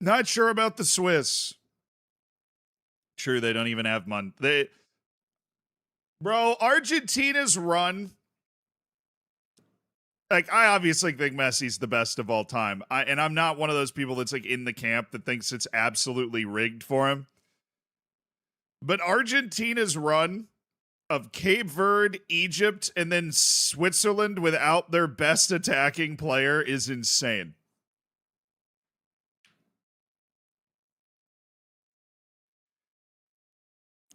Not sure about the Swiss. True, they don't even have money. Bro, Argentina's run. Like, I obviously think Messi's the best of all time. And I'm not one of those people that's like in the camp that thinks it's absolutely rigged for him. But Argentina's run of Cape Verde, Egypt, and then Switzerland without their best attacking player is insane.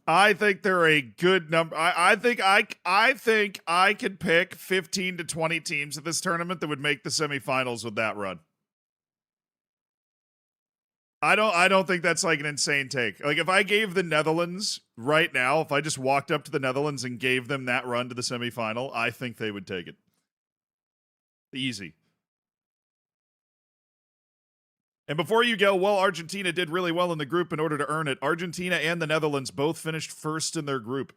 I think they're a good number. I think I could pick 15 to 20 teams at this tournament that would make the semifinals with that run. I don't think that's like an insane take. Like if I gave the Netherlands right now, if I just walked up to the Netherlands and gave them that run to the semifinal, I think they would take it. Easy. And before you go, well, Argentina did really well in the group in order to earn it. Argentina and the Netherlands both finished first in their group.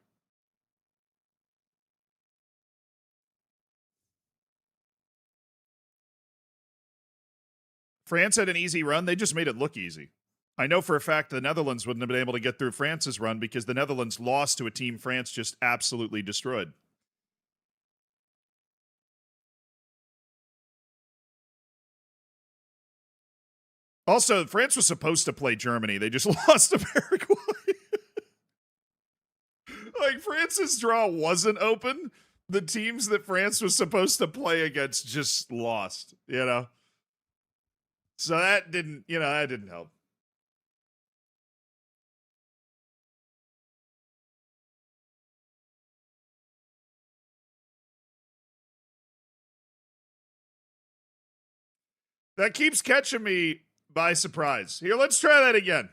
France had an easy run. They just made it look easy. I know for a fact the Netherlands wouldn't have been able to get through France's run because the Netherlands lost to a team France just absolutely destroyed. Also, France was supposed to play Germany. They just lost to Paraguay. Like, France's draw wasn't open. The teams that France was supposed to play against just lost, you know? So that didn't help. That keeps catching me by surprise. Here, let's try that again.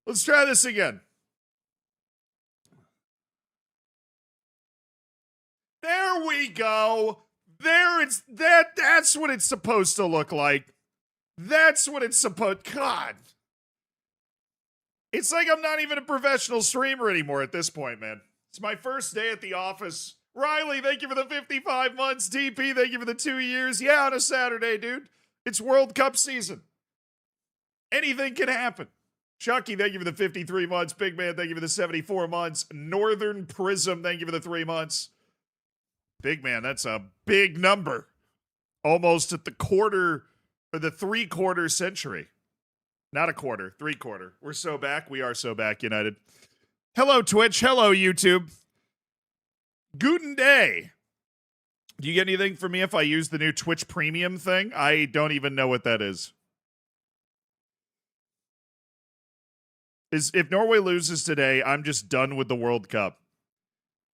Let's try this again. There we go. That's what it's supposed to look like. That's what it's supposed. God. It's like I'm not even a professional streamer anymore at this point, man. It's my first day at the office. Riley, thank you for the 55 months. DP, thank you for the 2 years. Yeah, on a Saturday, dude. It's World Cup season. Anything can happen. Chucky, thank you for the 53 months. Big Man, thank you for the 74 months. Northern Prism, thank you for the 3 months. Big Man, that's a big number. Almost at the quarter or the 3/4 century. Not a quarter, 3/4. We're so back. We are so back, United. Hello, Twitch. Hello, YouTube. Guten day. Do you get anything for me if I use the new Twitch Premium thing? I don't even know what that is. If Norway loses today, I'm just done with the World Cup.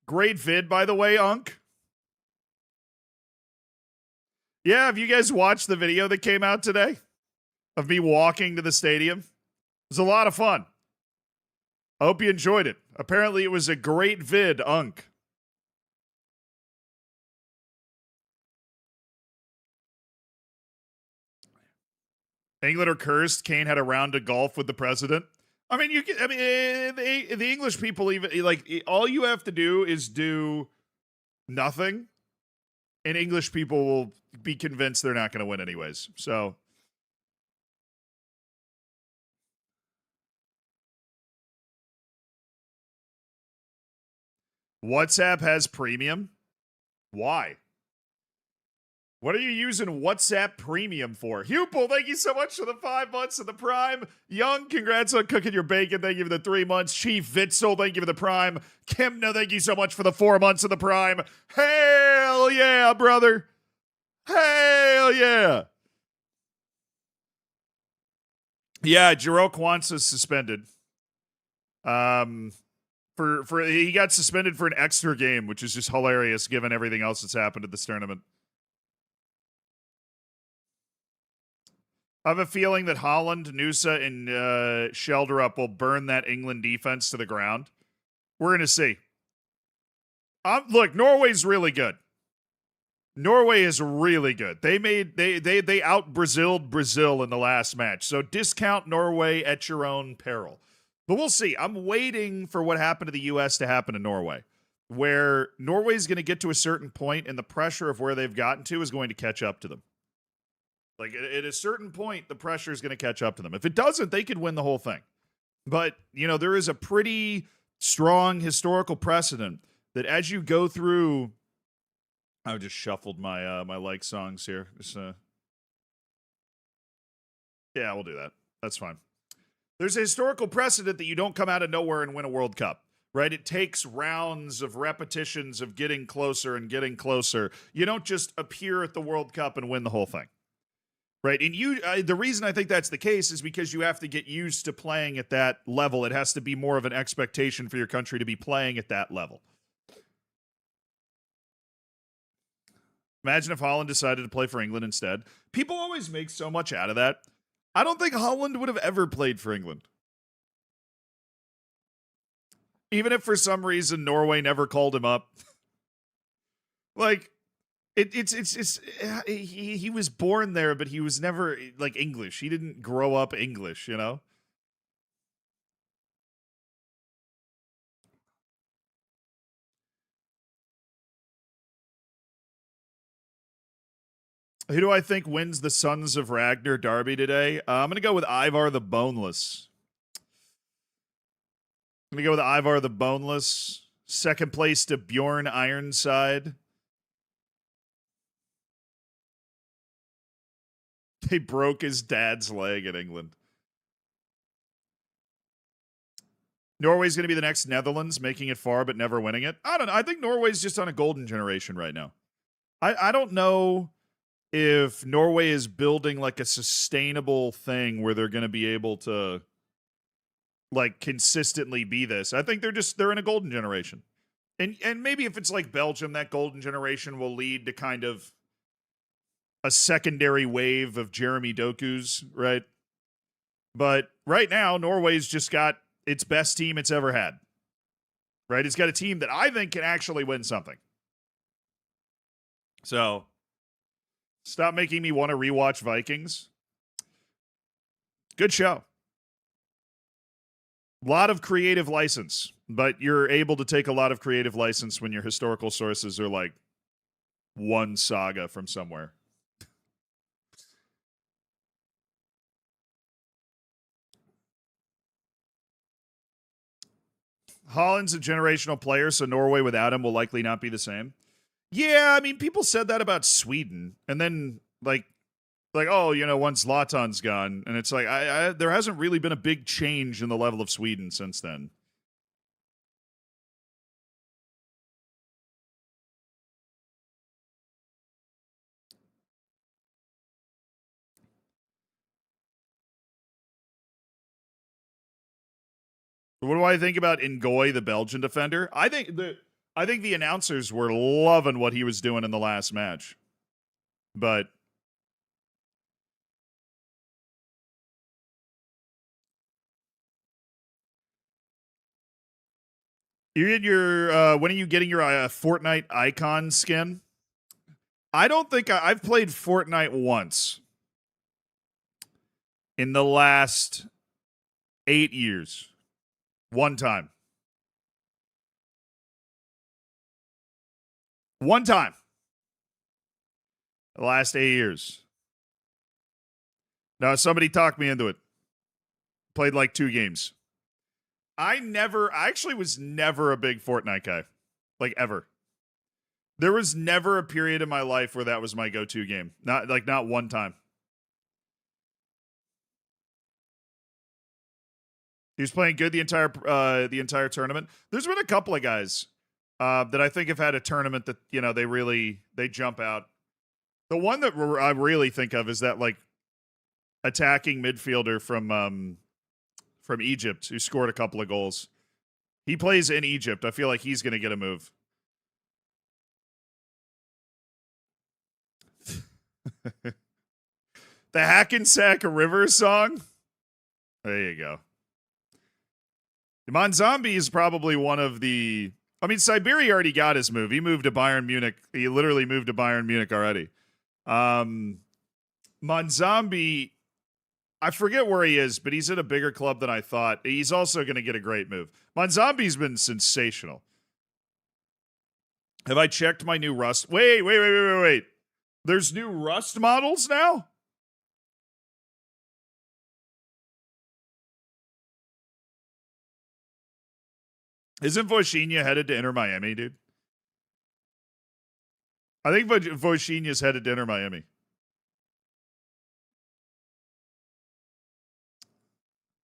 Great vid, by the way, Unk. Yeah, have you guys watched the video that came out today of me walking to the stadium? It was a lot of fun. I hope you enjoyed it. Apparently, it was a great vid, Unk. England are cursed. Kane had a round of golf with the president. I mean, the English people even like all you have to do is do nothing, and English people will be convinced they're not going to win anyways. So, WhatsApp has premium. Why? What are you using WhatsApp Premium for? Hupel, thank you so much for the 5 months of the Prime. Young, congrats on cooking your bacon. Thank you for the 3 months. Chief Vitzel, thank you for the Prime. Kimna, thank you so much for the 4 months of the Prime. Hell yeah, brother. Hell yeah. Yeah, Jero Kwanzaa's suspended. For he got suspended for an extra game, which is just hilarious given everything else that's happened at this tournament. I have a feeling that Holland, Nusa, and Sheldrup will burn that England defense to the ground. We're going to see. Look, Norway's really good. Norway is really good. They out Braziled Brazil in the last match. So discount Norway at your own peril. But we'll see. I'm waiting for what happened to the US to happen to Norway, where Norway's going to get to a certain point and the pressure of where they've gotten to is going to catch up to them. Like at a certain point, the pressure is going to catch up to them. If it doesn't, they could win the whole thing. But, there is a pretty strong historical precedent that as you go through, I just shuffled my my like songs here. Just, yeah, we'll do that. That's fine. There's a historical precedent that you don't come out of nowhere and win a World Cup, right? It takes rounds of repetitions of getting closer and getting closer. You don't just appear at the World Cup and win the whole thing. Right. And the reason I think that's the case is because you have to get used to playing at that level. It has to be more of an expectation for your country to be playing at that level. Imagine if Holland decided to play for England instead. People always make so much out of that. I don't think Holland would have ever played for England. Even if for some reason Norway never called him up. Like, he was born there, but he was never like English. He didn't grow up English, Who do I think wins the Sons of Ragnar Derby today? I'm going to go with Ivar the Boneless. I'm going to go with Ivar the Boneless. Second place to Bjorn Ironside. They broke his dad's leg in England. Norway's going to be the next Netherlands, making it far but never winning it. I don't know. I think Norway's just on a golden generation right now. I don't know if Norway is building like a sustainable thing where they're going to be able to like consistently be this. I think they're in a golden generation. And maybe if it's like Belgium, that golden generation will lead to kind of a secondary wave of Jeremy Doku's, right? But right now, Norway's just got its best team it's ever had, right? It's got a team that I think can actually win something. So, stop making me want to rewatch Vikings. Good show. A lot of creative license, but you're able to take a lot of creative license when your historical sources are like one saga from somewhere. Holland's a generational player, so Norway without him will likely not be the same. Yeah, I mean, people said that about Sweden, and then like, oh, once Zlatan's gone, and it's like, there hasn't really been a big change in the level of Sweden since then. What do I think about Ngoy, the Belgian defender? I think the announcers were loving what he was doing in the last match. But you get your when are you getting your Fortnite icon skin? I don't think I've played Fortnite once in the last 8 years. One time. One time. The last 8 years. Now, somebody talked me into it. Played like 2 games. I actually was never a big Fortnite guy. Like, ever. There was never a period in my life where that was my go-to game. Not one time. He was playing good the entire tournament. There's been a couple of guys that I think have had a tournament that they jump out. The one that I really think of is that like attacking midfielder from Egypt who scored a couple of goals. He plays in Egypt. I feel like he's going to get a move. The Hackensack River song. There you go. Monzombi is probably one of the... I mean, Siberia already got his move. He moved to Bayern Munich. He literally moved to Bayern Munich already. Monzombi, I forget where he is, but he's at a bigger club than I thought. He's also going to get a great move. Monzombi's been sensational. Have I checked my new Rust? Wait. There's new Rust models now? Isn't Voisinha headed to Inter Miami, dude? I think Voisinha's headed to Inter Miami.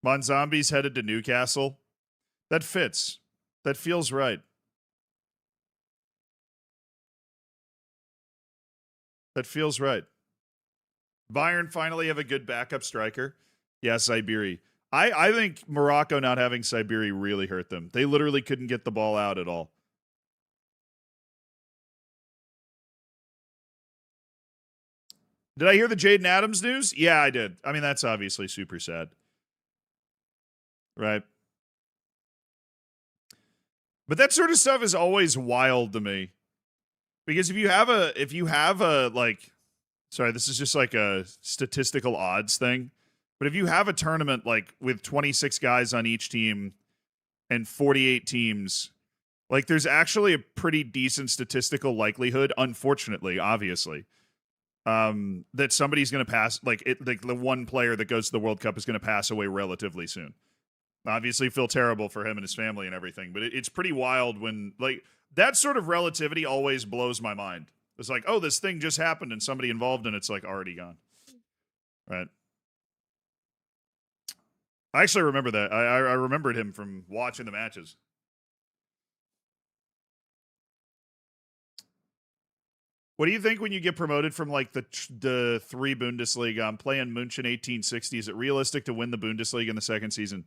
Monzombi's headed to Newcastle. That fits. That feels right. That feels right. Bayern finally have a good backup striker. Yeah, Saibiri. I think Morocco not having Saibiri really hurt them. They literally couldn't get the ball out at all. Did I hear the Jaden Adams news? Yeah, I did. I mean, that's obviously super sad. Right. But that sort of stuff is always wild to me. Because if you have a like, sorry, this is just like a statistical odds thing. But if you have a tournament like with 26 guys on each team and 48 teams, like there's actually a pretty decent statistical likelihood, unfortunately, obviously, that somebody's going to pass, like the one player that goes to the World Cup is going to pass away relatively soon. Obviously feel terrible for him and his family and everything, but it's pretty wild when, like, that sort of relativity always blows my mind. It's like, oh, this thing just happened and somebody involved in it's like already gone. Right. I actually remember that. I remembered him from watching the matches. What do you think when you get promoted from like the 3 Bundesliga? I'm playing München 1860. Is it realistic to win the Bundesliga in the second season?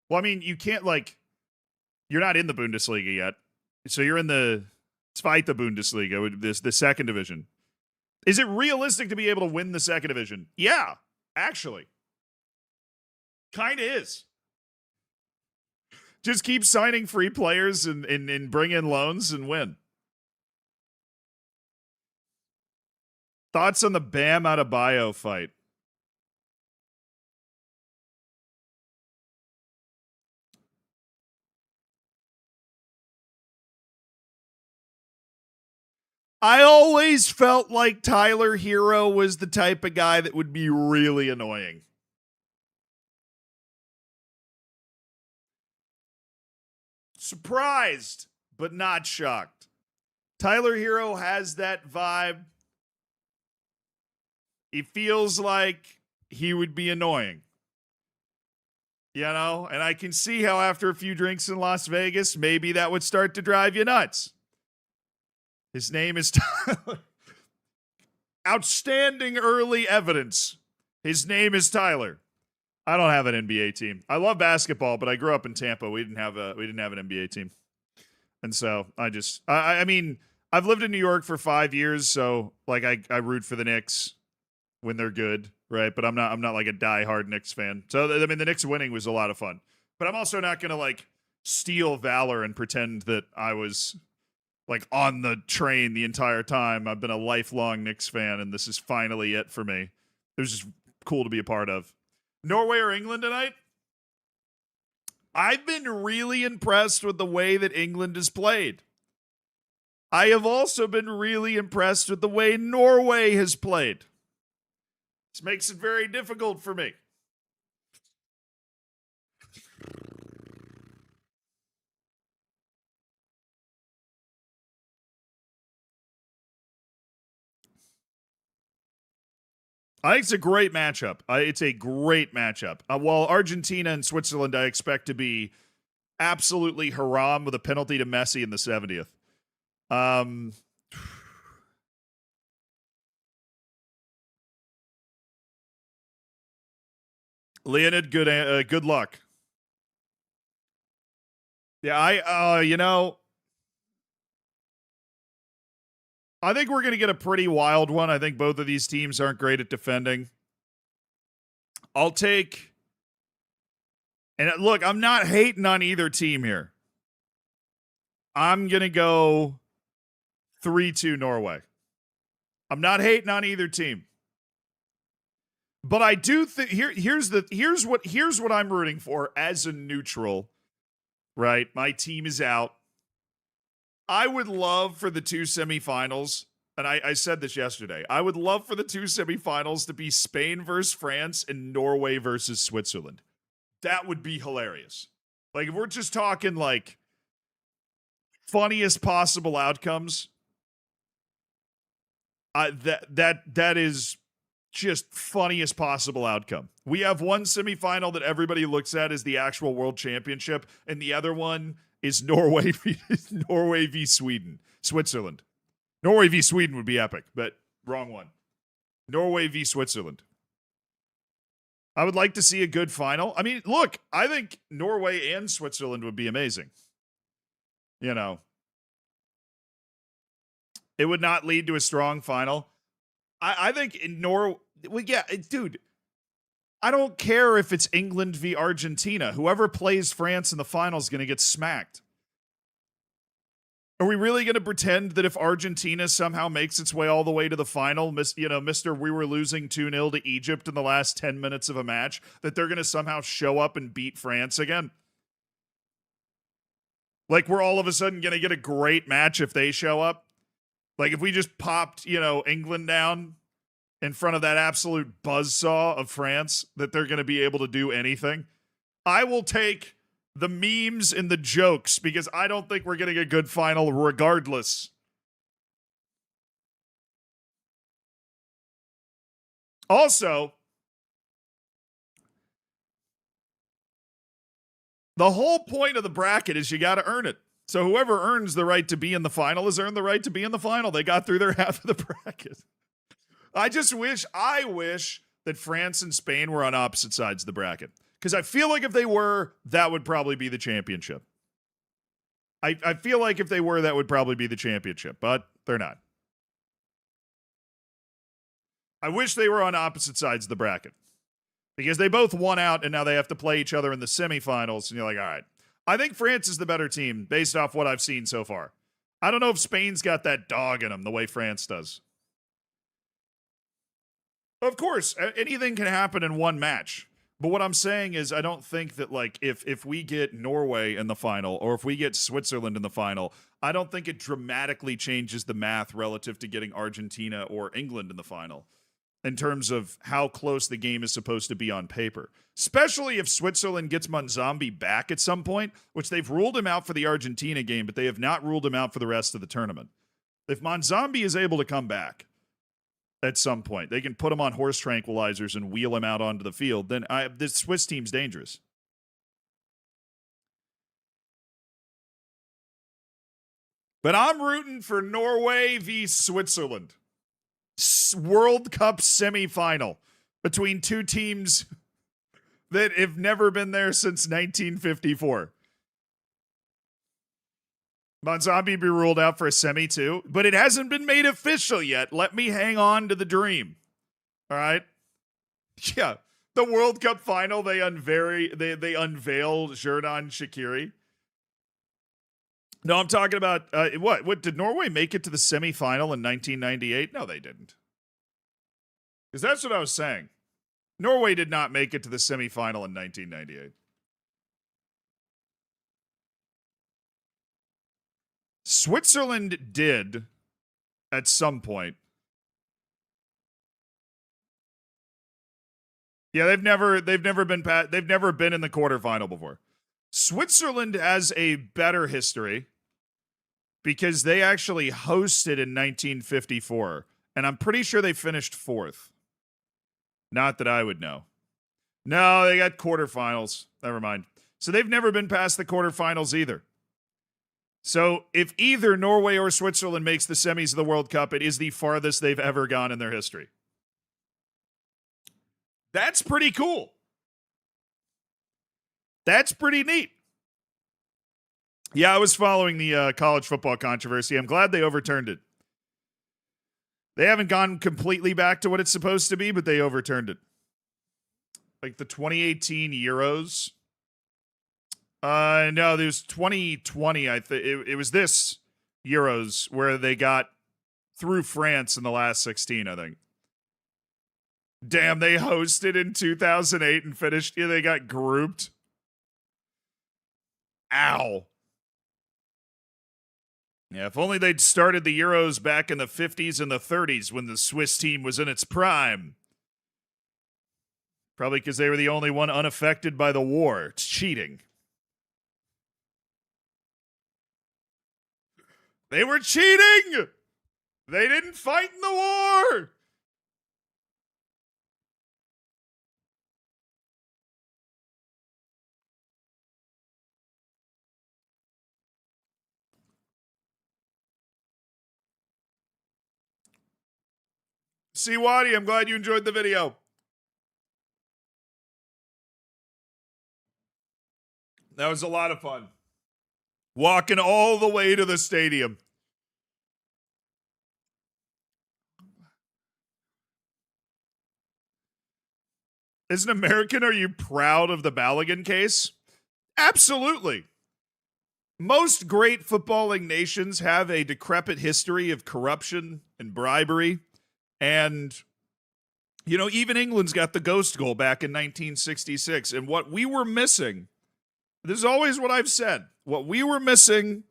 Well, I mean, you can't, like, you're not in the Bundesliga yet. So you're in the Zweite Bundesliga, the second division. Is it realistic to be able to win the second division? Yeah, actually. Kind of is. Just keep signing free players and bring in loans and win. Thoughts on the Bam Adebayo fight? I always felt like Tyler Hero was the type of guy that would be really annoying. Surprised, but not shocked. Tyler Hero has that vibe. He feels like he would be annoying. You know? And I can see how after a few drinks in Las Vegas, maybe that would start to drive you nuts. His name is Tyler. Outstanding early evidence. His name is Tyler. I don't have an NBA team. I love basketball, but I grew up in Tampa. We didn't have an NBA team. And so I mean, I've lived in New York for 5 years, so like I root for the Knicks when they're good, right? But I'm not like a diehard Knicks fan. So I mean, the Knicks winning was a lot of fun. But I'm also not going to like steal valor and pretend that I was like on the train the entire time. I've been a lifelong Knicks fan, and this is finally it for me. It was just cool to be a part of. Norway or England tonight? I've been really impressed with the way that England has played. I have also been really impressed with the way Norway has played. This makes it very difficult for me. I think it's a great matchup. It's a great matchup. While Argentina and Switzerland, I expect to be absolutely haram with a penalty to Messi in the 70th. Leonid, good luck. Yeah, I think we're going to get a pretty wild one. I think both of these teams aren't great at defending. I'll take, and look, I'm not hating on either team here. I'm going to go 3-2 Norway. I'm not hating on either team. But I do think here's what I'm rooting for as a neutral, right? My team is out. I would love for the 2 semifinals, and I said this yesterday, I would love for the 2 semifinals to be Spain versus France and Norway versus Switzerland. That would be hilarious. Like, if we're just talking like funniest possible outcomes. That is just funniest possible outcome. We have one semifinal that everybody looks at as the actual world championship, and the other one is Norway v Switzerland. Norway v Sweden would be epic, but wrong one. Norway v Switzerland. I would like to see a good final. I mean, look, I think Norway and Switzerland would be amazing. You know, it would not lead to a strong final. I think in well, yeah, dude, I don't care if it's England v Argentina. Whoever plays France in the final is going to get smacked. Are we really going to pretend that if Argentina somehow makes its way all the way to the final, Mr. We were losing 2-0 to Egypt in the last 10 minutes of a match, that they're going to somehow show up and beat France again? Like, we're all of a sudden going to get a great match if they show up? Like, if we just popped, England down in front of that absolute buzzsaw of France, that they're going to be able to do anything? I will take the memes and the jokes, because I don't think we're getting a good final regardless. Also, the whole point of the bracket is you got to earn it. So whoever earns the right to be in the final has earned the right to be in the final. They got through their half of the bracket. I wish that France and Spain were on opposite sides of the bracket. Because I feel like if they were, that would probably be the championship. I feel like if they were, that would probably be the championship, but they're not. I wish they were on opposite sides of the bracket. Because they both won out, and now they have to play each other in the semifinals, and you're like, all right. I think France is the better team, based off what I've seen so far. I don't know if Spain's got that dog in them the way France does. Of course, anything can happen in one match. But what I'm saying is, I don't think that, like, if we get Norway in the final, or if we get Switzerland in the final, I don't think it dramatically changes the math relative to getting Argentina or England in the final, in terms of how close the game is supposed to be on paper. Especially if Switzerland gets Monzambi back at some point, which they've ruled him out for the Argentina game, but they have not ruled him out for the rest of the tournament. If Monzambi is able to come back at some point, they can put him on horse tranquilizers and wheel him out onto the field, then this Swiss team's dangerous. But I'm rooting for Norway v Switzerland. World Cup semifinal between two teams that have never been there since 1954. Monzambi be ruled out for a semi too, but it hasn't been made official yet. Let me hang on to the dream. All right? Yeah. The World Cup final, they unveil Xherdan Shaqiri. No, I'm talking about what did Norway make it to the semifinal in 1998? No, they didn't. Because that's what I was saying. Norway did not make it to the semifinal in 1998. Switzerland did at some point. Yeah, they've never been in the quarterfinal before. Switzerland has a better history because they actually hosted in 1954, and I'm pretty sure they finished fourth. Not that I would know. No, they got quarterfinals. Never mind. So they've never been past the quarterfinals either. So if either Norway or Switzerland makes the semis of the World Cup, it is the farthest they've ever gone in their history. That's pretty cool. That's pretty neat. Yeah, I was following the college football controversy. I'm glad they overturned it. They haven't gone completely back to what it's supposed to be, but they overturned it. Like the 2018 Euros. No, it was 2020. I think it was this Euros where they got through France in the last 16, I think. Damn, they hosted in 2008 and finished. Yeah, they got grouped. Ow. Yeah, if only they'd started the Euros back in the 50s and the 30s when the Swiss team was in its prime. Probably because they were the only one unaffected by the war. It's cheating. They were cheating. They didn't fight in the war. Siwadi, I'm glad you enjoyed the video. That was a lot of fun. Walking all the way to the stadium. As an American, are you proud of the Balogun case? Absolutely. Most great footballing nations have a decrepit history of corruption and bribery. And, you know, even England's got the ghost goal back in 1966. And what we were missing, this is always what I've said, what we were missing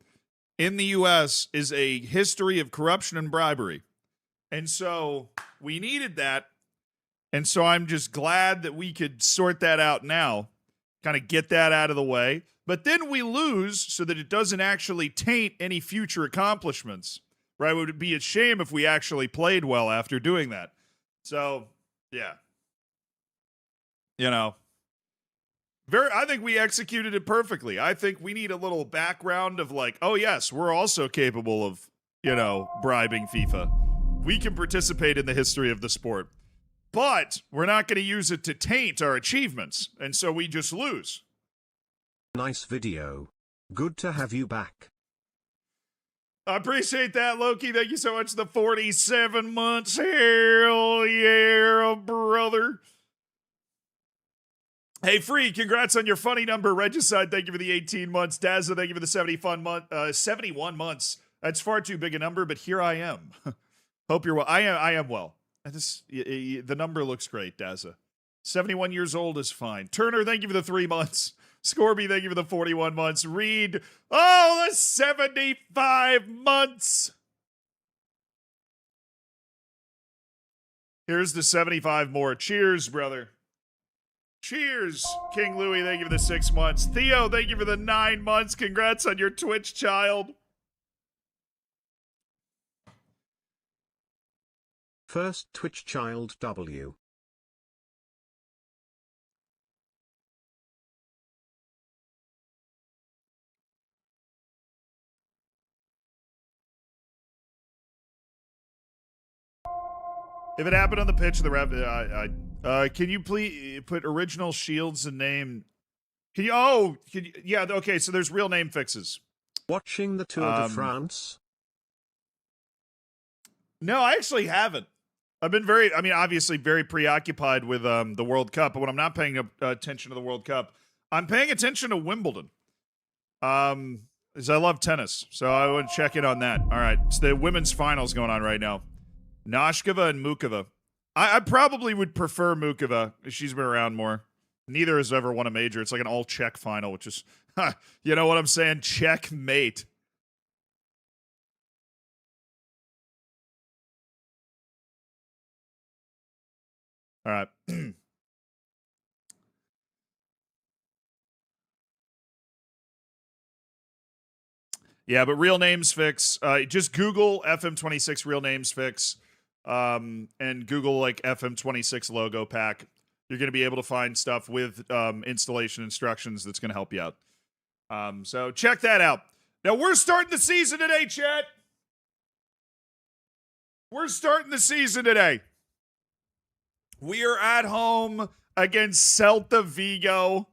in the U.S. is a history of corruption and bribery. And so we needed that. And so I'm just glad that we could sort that out now, kind of get that out of the way. But then we lose so that it doesn't actually taint any future accomplishments, right? It would be a shame if we actually played well after doing that. So, yeah. You know, I think we executed it perfectly. I think we need a little background of like, oh, yes, we're also capable of, you know, bribing FIFA. We can participate in the history of the sport. But we're not going to use it to taint our achievements, and so we just lose. Nice video. Good to have you back. I appreciate that, Loki. Thank you so much. The 47 months. Hell yeah, brother. Hey, Free, congrats on your funny number. Regicide, thank you for the 18 months. Dazza, thank you for the 71 months. That's far too big a number, but here I am. Hope you're well. I am well. The number looks great, Dazza. 71 years old is fine. Turner, thank you for the 3 months. Scorby, thank you for the 41 months. Reed, the 75 months. Here's the 75 more. Cheers, brother. Cheers. King Louie, thank you for the 6 months. Theo, thank you for the 9 months. Congrats on your Twitch child. First Twitch child W. If it happened on the pitch of the ref, can you please put original Shields and name? Can you? Yeah. Okay. So there's real name fixes. Watching the Tour de France? No, I actually haven't. I've been obviously very preoccupied with the World Cup. But when I'm not paying attention to the World Cup, I'm paying attention to Wimbledon. Because I love tennis, so I would check in on that. All right, it's the women's finals going on right now. Noshkova and Mukova. I probably would prefer Mukova. She's been around more. Neither has ever won a major. It's like an all-Czech final, which is, you know what I'm saying? Checkmate. All right. Yeah, but real names fix. Just Google FM26 real names fix, and Google like FM26 logo pack. You're going to be able to find stuff with installation instructions that's going to help you out. So check that out. Now we're starting the season today, chat. We're starting the season today. We are at home against Celta Vigo.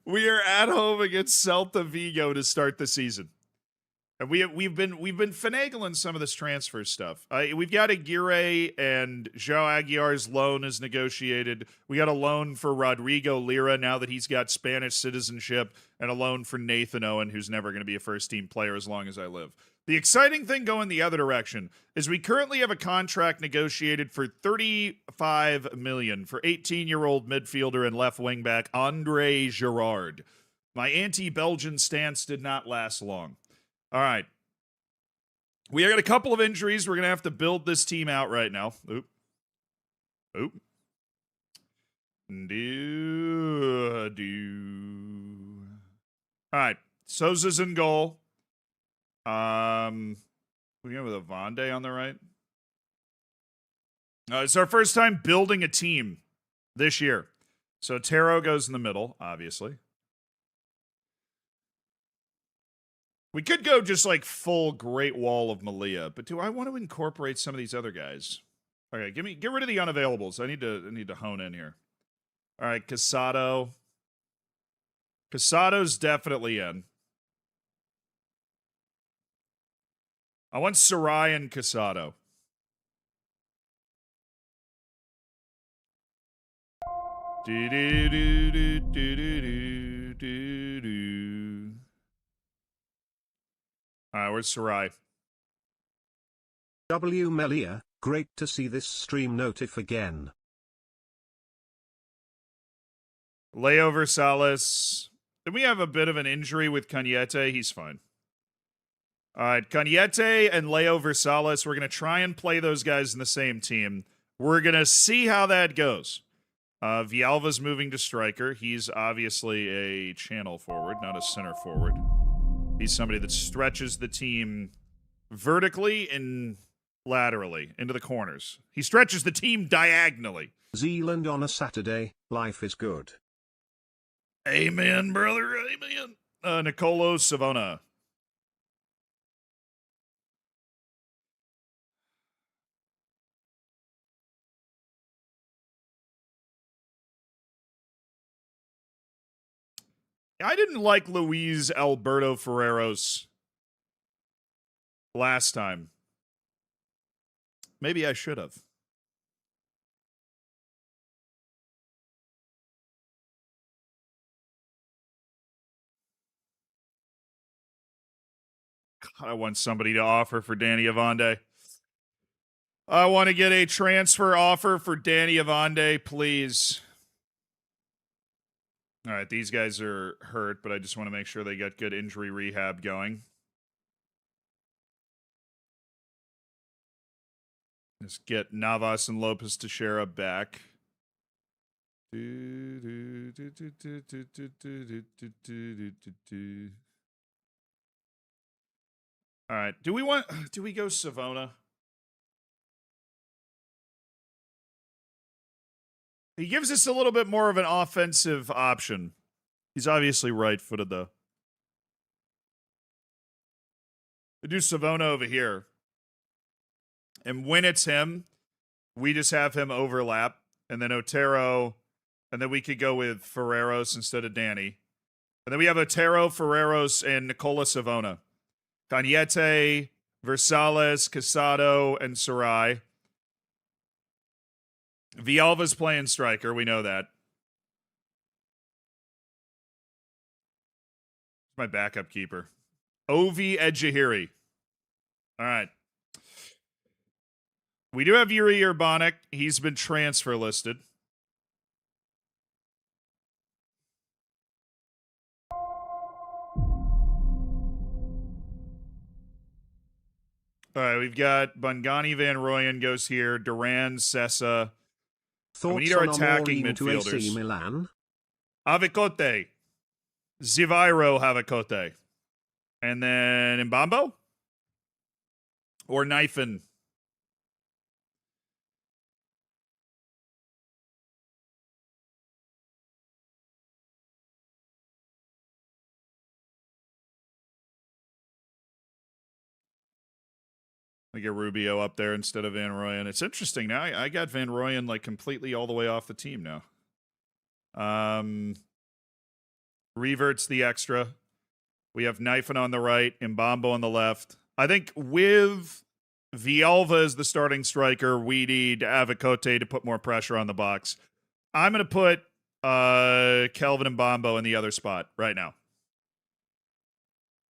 We are at home against Celta Vigo to start the season. And we've been finagling some of this transfer stuff. We've got Aguirre and João Aguiar's loan is negotiated. We got a loan for Rodrigo Lira now that he's got Spanish citizenship, and a loan for Nathan Owen, who's never going to be a first-team player as long as I live. The exciting thing going the other direction is we currently have a contract negotiated for $35 million for 18-year-old midfielder and left wingback Andre Girard. My anti-Belgian stance did not last long. All right. We got a couple of injuries. We're going to have to build this team out right now. Oop. All right. Souza's in goal. We go with a Vonde on the right. It's our first time building a team this year. So Taro goes in the middle, obviously. We could go just like full Great Wall of Melilla, but do I want to incorporate some of these other guys? Okay, get rid of the unavailables. I need to hone in here. All right, Casado. Casado's definitely in. I want Sarai and Casado. Do do do do do do do do. All right, where's Sarai? W. Melilla, great to see this stream notif again. Leo Versalis. Then we have a bit of an injury with Cañete. He's fine. All right, Cañete and Leo Versalis. We're going to try and play those guys in the same team. We're going to see how that goes. Villalba's moving to striker. He's obviously a channel forward, not a center forward. He's somebody that stretches the team vertically and laterally into the corners. He stretches the team diagonally. Zealand on a Saturday, life is good. Amen, brother, amen. Nicolo Savona. I didn't like Luis Alberto Ferreros last time. Maybe I should have. God, I want somebody to offer for Danny Avande. I want to get a transfer offer for Danny Avande, please. All right, these guys are hurt, but I just want to make sure they get good injury rehab going. Just get Navas and Lopez Teixeira back. All right, do we go Savona? He gives us a little bit more of an offensive option. He's obviously right-footed, though. We do Savona over here. And when it's him, we just have him overlap. And then Otero. And then we could go with Ferreros instead of Danny. And then we have Otero, Ferreros, and Nicola Savona. Cañete, Versales, Casado, and Sarai. Villalba's playing striker. We know that. My backup keeper. Ovi Ejahiri. All right. We do have Yuri Urbanic. He's been transfer listed. All right, we've got Bungani Van Rooyen goes here. Duran, Sessa. We need our attacking midfielders. AC Milan? Avicote. Zivairo Havicote. And then Mbambo? Or Knifin? I get Rubio up there instead of Van Rooyen. It's interesting now. I got Van Rooyen like completely all the way off the team now. Reverts the extra. We have Knifin on the right, Mbambo on the left. I think with Villalba as the starting striker, we need Avicote to put more pressure on the box. I'm going to put Kelvin Mbambo in the other spot right now.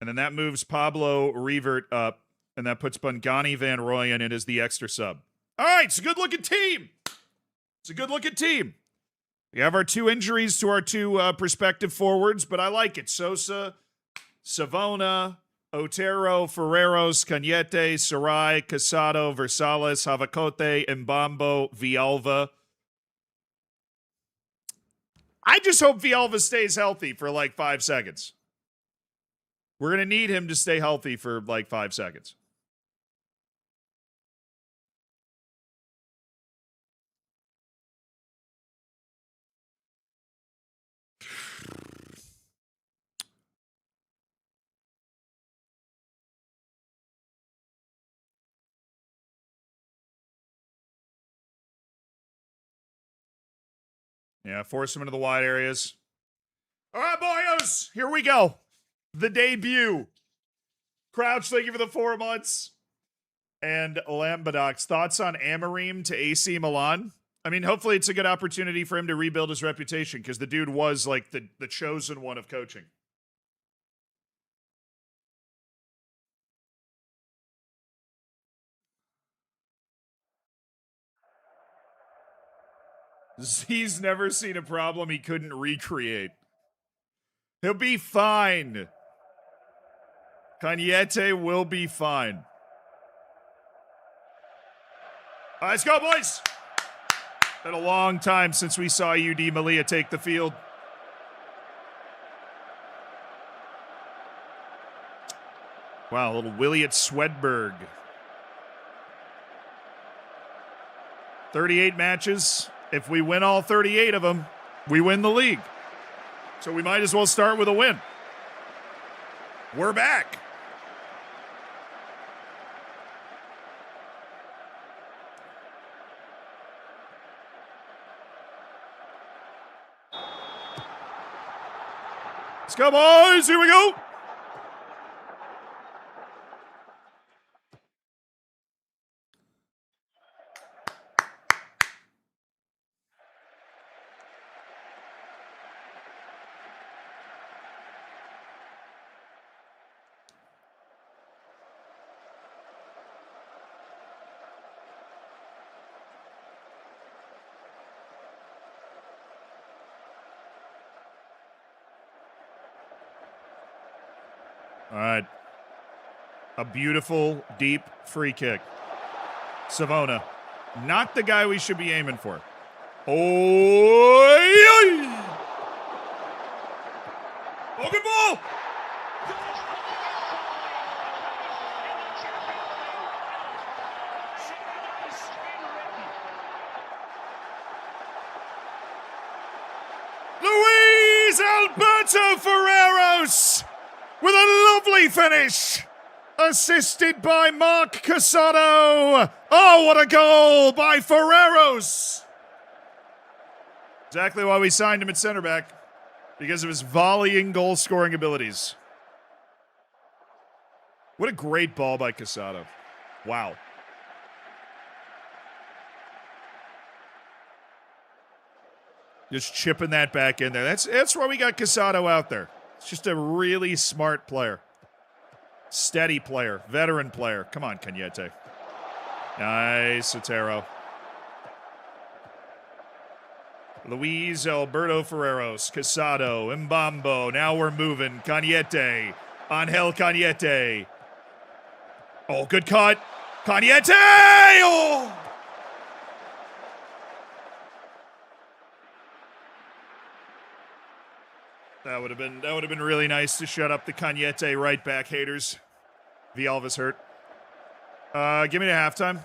And then that moves Pablo Revert up. And that puts Bungani Van Rooyen in as the extra sub. All right, it's a good-looking team. It's a good-looking team. We have our two injuries to our two prospective forwards, but I like it. Sosa, Savona, Otero, Ferreros, Cañete, Sarai, Casado, Versales, Havicote, Mbambo, Villalba. I just hope Villalba stays healthy for like 5 seconds. We're going to need him to stay healthy for like 5 seconds. Yeah, force him into the wide areas. All right, boyos, here we go. The debut. Crouch, thank you for the 4 months. And Lambadox, thoughts on Amorim to AC Milan? I mean, hopefully it's a good opportunity for him to rebuild his reputation because the dude was like the chosen one of coaching. He's never seen a problem he couldn't recreate. He'll be fine. Cañete will be fine. All right, let's go, boys. Been a long time since we saw UD Melilla take the field. Wow, a little Williot Swedberg. 38 matches. If we win all 38 of them, we win the league. So we might as well start with a win. We're back. Let's go, boys. Here we go. All right. A beautiful, deep free kick. Savona. Not the guy we should be aiming for. Oh, good ball. Luis Alberto Ferreros with a lovely finish. Assisted by Mark Casado. Oh, what a goal by Ferreros. Exactly why we signed him at center back. Because of his volleying goal-scoring abilities. What a great ball by Casado. Wow. Just chipping that back in there. That's why we got Casado out there. It's just a really smart player. Steady player. Veteran player. Come on, Cañete. Nice, Otero. Luis Alberto Ferreros. Casado. Mbambo. Now we're moving. Cañete. Angel Cañete. Oh, good cut. Cañete! Oh! That would have been really nice to shut up the Cañete right back haters. Villalba's hurt. Give me the halftime.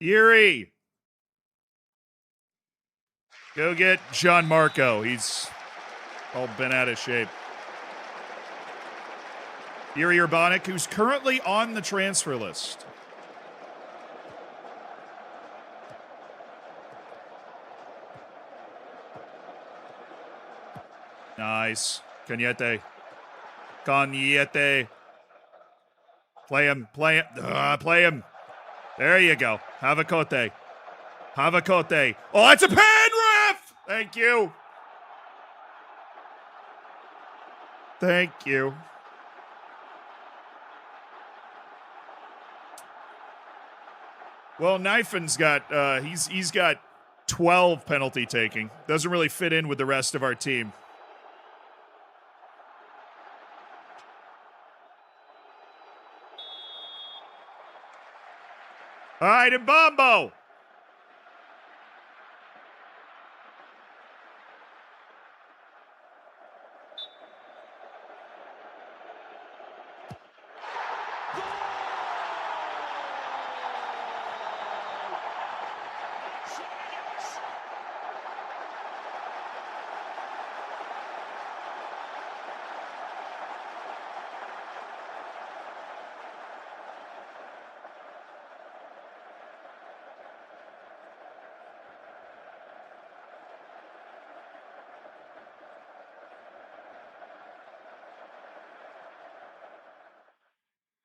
Yuri. Go get John Marco. He's all bent out of shape. Yuri Urbanic, who's currently on the transfer list. Nice. Cañete. Cañete. Play him. Play him. Play him. There you go. Havacote. Havacote. Oh, that's a pen, ref! Thank you. Thank you. Well, Knifen's got he's got 12 penalty taking. Doesn't really fit in with the rest of our team. All right, and Bombo.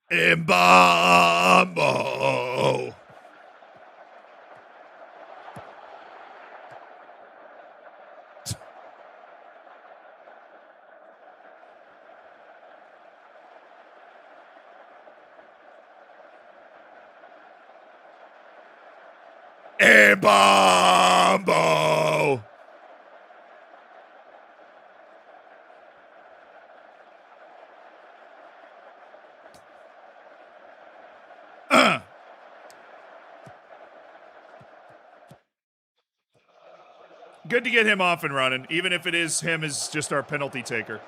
Mbambo. Mbambo. Good to get him off and running, even if it is him as just our penalty taker.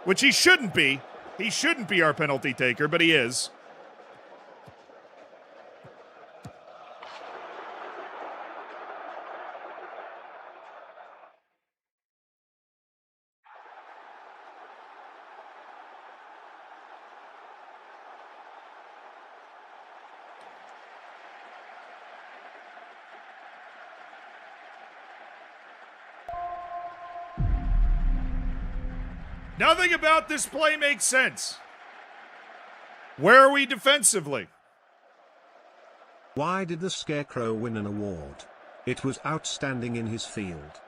Which he shouldn't be. He shouldn't be our penalty taker, but he is. Nothing about this play makes sense. Where are we defensively? Why did the Scarecrow win an award? It was outstanding in his field.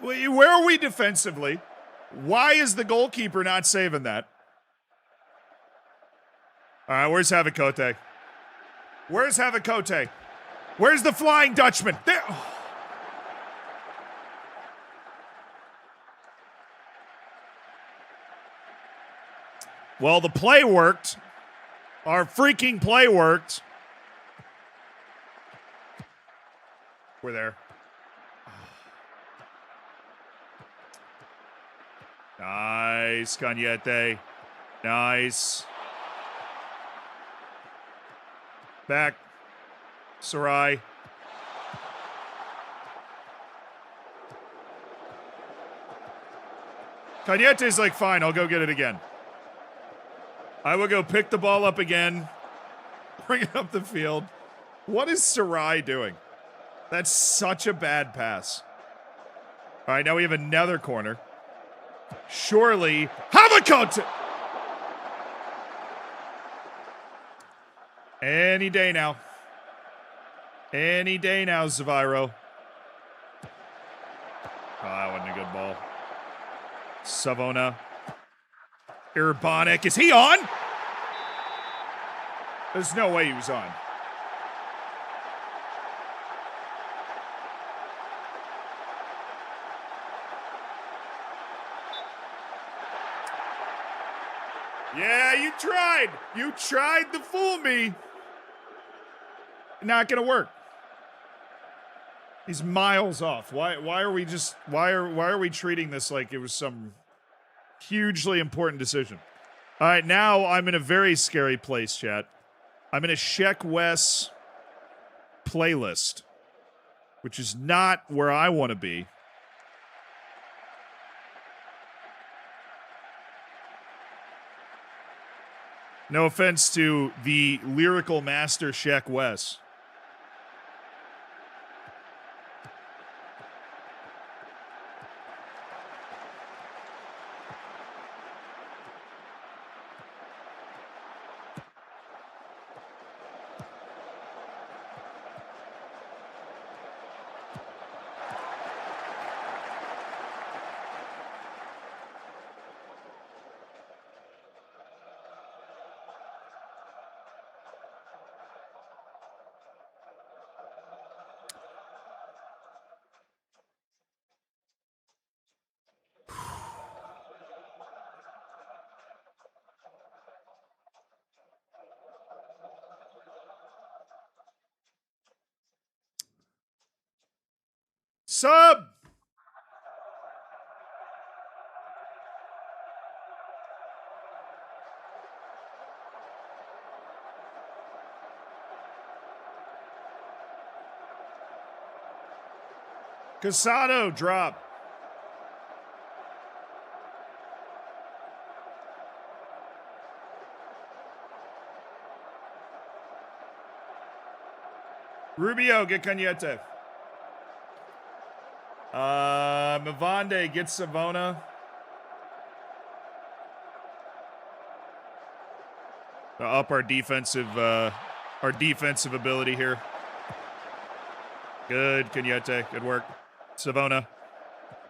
Where are we defensively? Why is the goalkeeper not saving that? All right, where's Havakote? Where's Havakote? Where's the Flying Dutchman? There. Well, the play worked. Our freaking play worked. We're there. Nice, Cañete. Nice. Back. Sarai. Cañete's like, fine, I'll go get it again. I will go pick the ball up again. Bring it up the field. What is Sarai doing? That's such a bad pass. All right, now we have another corner. Surely, Havakote! Any day now. Any day now, Zaviro. Oh, that wasn't a good ball. Savona. Urbanic. Is he on? There's no way he was on. Yeah, you tried. You tried to fool me. Not gonna work. He's miles off. Why are we treating this like it was some hugely important decision? All right, now I'm in a very scary place, chat. I'm in a Sheck Wes playlist, which is not where I want to be. No offense to the lyrical master Sheck Wes. Sub! Casado, drop. Rubio, get Cañete. Mavande, get Savona. Up our defensive ability here. Good, Cañete. Good work. Savona.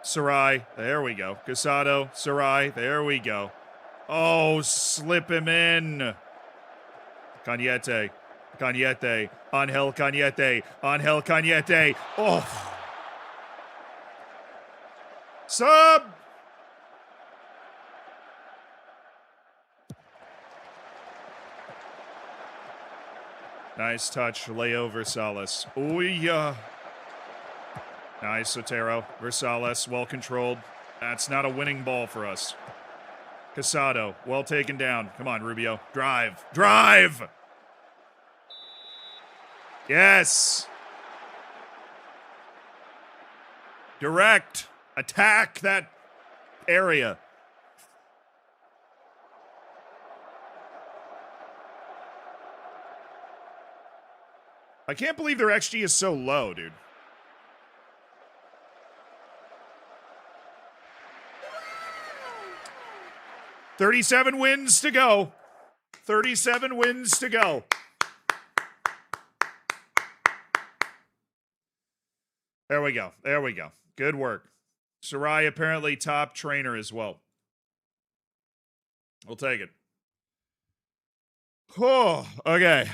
Sarai. There we go. Casado. Sarai. There we go. Oh, slip him in. Cañete. Cañete. Angel Cañete. Angel Cañete. Oh. Sub. Nice touch. Leo Versales. Oh, yeah. Nice, Sotero. Versales, well controlled. That's not a winning ball for us. Casado, well taken down. Come on, Rubio. Drive. Drive! Yes! Direct. Attack that area. I can't believe their XG is so low, dude. $37 wins to go. 37 wins to go. There we go. There we go. Good work. Sarai apparently top trainer as well. We'll take it. Oh, okay.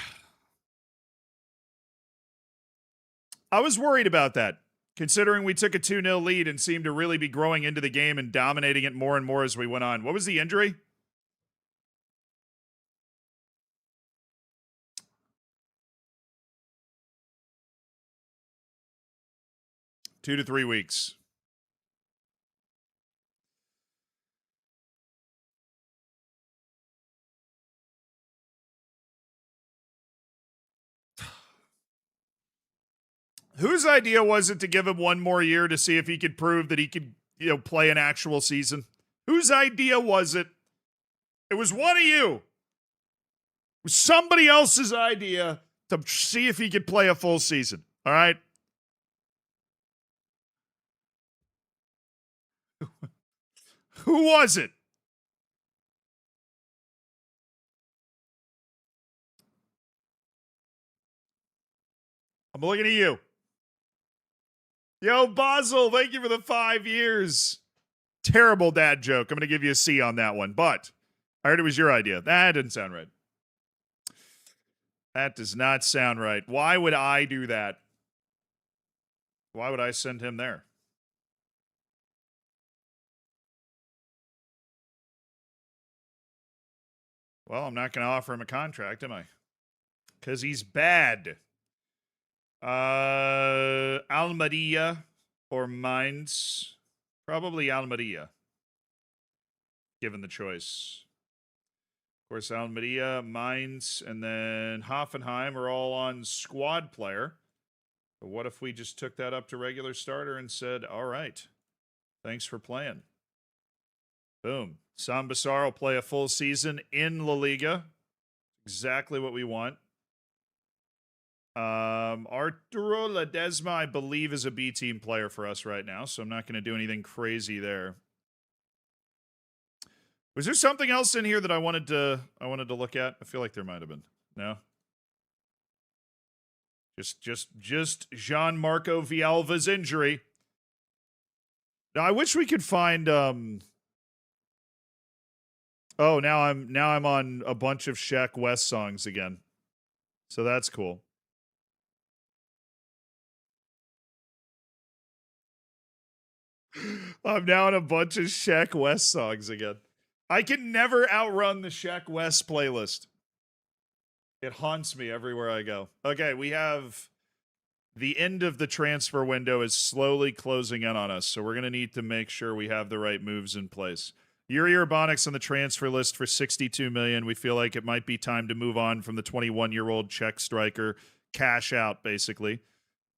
I was worried about that, considering we took a 2-0 lead and seemed to really be growing into the game and dominating it more and more as we went on. What was the injury? Two to 3 weeks. Whose idea was it to give him one more year to see if he could prove that he could, play an actual season? Whose idea was it? It was one of you. It was somebody else's idea to see if he could play a full season. All right? Who was it? I'm looking at you. Yo, Basel, thank you for the 5 years. Terrible dad joke. I'm going to give you a C on that one, but I heard it was your idea. That didn't sound right. That does not sound right. Why would I do that? Why would I send him there? Well, I'm not going to offer him a contract, am I? Because he's bad. Almeria or Mainz? Probably Almeria, given the choice. Of course, Almeria, Mainz, and then Hoffenheim are all on squad player. But what if we just took that up to regular starter and said, all right, thanks for playing. Boom. Sam Bassar will play a full season in La Liga. Exactly what we want. Arturo Ledesma, I believe, is a B team player for us right now, so I'm not going to do anything crazy there. Was there something else in here that I wanted to look at? I feel like there might have been. No. Just Gianmarco Villalba's injury. Now I wish we could find Oh, now I'm on a bunch of Shaq West songs again. So that's cool. I'm now on a bunch of Shaq West songs again. I can never outrun the Shaq West playlist. It haunts me everywhere I go. Okay, we have the end of the transfer window is slowly closing in on us, so we're going to need to make sure we have the right moves in place. Yuri Urbanek's on the transfer list for $62 million. We feel like it might be time to move on from the 21-year-old Czech striker, cash out, basically,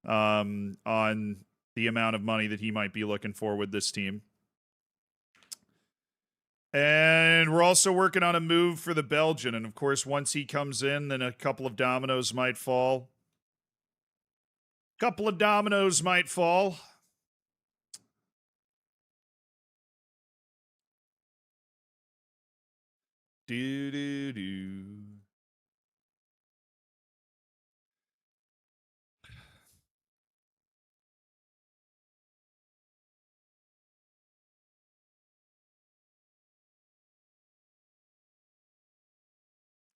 on the amount of money that he might be looking for with this team. And we're also working on a move for the Belgian. And, of course, once he comes in, then a couple of dominoes might fall. Couple of dominoes might fall. Do.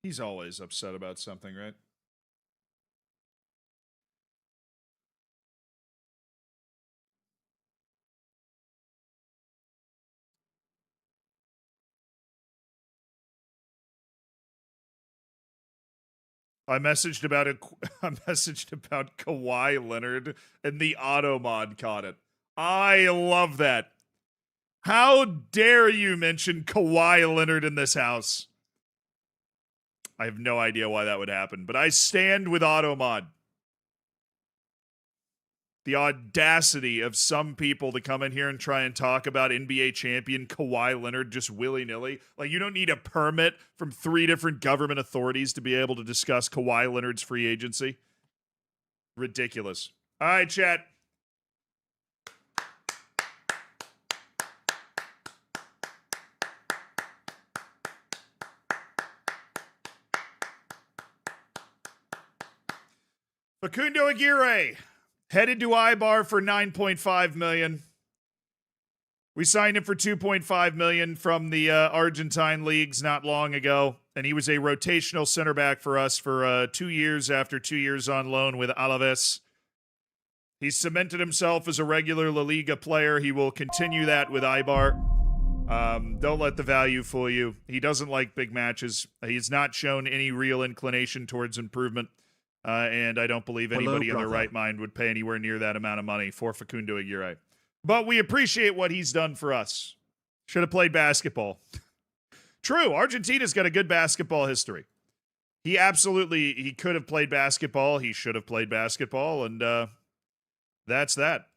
He's always upset about something, right? I messaged about Kawhi Leonard, and the auto mod caught it. I love that. How dare you mention Kawhi Leonard in this house? I have no idea why that would happen, but I stand with Automod. The audacity of some people to come in here and try and talk about NBA champion Kawhi Leonard just willy-nilly. Like, you don't need a permit from 3 different government authorities to be able to discuss Kawhi Leonard's free agency. Ridiculous. All right, chat. Facundo Aguirre headed to Ibar for $9.5 million. We signed him for $2.5 million from the Argentine leagues not long ago, and he was a rotational center back for us for 2 years after 2 years on loan with Alaves. He's cemented himself as a regular La Liga player. He will continue that with Ibar. Don't let the value fool you. He doesn't like big matches. He's not shown any real inclination towards improvement. And I don't believe anybody in their right mind would pay anywhere near that amount of money for Facundo Aguirre. But we appreciate what he's done for us. Should have played basketball. True, Argentina's got a good basketball history. He could have played basketball. He should have played basketball, and that's that.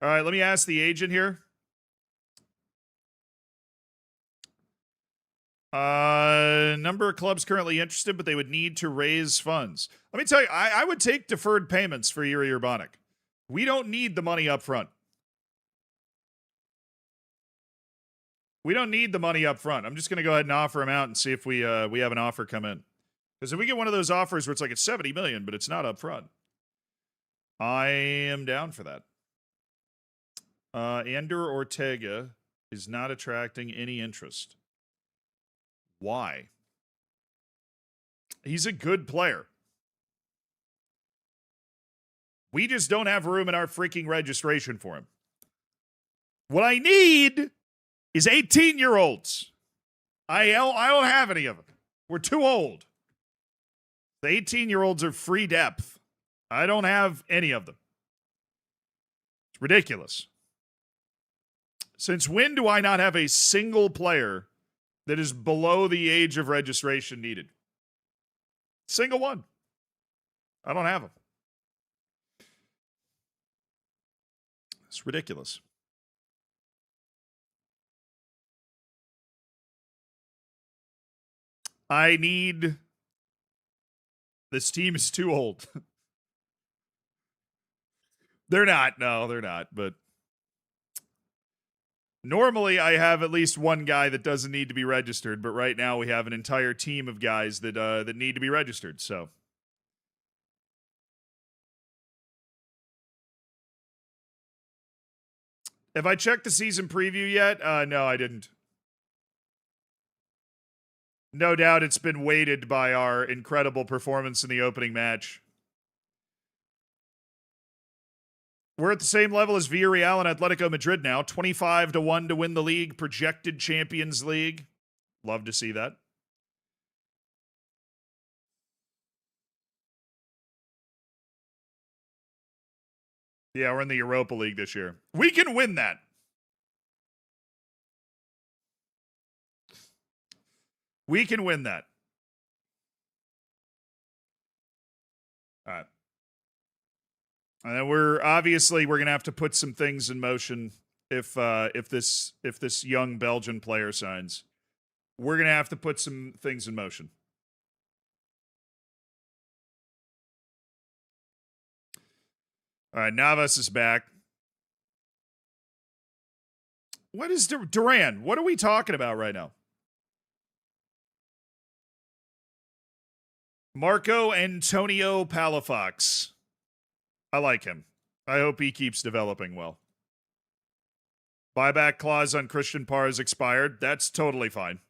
All right, let me ask the agent here. Number of clubs currently interested, but they would need to raise funds. Let me tell you, I would take deferred payments for Yuri Urbanek. We don't need the money up front. We don't need the money up front. I'm just going to go ahead and offer him out and see if we have an offer come in. Because if we get one of those offers where it's like it's $70 million, but it's not up front, I am down for that. Ander Ortega is not attracting any interest. Why? He's a good player. We just don't have room in our freaking registration for him. What I need is 18-year-olds. I don't have any of them. We're too old. The 18-year-olds are free depth. I don't have any of them. It's ridiculous. Since when do I not have a single player that is below the age of registration needed? Single one. I don't have them. It's ridiculous. I need... This team is too old. They're not. No, they're not. But normally I have at least one guy that doesn't need to be registered. But right now we have an entire team of guys that that need to be registered. So have I checked the season preview yet? No, I didn't. No doubt it's been weighted by our incredible performance in the opening match. We're at the same level as Villarreal and Atletico Madrid now. 25-1 to win the league. Projected Champions League. Love to see that. Yeah, we're in the Europa League this year. We can win that. We can win that. All right. And then we're gonna have to put some things in motion if this young Belgian player signs. We're gonna have to put some things in motion. All right, Navas is back. What is Duran? What are we talking about right now? Marco Antonio Palafox. I like him. I hope he keeps developing well. Buyback clause on Christian Parr has expired. That's totally fine.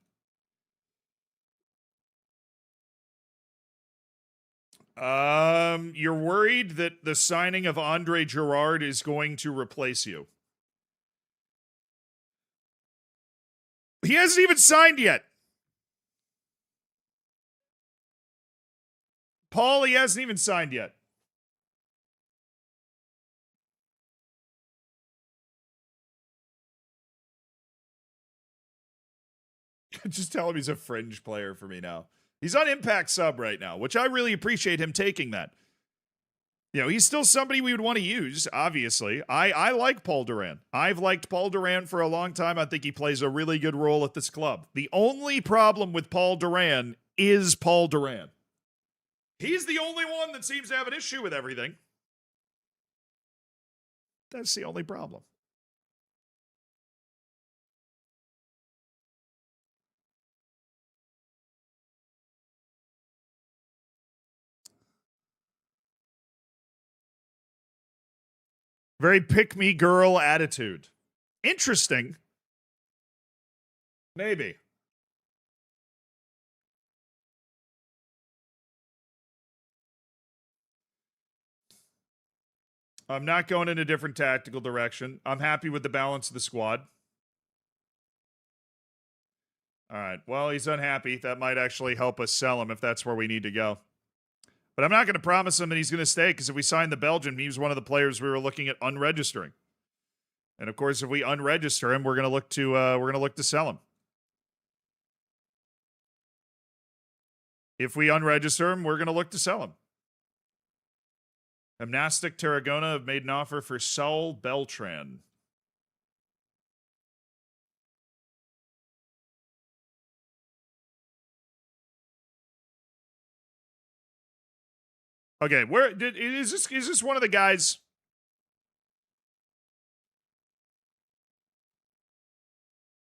You're worried that the signing of Andre Girard is going to replace you. He hasn't even signed yet. Paul, he hasn't even signed yet. Just tell him he's a fringe player for me now. He's on Impact Sub right now, which I really appreciate him taking that. You know, he's still somebody we would want to use, obviously. I like Paul Duran. I've liked Paul Duran for a long time. I think he plays a really good role at this club. The only problem with Paul Duran is Paul Duran. He's the only one that seems to have an issue with everything. That's the only problem. Very pick-me girl attitude. Interesting. Maybe. I'm not going in a different tactical direction. I'm happy with the balance of the squad. All right. Well, he's unhappy. That might actually help us sell him if that's where we need to go. But I'm not going to promise him that he's going to stay, because if we sign the Belgian, he was one of the players we were looking at unregistering. And of course, if we unregister him, we're going to look to sell him. If we unregister him, we're going to look to sell him. Gymnastic Tarragona have made an offer for Saul Beltran. Okay, is this one of the guys?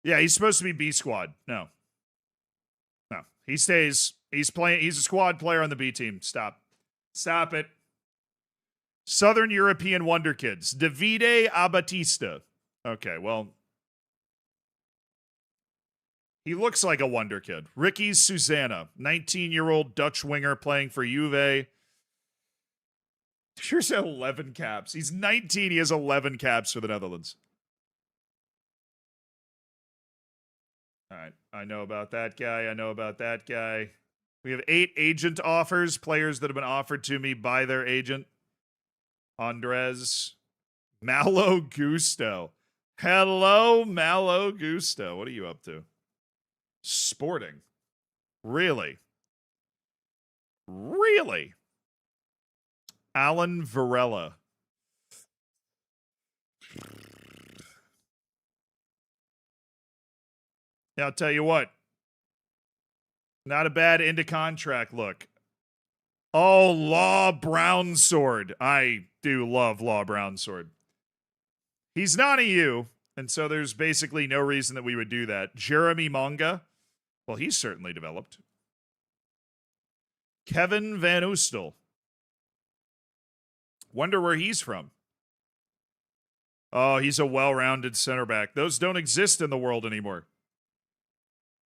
Yeah, he's supposed to be B squad. No. He stays. He's a squad player on the B team. Stop it. Southern European Wonder Kids. Davide Abatista. Okay, well, he looks like a wonder kid. Ricky Susanna, 19-year-old Dutch winger playing for Juve. Here's 11 caps. He's 19. He has 11 caps for the Netherlands. All right. I know about that guy. We have 8 agent offers, players that have been offered to me by their agent. Andres. Malo Gusto. Hello, Malo Gusto. What are you up to? Sporting. Really? Alan Varela. Yeah, I'll tell you what. Not a bad into contract look. Oh, Law Brownsword. I do love Law Brownsword. He's not a U, and so there's basically no reason that we would do that. Jeremy Monga. Well, he's certainly developed. Kevin Van Oostel. Wonder where he's from. Oh, he's a well-rounded center back. Those don't exist in the world anymore.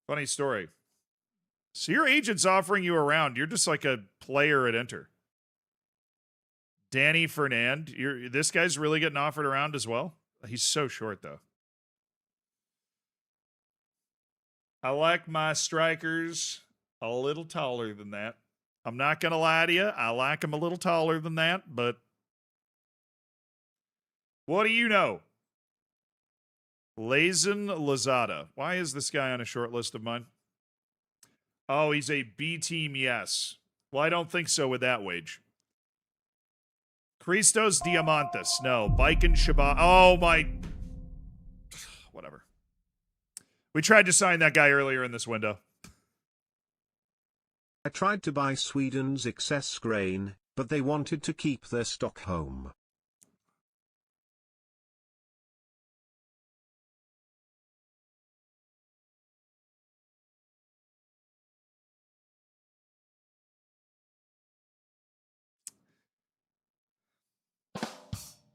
Funny story. So your agent's offering you around. You're just like a player at Enter. Danny Fernand. This guy's really getting offered around as well. He's so short, though. I like my strikers a little taller than that. I'm not going to lie to you. I like them a little taller than that, but What do you know? Lazen Lazada. Why is this guy on a short list of mine? Oh, he's a B team, yes. Well, I don't think so with that wage. Christos Diamantes. No. Bike and Shabbat. Oh, my. Whatever. We tried to sign that guy earlier in this window. I tried to buy Sweden's excess grain, but they wanted to keep their stock home.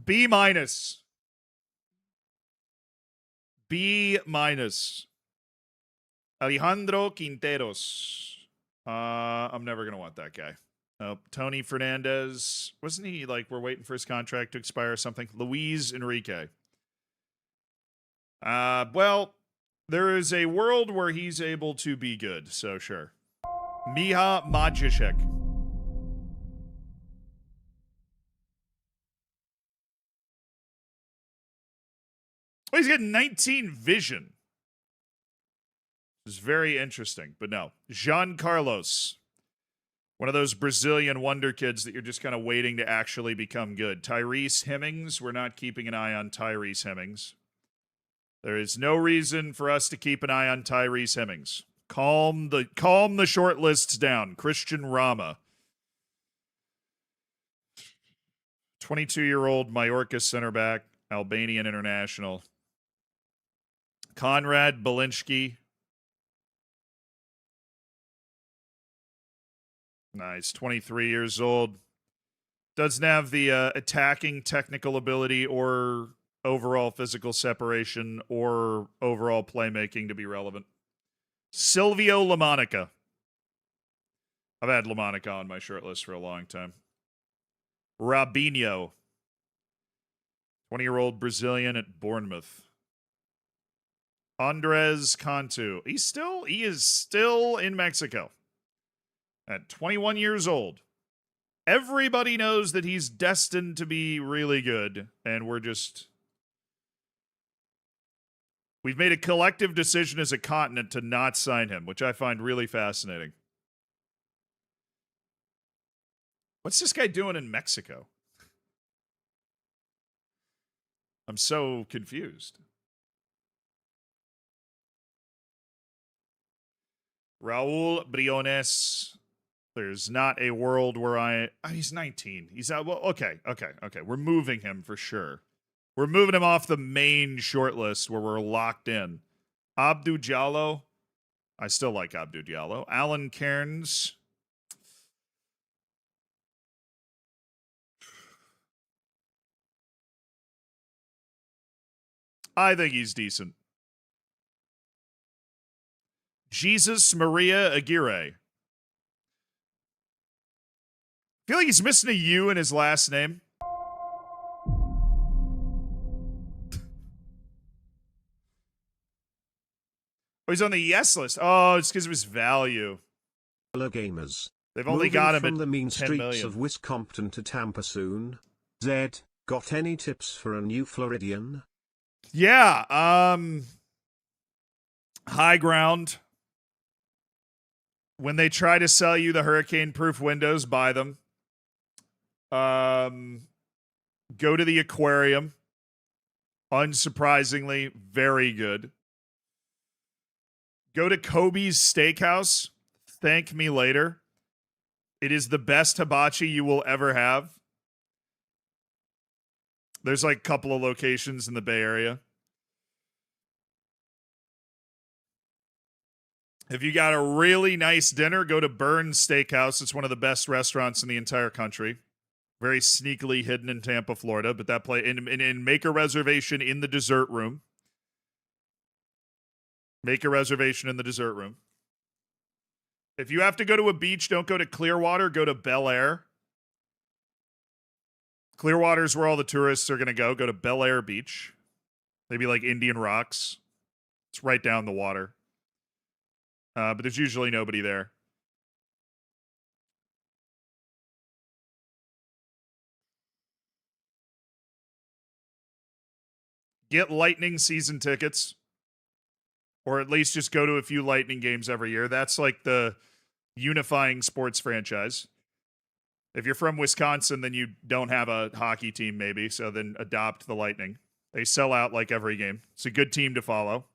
B minus. B minus. Alejandro Quinteros. I'm never going to want that guy. Tony Fernandez. Wasn't he like, we're waiting for his contract to expire or something? Luis Enrique. Well, there is a world where he's able to be good, so sure. Miha Majicek. Oh, he's got 19 vision. It's very interesting, but no. Jean Carlos. One of those Brazilian wonder kids that you're just kind of waiting to actually become good. Tyrese Hemmings. We're not keeping an eye on Tyrese Hemmings. There is no reason for us to keep an eye on Tyrese Hemmings. Calm the short lists down. Christian Rama. 22-year-old Mallorca center back. Albanian international. Konrad Belinsky. Nice. 23 years old. Doesn't have the attacking technical ability or overall physical separation or overall playmaking to be relevant. Silvio LaMonica. I've had LaMonica on my short list for a long time. Robinho. 20-year-old Brazilian at Bournemouth. Andres Cantu. He is still in Mexico. At 21 years old. Everybody knows that he's destined to be really good, and we've made a collective decision as a continent to not sign him, which I find really fascinating. What's this guy doing in Mexico? I'm so confused. Raul Briones. There's not a world where he's 19. He's out. Well, okay. We're moving him for sure. We're moving him off the main shortlist where we're locked in. Abdou Diallo. I still like Abdou Diallo. Alan Cairns. I think he's decent. Jesus Maria Aguirre. I feel like he's missing a U in his last name. Oh, he's on the yes list. Oh, it's because of his value. Hello, gamers. They've only got him from at the mean 10 streets million. of Wisconsin to Tampa soon. Zed, got any tips for a new Floridian? Yeah, high ground. When they try to sell you the hurricane-proof windows, buy them. Go to the aquarium. Unsurprisingly, very good. Go to Kobe's Steakhouse. Thank me later. It is the best hibachi you will ever have. There's like a couple of locations in the Bay Area. If you got a really nice dinner, go to Burns Steakhouse. It's one of the best restaurants in the entire country. Very sneakily hidden in Tampa, Florida, but that make a reservation in the dessert room. Make a reservation in the dessert room. If you have to go to a beach, don't go to Clearwater, go to Bel Air. Clearwater's where all the tourists are going to go. Go to Bel Air Beach. Maybe like Indian Rocks. It's right down the water. But there's usually nobody there. Get Lightning season tickets, or at least just go to a few Lightning games every year. That's like the unifying sports franchise. If you're from Wisconsin, then you don't have a hockey team, maybe, so then adopt the Lightning. They sell out like every game. It's a good team to follow.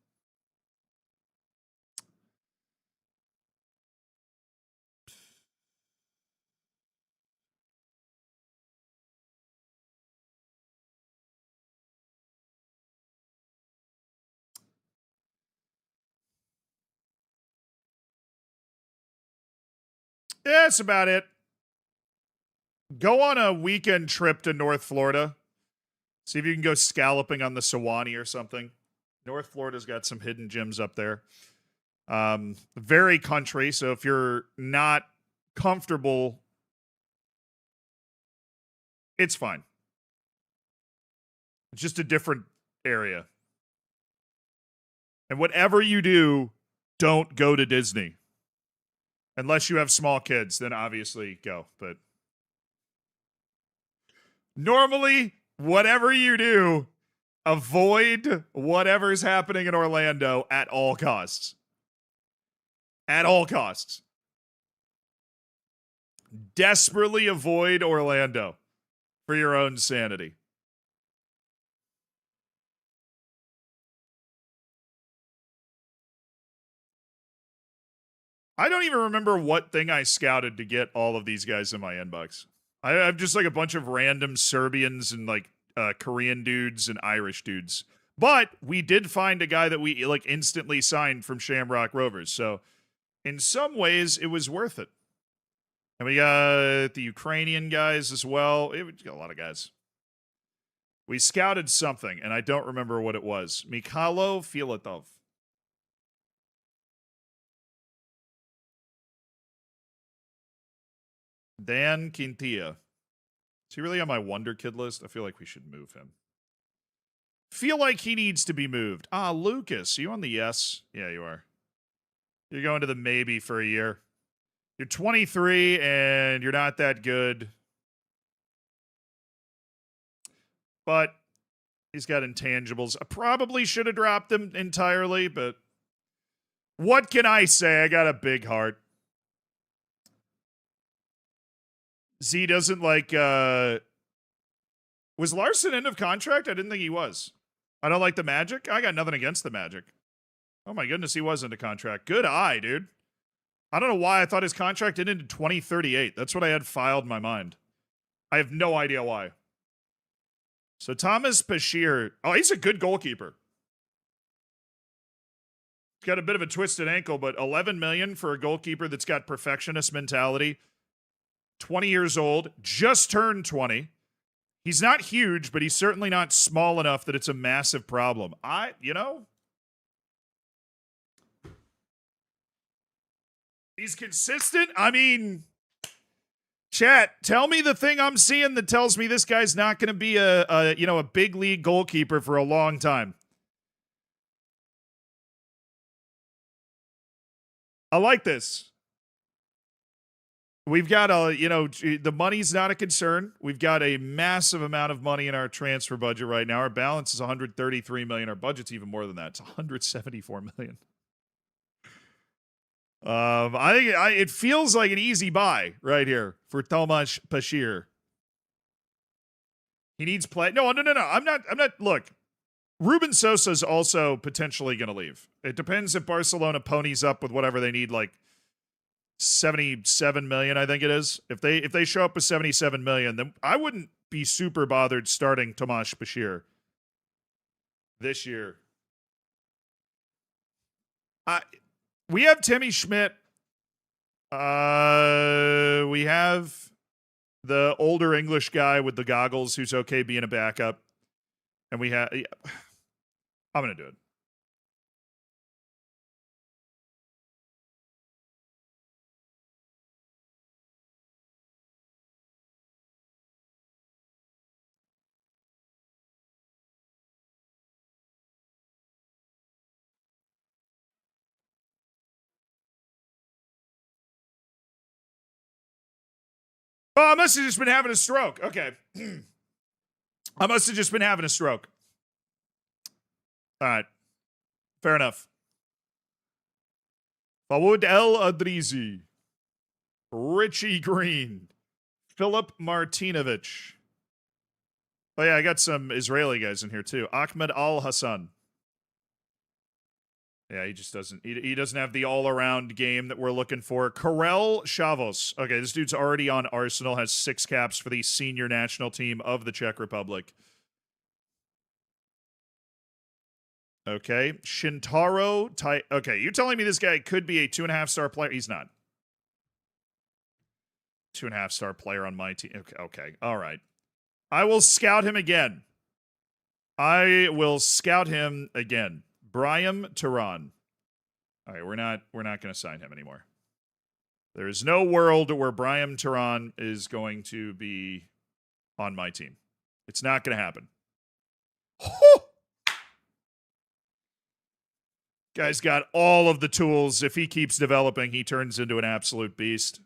Yeah, that's about it. Go on a weekend trip to North Florida. See if you can go scalloping on the Sewanee or something. North Florida's got some hidden gems up there. Very country, so if you're not comfortable, it's fine. It's just a different area. And whatever you do, don't go to Disney. Unless you have small kids, then obviously go. But normally, whatever you do, avoid whatever's happening in Orlando at all costs. At all costs. Desperately avoid Orlando for your own sanity. I don't even remember what thing I scouted to get all of these guys in my inbox. I have just like a bunch of random Serbians and like Korean dudes and Irish dudes. But we did find a guy that we like instantly signed from Shamrock Rovers. So in some ways, it was worth it. And we got the Ukrainian guys as well. We got a lot of guys. We scouted something, and I don't remember what it was. Mikhailo Filatov. Dan Quintilla. Is he really on my Wonder Kid list? I feel like we should move him. Feel like he needs to be moved. Lucas, are you on the yes? Yeah, you are. You're going to the maybe for a year. You're 23 and you're not that good. But he's got intangibles. I probably should have dropped him entirely, but what can I say? I got a big heart. Z doesn't like, was Larson end of contract? I didn't think he was. I don't like the Magic. I got nothing against the Magic. Oh my goodness, he was into contract. Good eye, dude. I don't know why I thought his contract ended in 2038. That's what I had filed in my mind. I have no idea why. So Thomas Bashir, he's a good goalkeeper. He's got a bit of a twisted ankle, but 11 million for a goalkeeper that's got perfectionist mentality. 20 years old, just turned 20. He's not huge, but he's certainly not small enough that it's a massive problem. He's consistent. I mean, chat, tell me the thing I'm seeing that tells me this guy's not going to be a big league goalkeeper for a long time. I like this. We've got the money's not a concern. We've got a massive amount of money in our transfer budget right now. Our balance is 133 million. Our budget's even more than that. It's 174 million. I think it feels like an easy buy right here for Tomasz Bashir. He needs play. No. I'm not. Look, Ruben Sosa's also potentially going to leave. It depends if Barcelona ponies up with whatever they need, like 77 million, I think it is. If they show up with 77 million, then I wouldn't be super bothered starting Tomasz Bashir this year. We have Timmy Schmidt. We have the older English guy with the goggles who's okay being a backup. And we have... Yeah, I'm going to do it. Oh, I must have just been having a stroke. Okay. I must have just been having a stroke. All right. Fair enough. Fawood El Adrizi. Richie Green. Philip Martinovich. Oh, yeah, I got some Israeli guys in here, too. Ahmed Al Hassan. Yeah, he just doesn't. He doesn't have the all-around game that we're looking for. Karel Chavos. Okay, this dude's already on Arsenal. Has 6 caps for the senior national team of the Czech Republic. Okay, Shintaro. Okay, you're telling me this guy could be a 2.5-star player? He's not. 2.5-star player on my team. Okay, all right. I will scout him again. Brian Tehran. All right, we're not going to sign him anymore. There is no world where Brian Tehran is going to be on my team. It's not going to happen. Guy's got all of the tools. If he keeps developing, he turns into an absolute beast.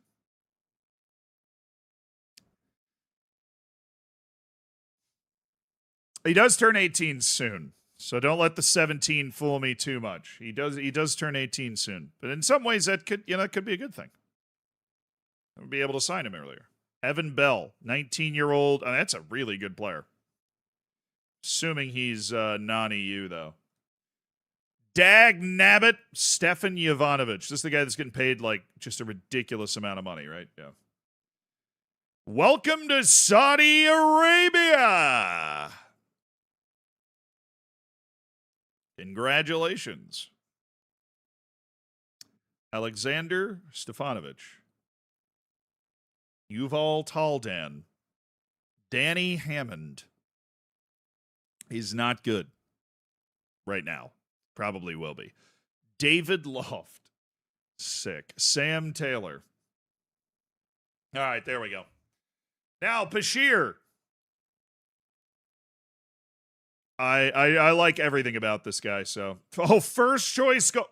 He does turn 18 soon. So don't let the 17 fool me too much. He does turn 18 soon. But in some ways that could be a good thing. We'll be able to sign him earlier. Evan Bell, 19-year-old. That's a really good player. Assuming he's non-EU, though. Dag nabbit, Stefan Jovanovic. This is the guy that's getting paid, like, just a ridiculous amount of money, right? Yeah. Welcome to Saudi Arabia! Congratulations. Alexander Stefanovic. Yuval Taldan. Danny Hammond. He's not good right now. Probably will be. David Loft. Sick. Sam Taylor. All right, there we go. Now, Bashir. I like everything about this guy, so. Oh, first choice go.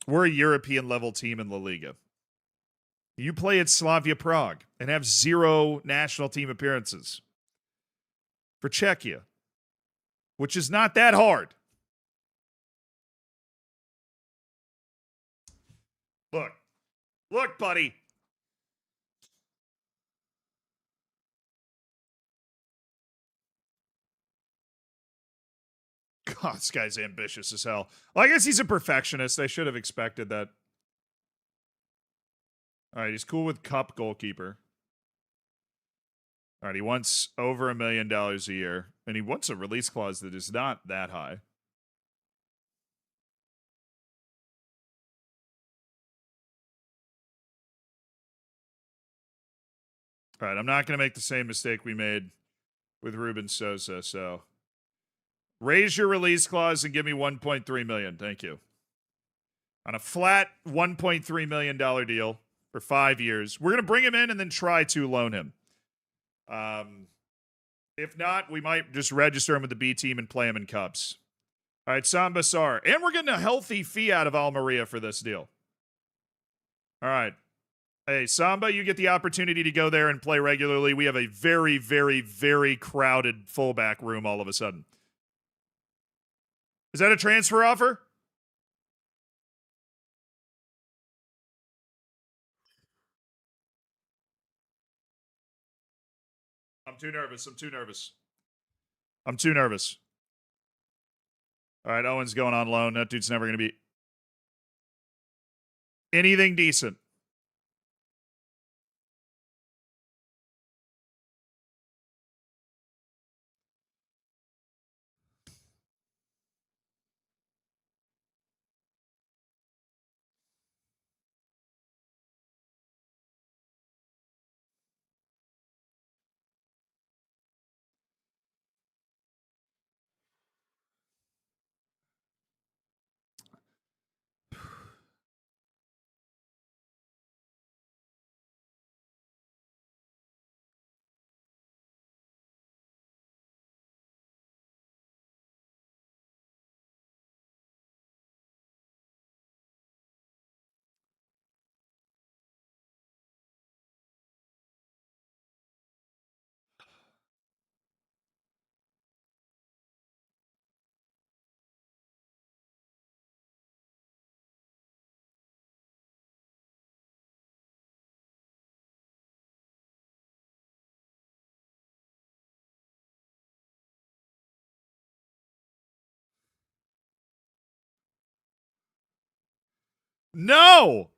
We're a European level team in La Liga. You play at Slavia Prague and have 0 national team appearances for Czechia, which is not that hard. Look, buddy. God, this guy's ambitious as hell. Well, I guess he's a perfectionist. I should have expected that. All right, he's cool with Cup goalkeeper. All right, he wants over $1 million a year, and he wants a release clause that is not that high. All right, I'm not going to make the same mistake we made with Ruben Sosa, so raise your release clause and give me $1.3 million. Thank you. On a flat $1.3 million deal for 5 years. We're going to bring him in and then try to loan him. If not, we might just register him with the B team and play him in cups. All right, Sam Bassar. And we're getting a healthy fee out of Almeria for this deal. All right. Hey, Samba, you get the opportunity to go there and play regularly. We have a very, very, very crowded fullback room all of a sudden. Is that a transfer offer? I'm too nervous. All right, Owen's going on loan. That dude's never going to be anything decent. No!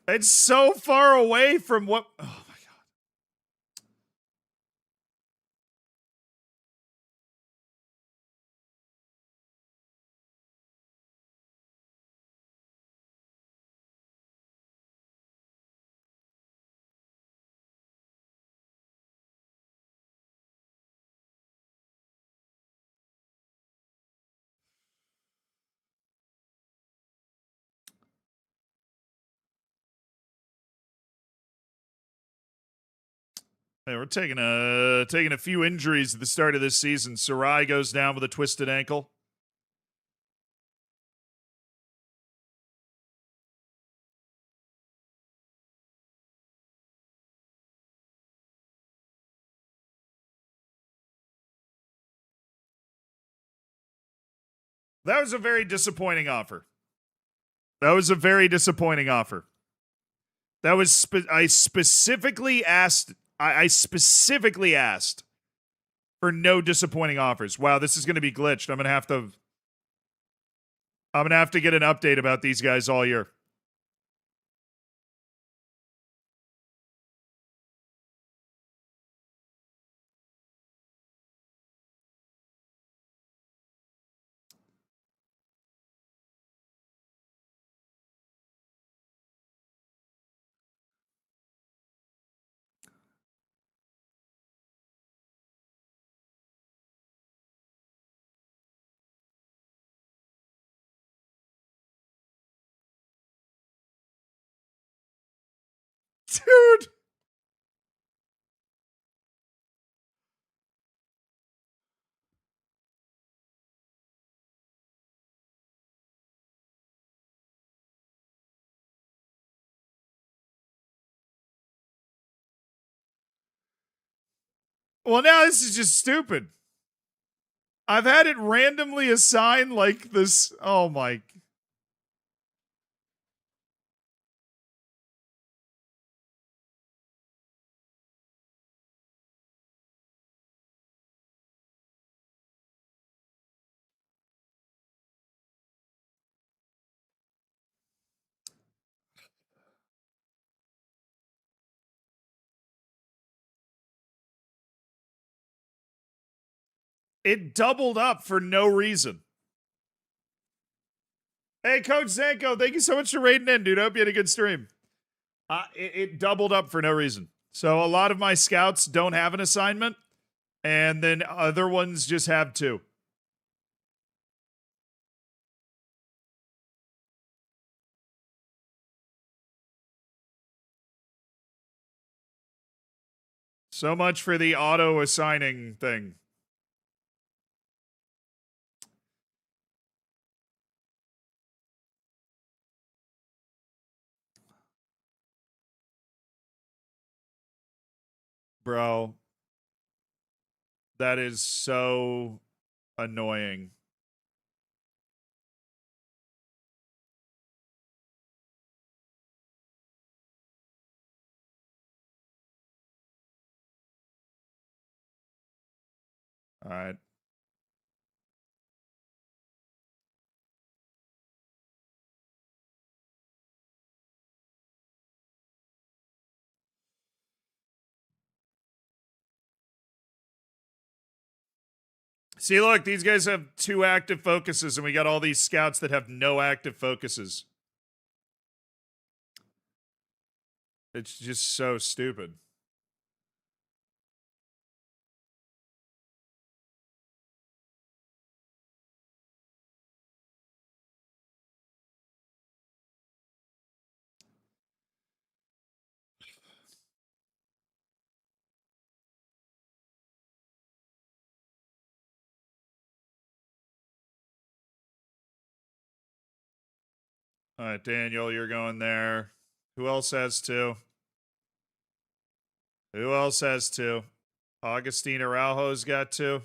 It's so far away from what. Oh my God. Hey, we're taking a few injuries at the start of this season. Sarai goes down with a twisted ankle. That was a very disappointing offer. That was a very disappointing offer. That was I specifically asked. I specifically asked for no disappointing offers. Wow, this is going to be glitched. I'm gonna have to. I'm gonna have to get an update about these guys all year. Dude. Well, now this is just stupid. I've had it randomly assigned like this. Oh my. It doubled up for no reason. Hey, Coach Zanko, thank you so much for raiding in, dude. I hope you had a good stream. It doubled up for no reason. So a lot of my scouts don't have an assignment, and then other ones just have two. So much for the auto assigning thing. Bro, that is so annoying. All right. See, look, these guys have two active focuses, and we got all these scouts that have no active focuses. It's just so stupid. All right, Daniel, you're going there. Who else has two? Who else has two? Augustine Araujo's got two.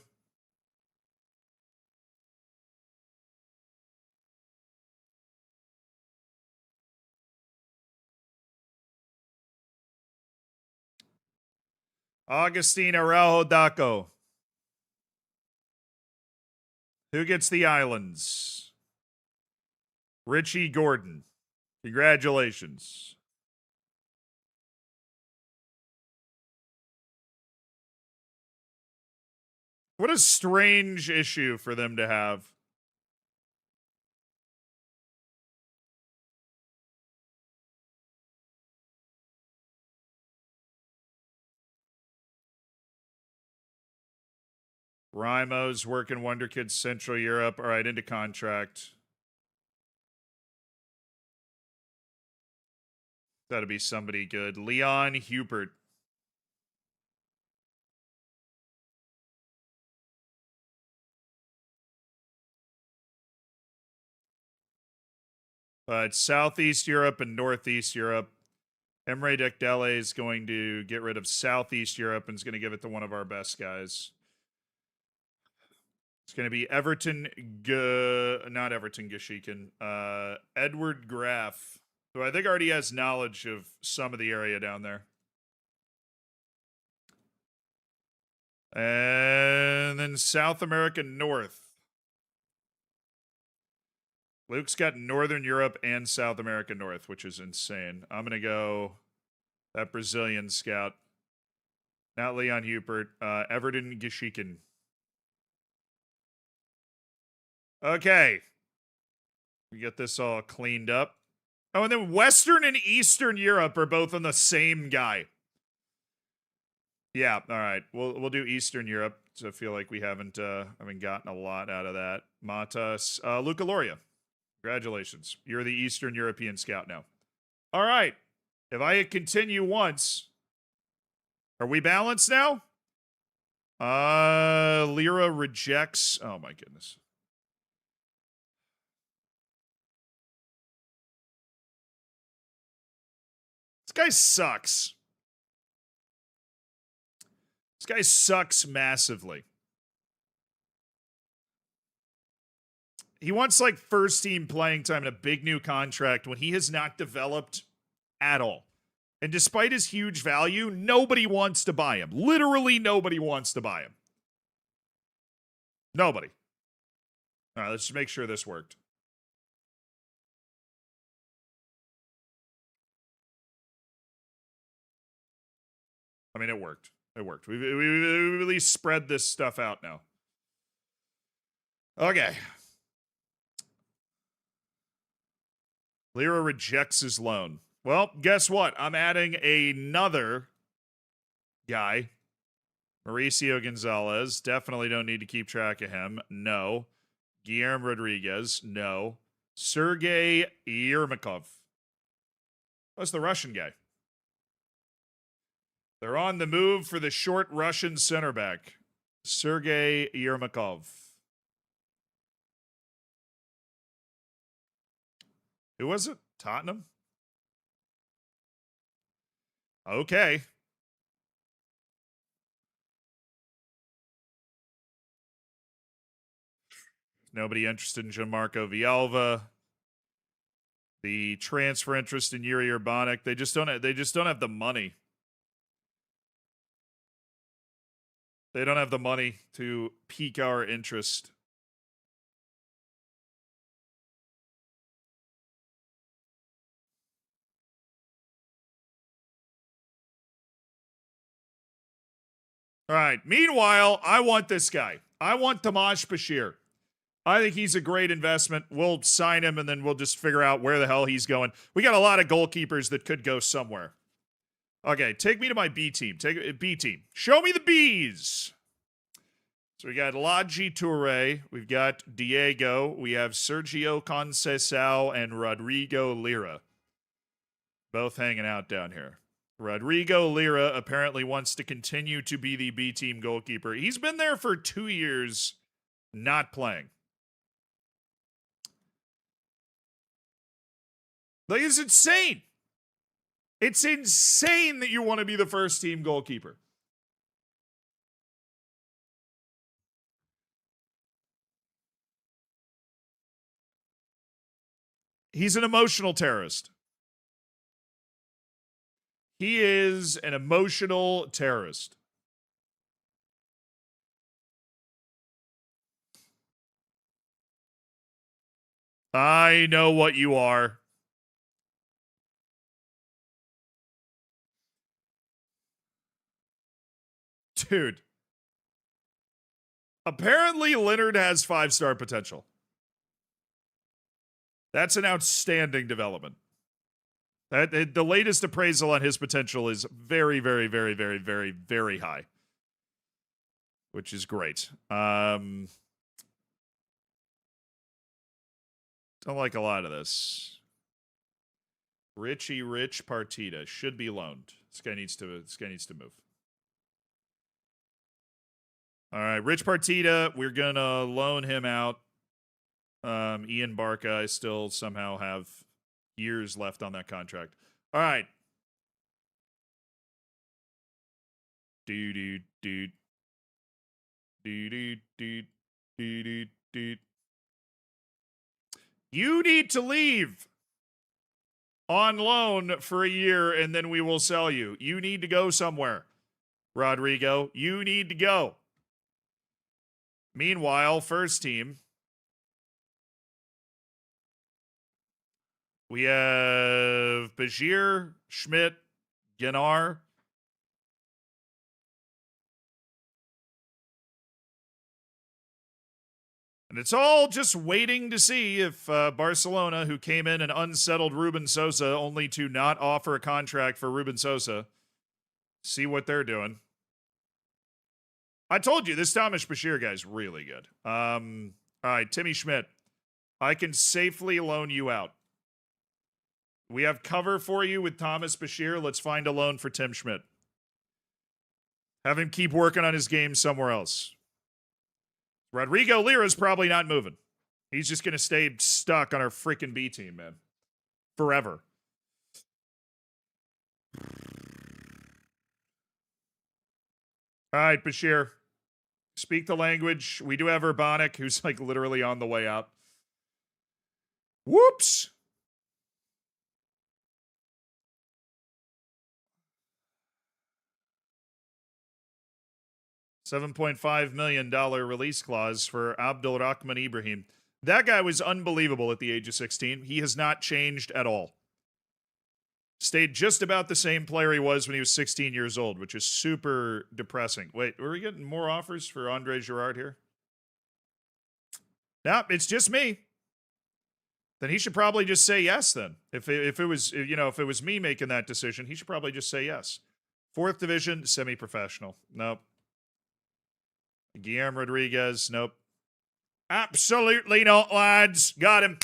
Augustine Araujo Daco. Who gets the islands? Richie Gordon. Congratulations. What a strange issue for them to have. Rimo's working Wonder Kids Central Europe. All right, into contract. That'll be somebody good. Leon Hubert. But Southeast Europe and Northeast Europe. Emre Dekdele is going to get rid of Southeast Europe and is going to give it to one of our best guys. It's going to be not Everton Geschiken, Edward Graff, who I think already has knowledge of some of the area down there. And then South America North. Luke's got Northern Europe and South America North, which is insane. I'm going to go that Brazilian scout. Not Leon Hubert. Everton Geschiken. Okay. We get this all cleaned up. Oh, and then Western and Eastern Europe are both on the same guy. Yeah, all right. We'll do Eastern Europe. So I feel like we haven't gotten a lot out of that. Matas, Luca Loria. Congratulations. You're the Eastern European scout now. All right. If I continue once, are we balanced now? Lira rejects. Oh my goodness. This guy sucks. This guy sucks massively. He wants like first team playing time in a big new contract when he has not developed at all. And despite his huge value, nobody wants to buy him. Literally nobody wants to buy him. Nobody. All right, let's just make sure this worked. I mean, it worked. It worked. We've at least spread this stuff out now. Okay. Lira rejects his loan. Well, guess what? I'm adding another guy. Mauricio Gonzalez. Definitely don't need to keep track of him. No. Guillermo Rodriguez. No. Sergei Yermakov. That's the Russian guy. They're on the move for the short Russian center back. Sergei Yermakov. Who was it? Tottenham? Okay. Nobody interested in Gianmarco Villalba. The transfer interest in Yuri Urbanic. They just don't have the money. They don't have the money to pique our interest. All right. Meanwhile, I want this guy. I want Tomasz Bashir. I think he's a great investment. We'll sign him, and then we'll just figure out where the hell he's going. We got a lot of goalkeepers that could go somewhere. Okay, take me to my B team. Take B team. Show me the Bs. So we got Ladji Toure. We've got Diego. We have Sergio Conceição and Rodrigo Lira. Both hanging out down here. Rodrigo Lira apparently wants to continue to be the B team goalkeeper. He's been there for 2 years, not playing. Like, it's insane. It's insane that you want to be the first team goalkeeper. He's an emotional terrorist. He is an emotional terrorist. I know what you are. Dude. Apparently, Leonard has 5-star potential. That's an outstanding development. The latest appraisal on his potential is very, very, very, very, very, very high, which is great. Don't like a lot of this. Richie Rich Partita should be loaned. This guy needs to move. All right, Rich Partita, we're gonna loan him out. Ian Barca, I still somehow have years left on that contract. All right. Dude. You need to leave on loan for a year and then we will sell you. You need to go somewhere, Rodrigo. You need to go. Meanwhile, first team. We have Bashir, Schmidt, Genar. And it's all just waiting to see if Barcelona, who came in and unsettled Ruben Sosa only to not offer a contract for Ruben Sosa, see what they're doing. I told you, this Thomas Bashir guy's really good. All right, Timmy Schmidt. I can safely loan you out. We have cover for you with Thomas Bashir. Let's find a loan for Tim Schmidt. Have him keep working on his game somewhere else. Rodrigo Lira's probably not moving. He's just going to stay stuck on our freaking B team, man. Forever. All right, Bashir. Speak the language. We do have Urbanic, who's like literally on the way out. Whoops. $7.5 million release clause for Abdul Rahman Ibrahim. That guy was unbelievable at the age of 16. He has not changed at all. Stayed just about the same player he was when he was 16 years old, which is super depressing. Wait, were we getting more offers for Andre Girard here? Nope, it's just me. Then he should probably just say yes then. If it was me making that decision, he should probably just say yes. 4th division, semi-professional. Nope. Guillermo Rodriguez, nope. Absolutely not, lads. Got him.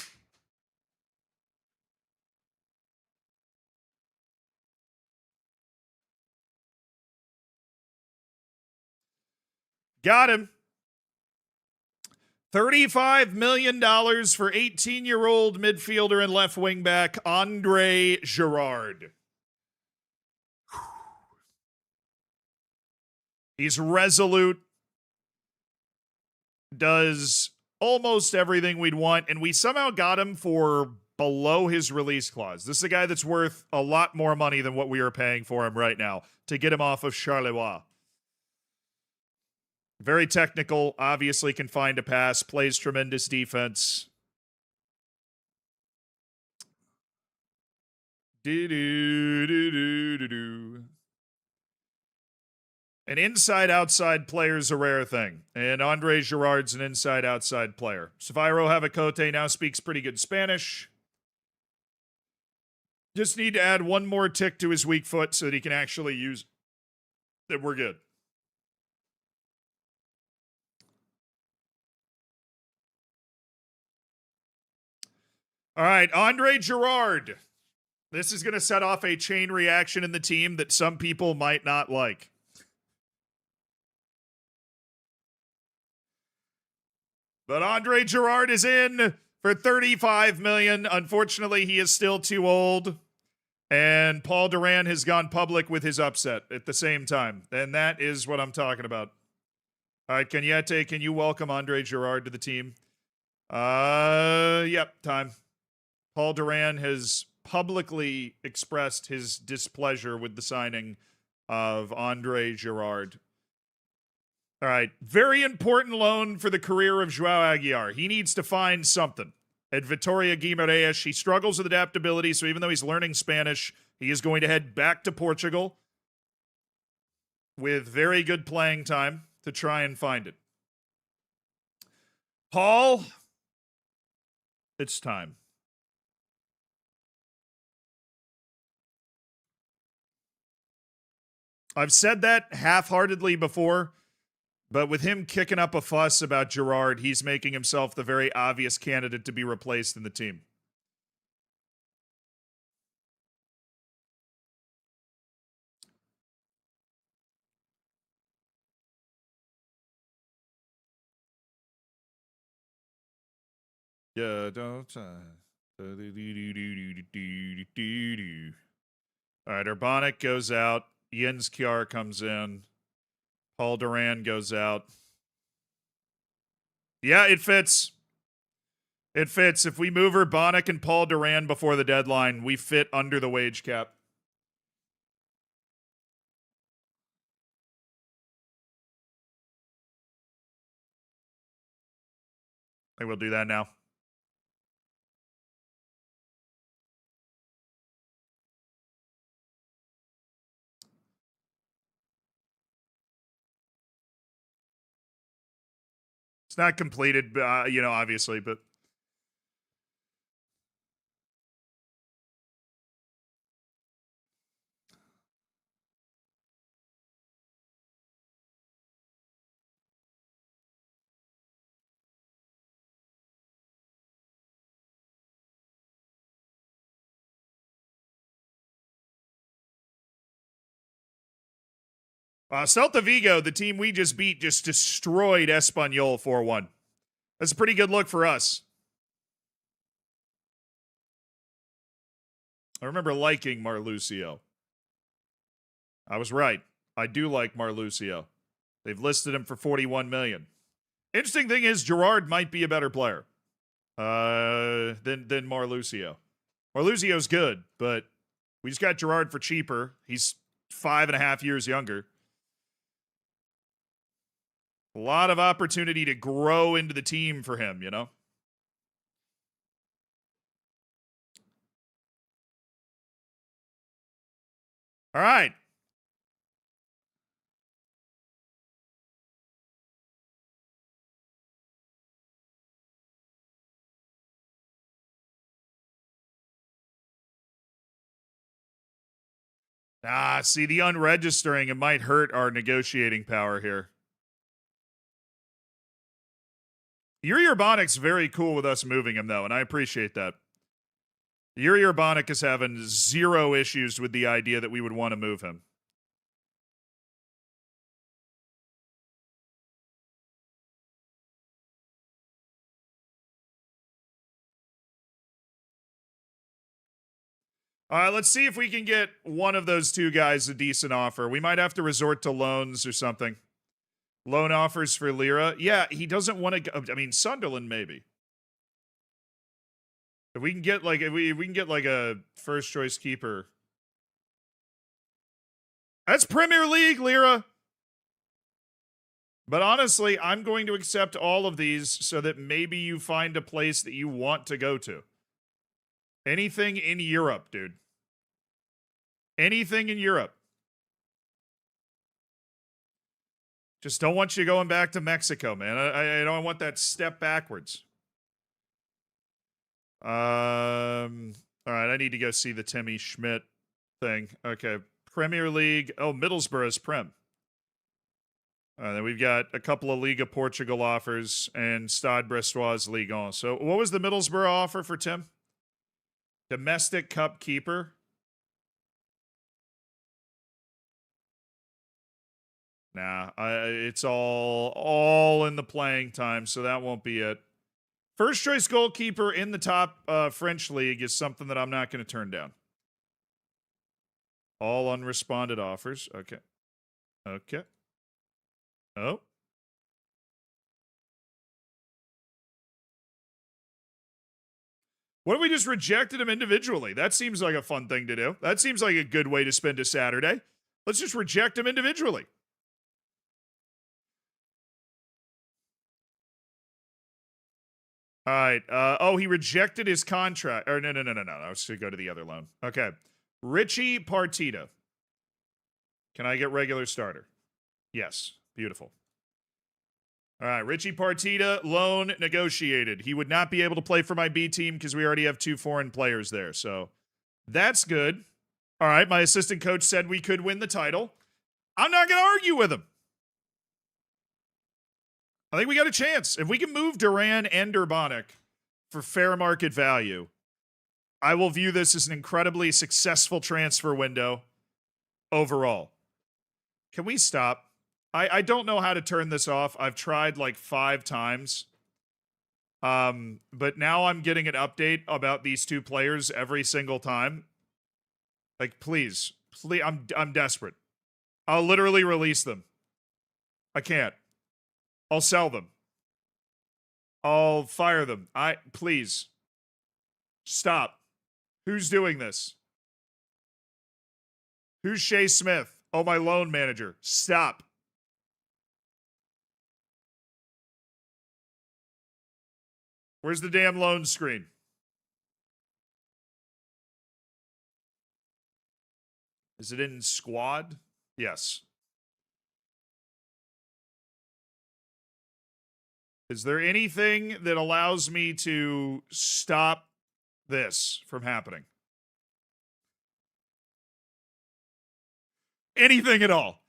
Got him. $35 million for 18-year-old midfielder and left wing back Andre Girard. He's resolute. Does almost everything we'd want, and we somehow got him for below his release clause. This is a guy that's worth a lot more money than what we are paying for him right now to get him off of Charleroi. Very technical, obviously can find a pass, plays tremendous defense. An inside-outside player is a rare thing, and Andre Girard's an inside-outside player. Saviro Havacote now speaks pretty good Spanish. Just need to add one more tick to his weak foot so that he can actually use it. We're good. All right, Andre Girard. This is going to set off a chain reaction in the team that some people might not like. But Andre Girard is in for $35 million. Unfortunately, he is still too old. And Paul Duran has gone public with his upset at the same time. And that is what I'm talking about. All right, Cañete, can you welcome Andre Girard to the team? Yep, time. Paul Duran has publicly expressed his displeasure with the signing of Andre Girard. All right, very important loan for the career of Joao Aguiar. He needs to find something. And Vitoria Guimaraes, she struggles with adaptability, so even though he's learning Spanish, he is going to head back to Portugal with very good playing time to try and find it. Paul, it's time. I've said that half-heartedly before, but with him kicking up a fuss about Gerard, he's making himself the very obvious candidate to be replaced in the team. Yeah, don't. All right, Urbanic goes out. Jens Kjar comes in. Paul Duran goes out. Yeah, it fits. It fits. If we move Urbanic and Paul Duran before the deadline, we fit under the wage cap. I think we'll do that now. It's not completed, obviously, but Celta Vigo, the team we just beat, just destroyed Espanyol 4-1. That's a pretty good look for us. I remember liking Marlucio. I was right. I do like Marlucio. They've listed him for $41 million. Interesting thing is, Gerard might be a better player than Marlucio. Marlucio's good, but we just got Gerard for cheaper. He's 5.5 years younger. A lot of opportunity to grow into the team for him, you know? All right. See, the unregistering, it might hurt our negotiating power here. Yuri Urbanic's very cool with us moving him, though, and I appreciate that. Yuri Urbanic is having zero issues with the idea that we would want to move him. All right, let's see if we can get one of those two guys a decent offer. We might have to resort to loans or something. Loan offers for Lira. Yeah, he doesn't want to go. I mean, Sunderland, maybe. If we can get like if we can get like a first choice keeper. That's Premier League, Lira. But honestly, I'm going to accept all of these so that maybe you find a place that you want to go to. Anything in Europe, dude. Anything in Europe. Just don't want you going back to Mexico, man. I don't want that step backwards. All right, I need to go see the Timmy Schmidt thing. Okay, Premier League. Oh, Middlesbrough's Prem. Then we've got a couple of Liga Portugal offers and Stade Brestois Ligue 1. So what was the Middlesbrough offer for Tim? Domestic Cup keeper. Nah, it's all in the playing time, so that won't be it. First choice goalkeeper in the top French league is something that I'm not going to turn down. All unresponded offers. Okay. Okay. Oh. What if we just rejected him individually? That seems like a fun thing to do. That seems like a good way to spend a Saturday. Let's just reject him individually. All right. Oh, he rejected his contract. Or no. I should go to the other loan. Okay. Richie Partita. Can I get regular starter? Yes. Beautiful. All right. Richie Partita, loan negotiated. He would not be able to play for my B team because we already have 2 foreign players there. So that's good. All right. My assistant coach said we could win the title. I'm not going to argue with him. I think we got a chance. If we can move Duran and Urbanic for fair market value, I will view this as an incredibly successful transfer window overall. Can we stop? I don't know how to turn this off. I've tried like 5 times. But now I'm getting an update about these 2 players every single time. Like, please, I'm desperate. I'll literally release them. I can't. I'll sell them. I'll fire them. Please. Stop. Who's doing this? Who's Shea Smith? Oh, my loan manager. Stop. Where's the damn loan screen? Is it in squad? Yes. Is there anything that allows me to stop this from happening? Anything at all?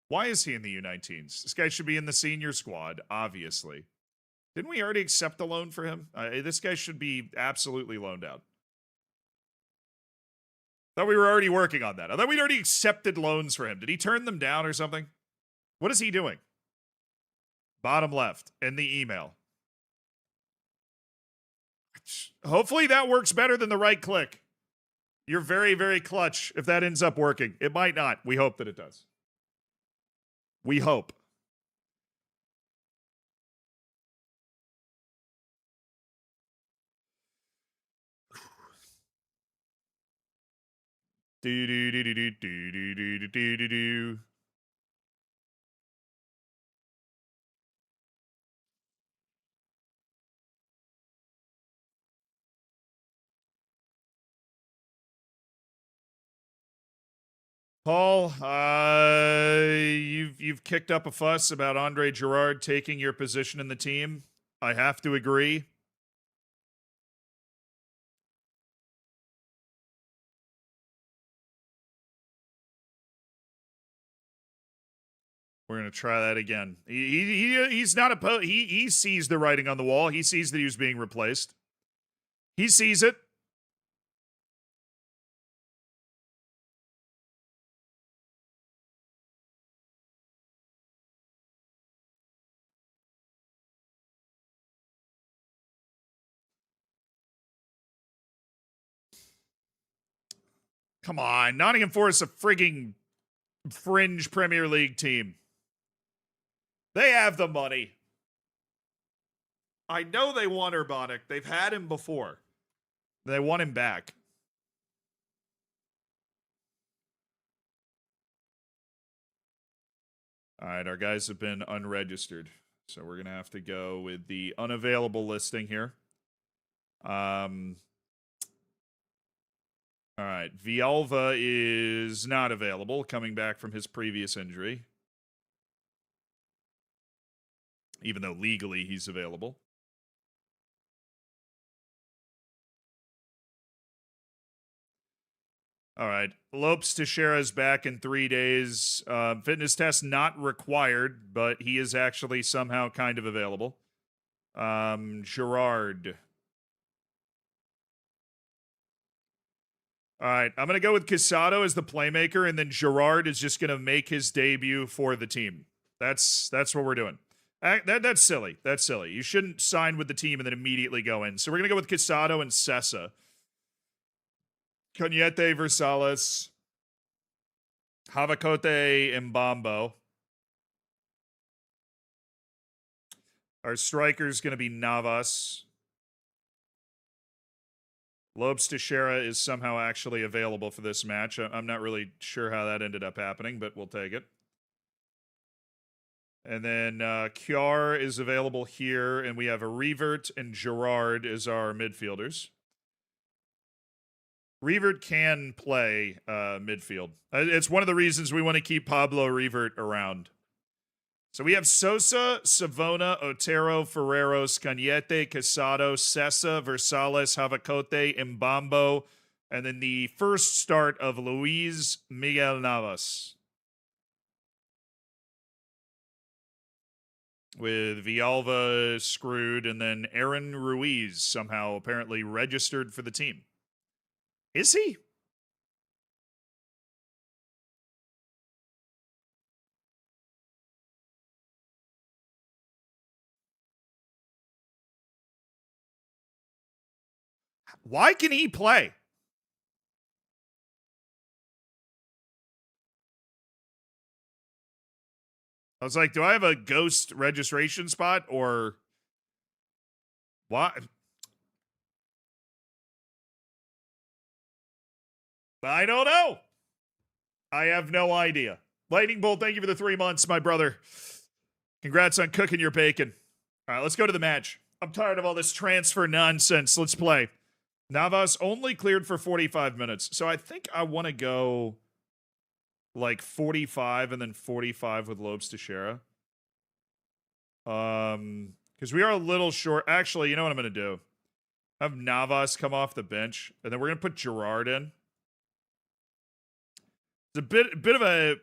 Why is he in the U19s? This guy should be in the senior squad, obviously. Didn't we already accept a loan for him? This guy should be absolutely loaned out. Thought we were already working on that. I thought we'd already accepted loans for him. Did he turn them down or something? What is he doing? Bottom left in the email. Hopefully that works better than the right click. You're very, very clutch if that ends up working. It might not. We hope that it does. We hope. Do do do do do do do do do do. Paul, you've kicked up a fuss about Andre Girard taking your position in the team. I have to agree. We're gonna try that again. He's not opposed. He sees the writing on the wall. He sees that he was being replaced. He sees it. Come on, Nottingham Forest, a frigging fringe Premier League team. They have the money. I know they want Urbanic. They've had him before. They want him back. All right, our guys have been unregistered. So we're going to have to go with the unavailable listing here. All right, Vialva is not available, coming back from his previous injury. Even though legally he's available. All right. Lopes Teixeira is back in 3 days. Fitness test not required, but he is actually somehow kind of available. Gerard. All right. I'm going to go with Casado as the playmaker, and then Gerard is just going to make his debut for the team. That's what we're doing. That's silly. That's silly. You shouldn't sign with the team and then immediately go in. So we're going to go with Casado and Sessa. Cognete Versalis, Havacote Mbambo. Our striker's going to be Navas. Lopes Teixeira is somehow actually available for this match. I'm not really sure how that ended up happening, but we'll take it. And then Kjar is available here, and we have a Revert and Gerard as our midfielders. Revert can play midfield. It's one of the reasons we want to keep Pablo Revert around. So we have Sosa, Savona, Otero, Ferreros, Cañete, Casado, Sessa, Versales, Havacote, Mbambo, and then the first start of Luis Miguel Navas. With Villalba screwed, and then Aaron Ruiz somehow apparently registered for the team. Is he? Why can he play? I was like, do I have a ghost registration spot or what? I don't know. I have no idea. Lightning Bolt, thank you for the 3 months, my brother. Congrats on cooking your bacon. All right, let's go to the match. I'm tired of all this transfer nonsense. Let's play. Navas only cleared for 45 minutes. So I think I want to go like 45 and then 45 with Lobes Teixeira. Because we are a little short. Actually, you know what I'm going to do? Have Navas come off the bench, and then we're going to put Gerard in. It's a bit of a...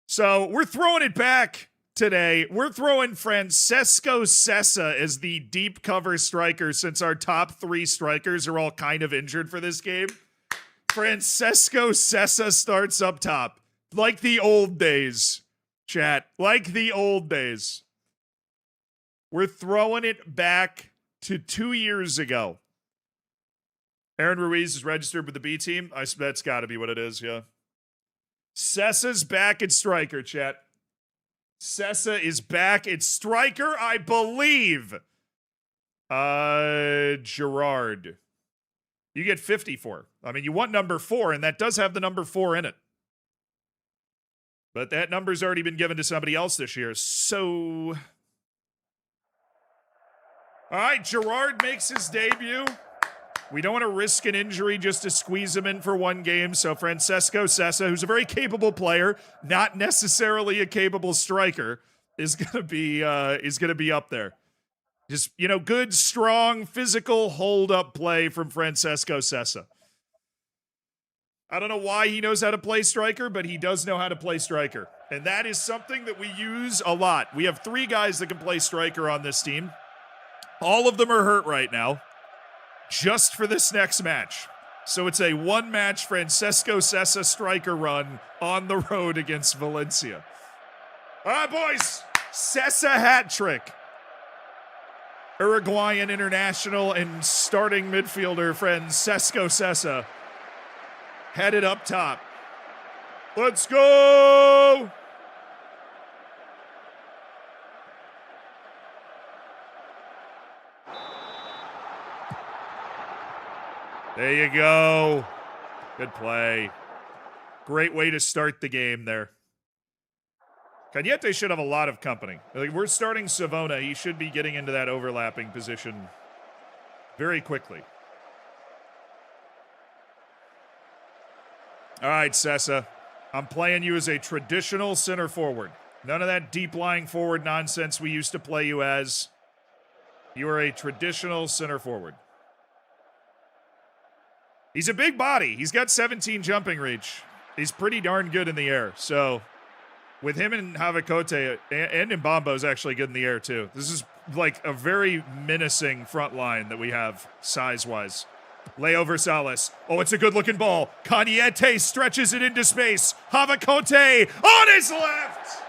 So we're throwing it back today. We're throwing Francesco Sessa as the deep cover striker since our top 3 strikers are all kind of injured for this game. Francesco Sessa starts up top. Like the old days, chat. Like the old days. We're throwing it back to 2 years ago. Aaron Ruiz is registered with the B team. That's got to be what it is, yeah. Sessa's back at striker, chat. Sessa is back at striker, I believe. Gerard. You get 54. I mean, you want number 4, and that does have the number 4 in it. But that number's already been given to somebody else this year, so... All right, Gerard makes his debut. We don't want to risk an injury just to squeeze him in for one game, so Francesco Sessa, who's a very capable player, not necessarily a capable striker, is gonna be up there. Just, you know, good, strong, physical hold-up play from Francesco Sessa. I don't know why he knows how to play striker, but he does know how to play striker. And that is something that we use a lot. We have 3 guys that can play striker on this team. All of them are hurt right now, just for this next match. So it's a 1-match Francesco Sessa striker run on the road against Valencia. All right, boys. Sessa hat trick. Uruguayan international and starting midfielder Francesco Sessa headed up top. Let's go! There you go. Good play. Great way to start the game there. Cañete should have a lot of company. Like, we're starting Savona. He should be getting into that overlapping position very quickly. All right, Sessa. I'm playing you as a traditional center forward. None of that deep lying forward nonsense we used to play you as. You are a traditional center forward. He's a big body. He's got 17 jumping reach. He's pretty darn good in the air. So with him and Havacote, and Mbambo's actually good in the air too. This is like a very menacing front line that we have size-wise. Leo Versales. Oh, it's a good-looking ball. Cañete stretches it into space. Havacote on his left.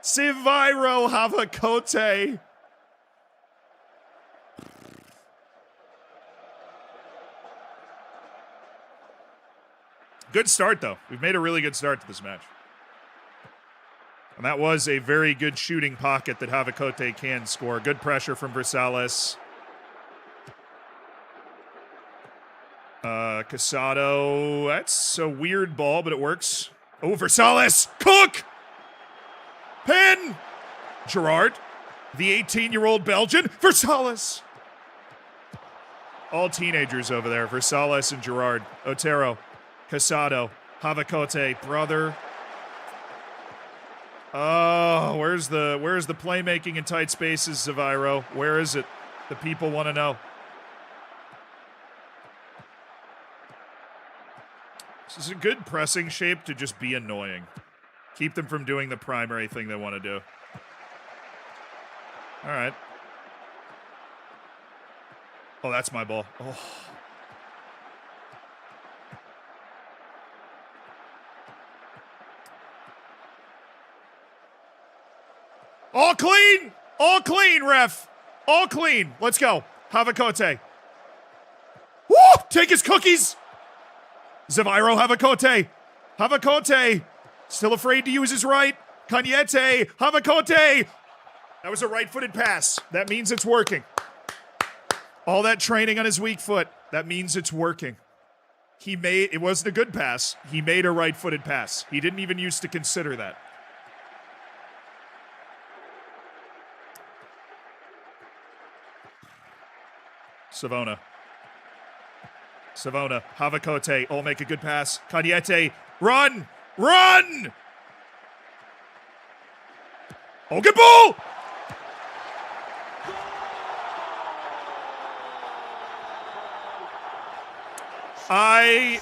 Sivairo Havacote. Good start, though. We've made a really good start to this match. And that was a very good shooting pocket that Havacote can score. Good pressure from Versales. Casado. That's a weird ball, but it works. Oh, Versalles. Cook! Pin! Gerard. The 18-year-old Belgian. Versalles. All teenagers over there. Versalles and Gerard. Otero. Casado. Havacote. Brother. Oh, where's the playmaking in tight spaces, Zaviro? Where is it? The people want to know. This is a good pressing shape to just be annoying. Keep them from doing the primary thing they want to do. All right. Oh, that's my ball. Oh. All clean! All clean, ref! All clean. Let's go. Havacote. Woo! Take his cookies! Zaviro Havacote. Havacote. Still afraid to use his right. Cagnette. Havacote. That was a right-footed pass. That means it's working. All that training on his weak foot. That means it's working. It wasn't a good pass. He made a right-footed pass. He didn't even used to consider that. Savona. Havacote. Oh, make a good pass. Cagnette. Run! Run! Oh, good ball! I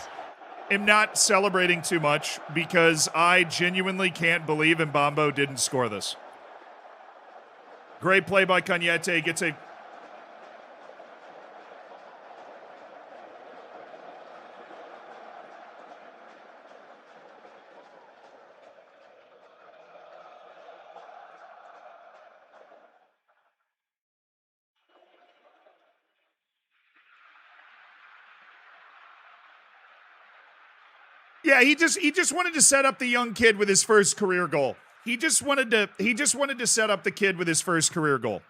am not celebrating too much because I genuinely can't believe Mbambo didn't score this. Great play by Cagnette. Gets a... Yeah, he just wanted to set up the young kid with his first career goal. He just wanted to set up the kid with his first career goal.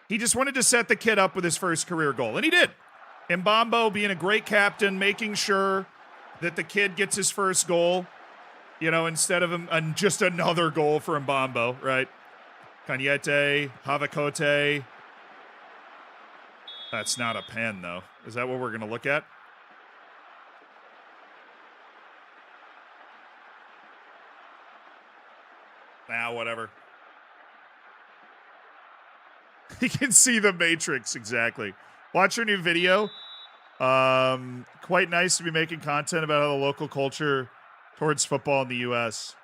He just wanted to set the kid up with his first career goal, and he did. Mbambo being a great captain, making sure that the kid gets his first goal, you know, instead of just another goal for Mbambo, right? Cagnette, Havacote. That's not a pen, though. Is that what we're going to look at? Nah, whatever. You can see the Matrix, exactly. Watch your new video. Quite nice to be making content about how the local culture towards football in the U.S.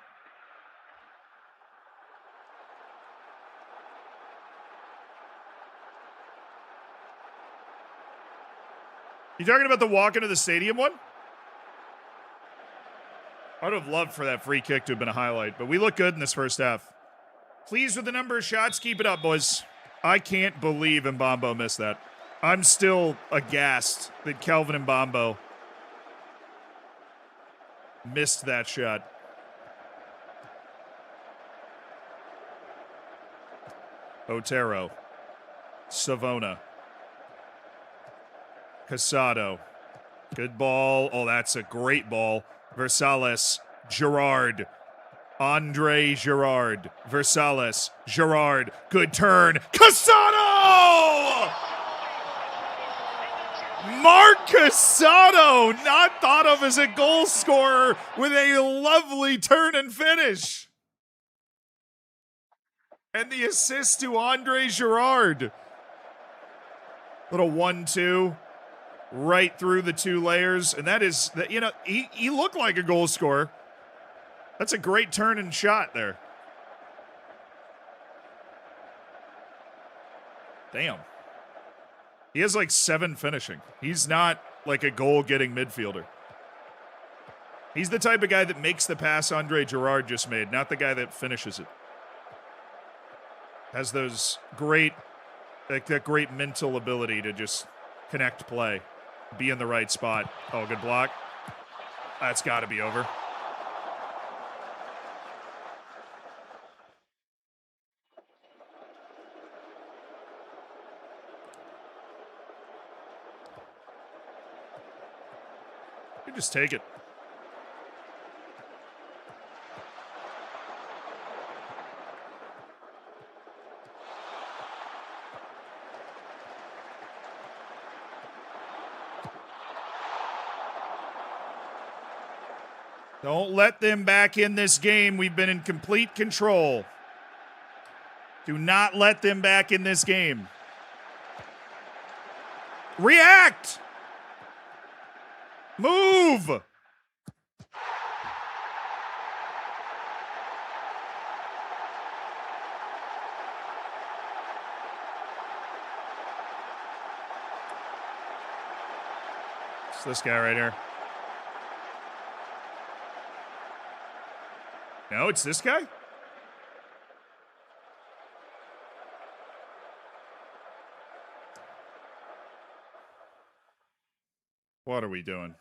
You talking about the walk into the stadium one? I would have loved for that free kick to have been a highlight, but we look good in this first half. Pleased with the number of shots. Keep it up, boys. I can't believe Mbambo missed that. I'm still aghast that Kelvin Mbambo missed that shot. Otero. Savona. Casado. Good ball. Oh, that's a great ball. Versalles, Gerard, Andre Gerard, Versalles, Gerard, good turn, Casado! Mark Casado, not thought of as a goal scorer with a lovely turn and finish. And the assist to Andre Gerard. Little 1-2. Right through the two layers, and that is, you know, he looked like a goal scorer. That's a great turn and shot there. Damn. He has like 7 finishing. He's not like a goal-getting midfielder. He's the type of guy that makes the pass Andre Gerard just made, not the guy that finishes it. Has those great, like that great mental ability to just connect play. Be in the right spot. Oh, good block. That's got to be over. You just take it. Don't let them back in this game. We've been in complete control. Do not let them back in this game. React! Move! It's this guy right here. No, it's this guy? What are we doing?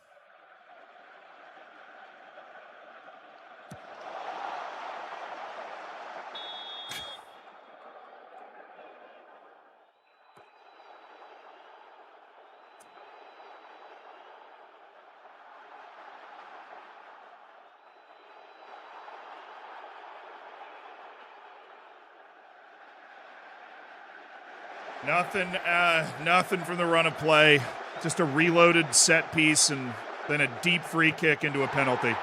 Nothing from the run of play. Just a reloaded set piece and then a deep free kick into a penalty.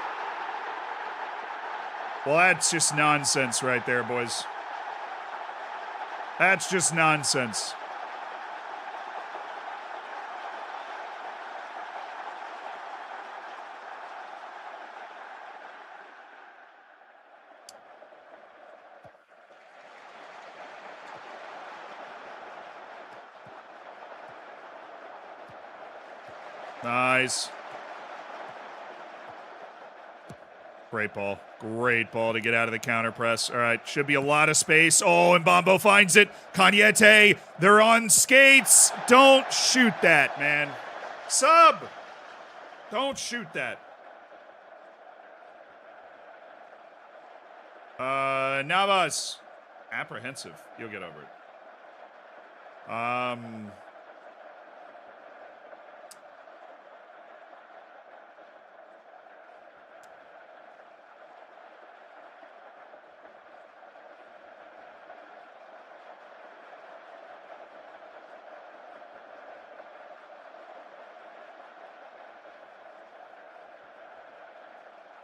Well, that's just nonsense right there, boys. That's just nonsense. Nice. Great ball. Great ball to get out of the counter press. All right, should be a lot of space. Oh, and Bombo finds it. Cañete, they're on skates. Don't shoot that, man. Sub. Don't shoot that. Navas. Apprehensive. You'll get over it.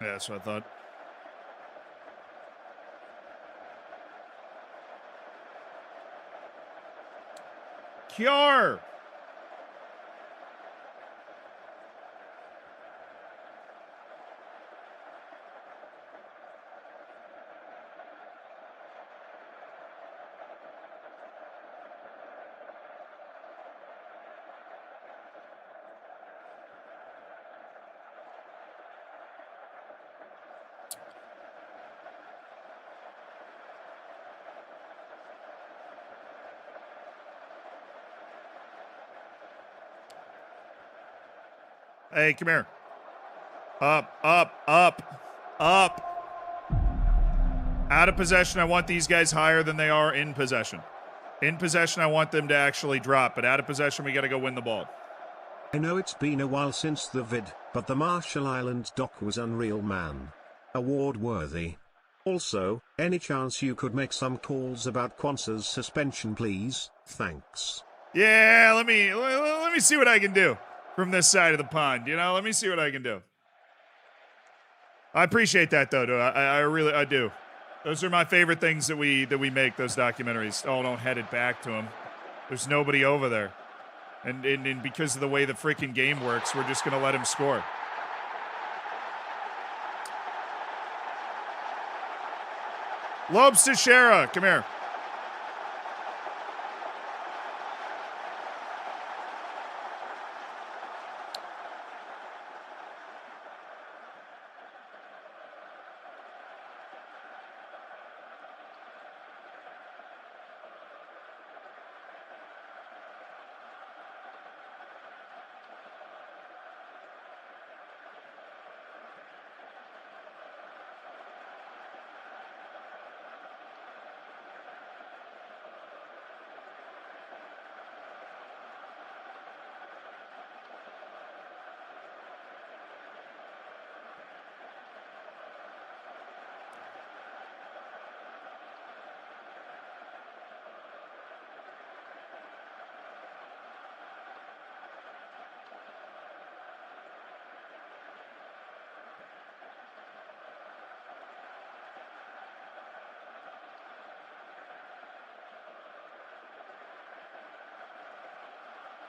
Yeah, that's what I thought. Kiar. Hey, come here. Up, up, up, up. Out of possession, I want these guys higher than they are in possession. In possession, I want them to actually drop, but out of possession, we got to go win the ball. I know it's been a while since the vid, but the Marshall Islands doc was unreal, man. Award worthy. Also, any chance you could make some calls about Kwanzaa's suspension, please? Thanks. Yeah, let me see what I can do from this side of the pond. You know, let me see what I can do. I appreciate that though. I do. Those are my favorite things that we make, those documentaries. Oh, don't head it back to him. There's nobody over there. And because of the way the freaking game works, we're just going to let him score. Lobes Teixeira, come here.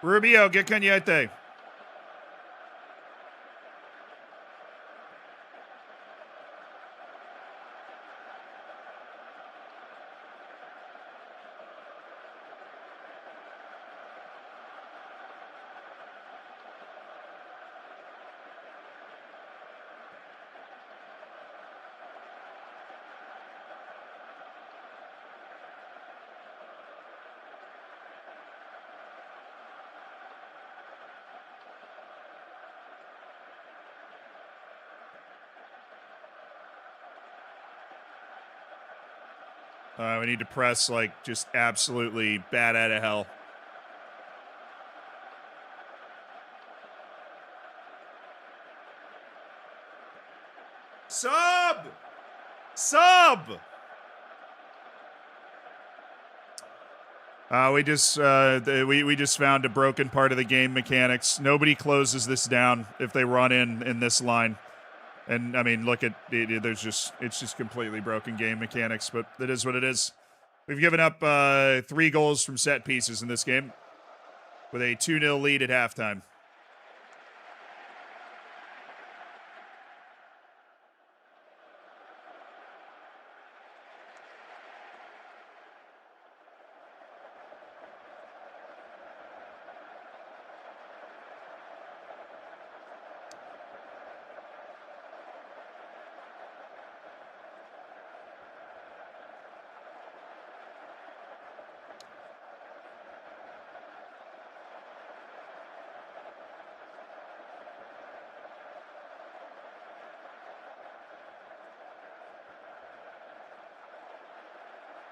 Rubio, get Cañete. We need to press, like, just absolutely bad out of hell. Sub! We just found a broken part of the game mechanics. Nobody closes this down if they run in this line. And I mean, look at it, it's just completely broken game mechanics, but it is what it is. We've given up 3 goals from set pieces in this game with a 2-0 lead at halftime.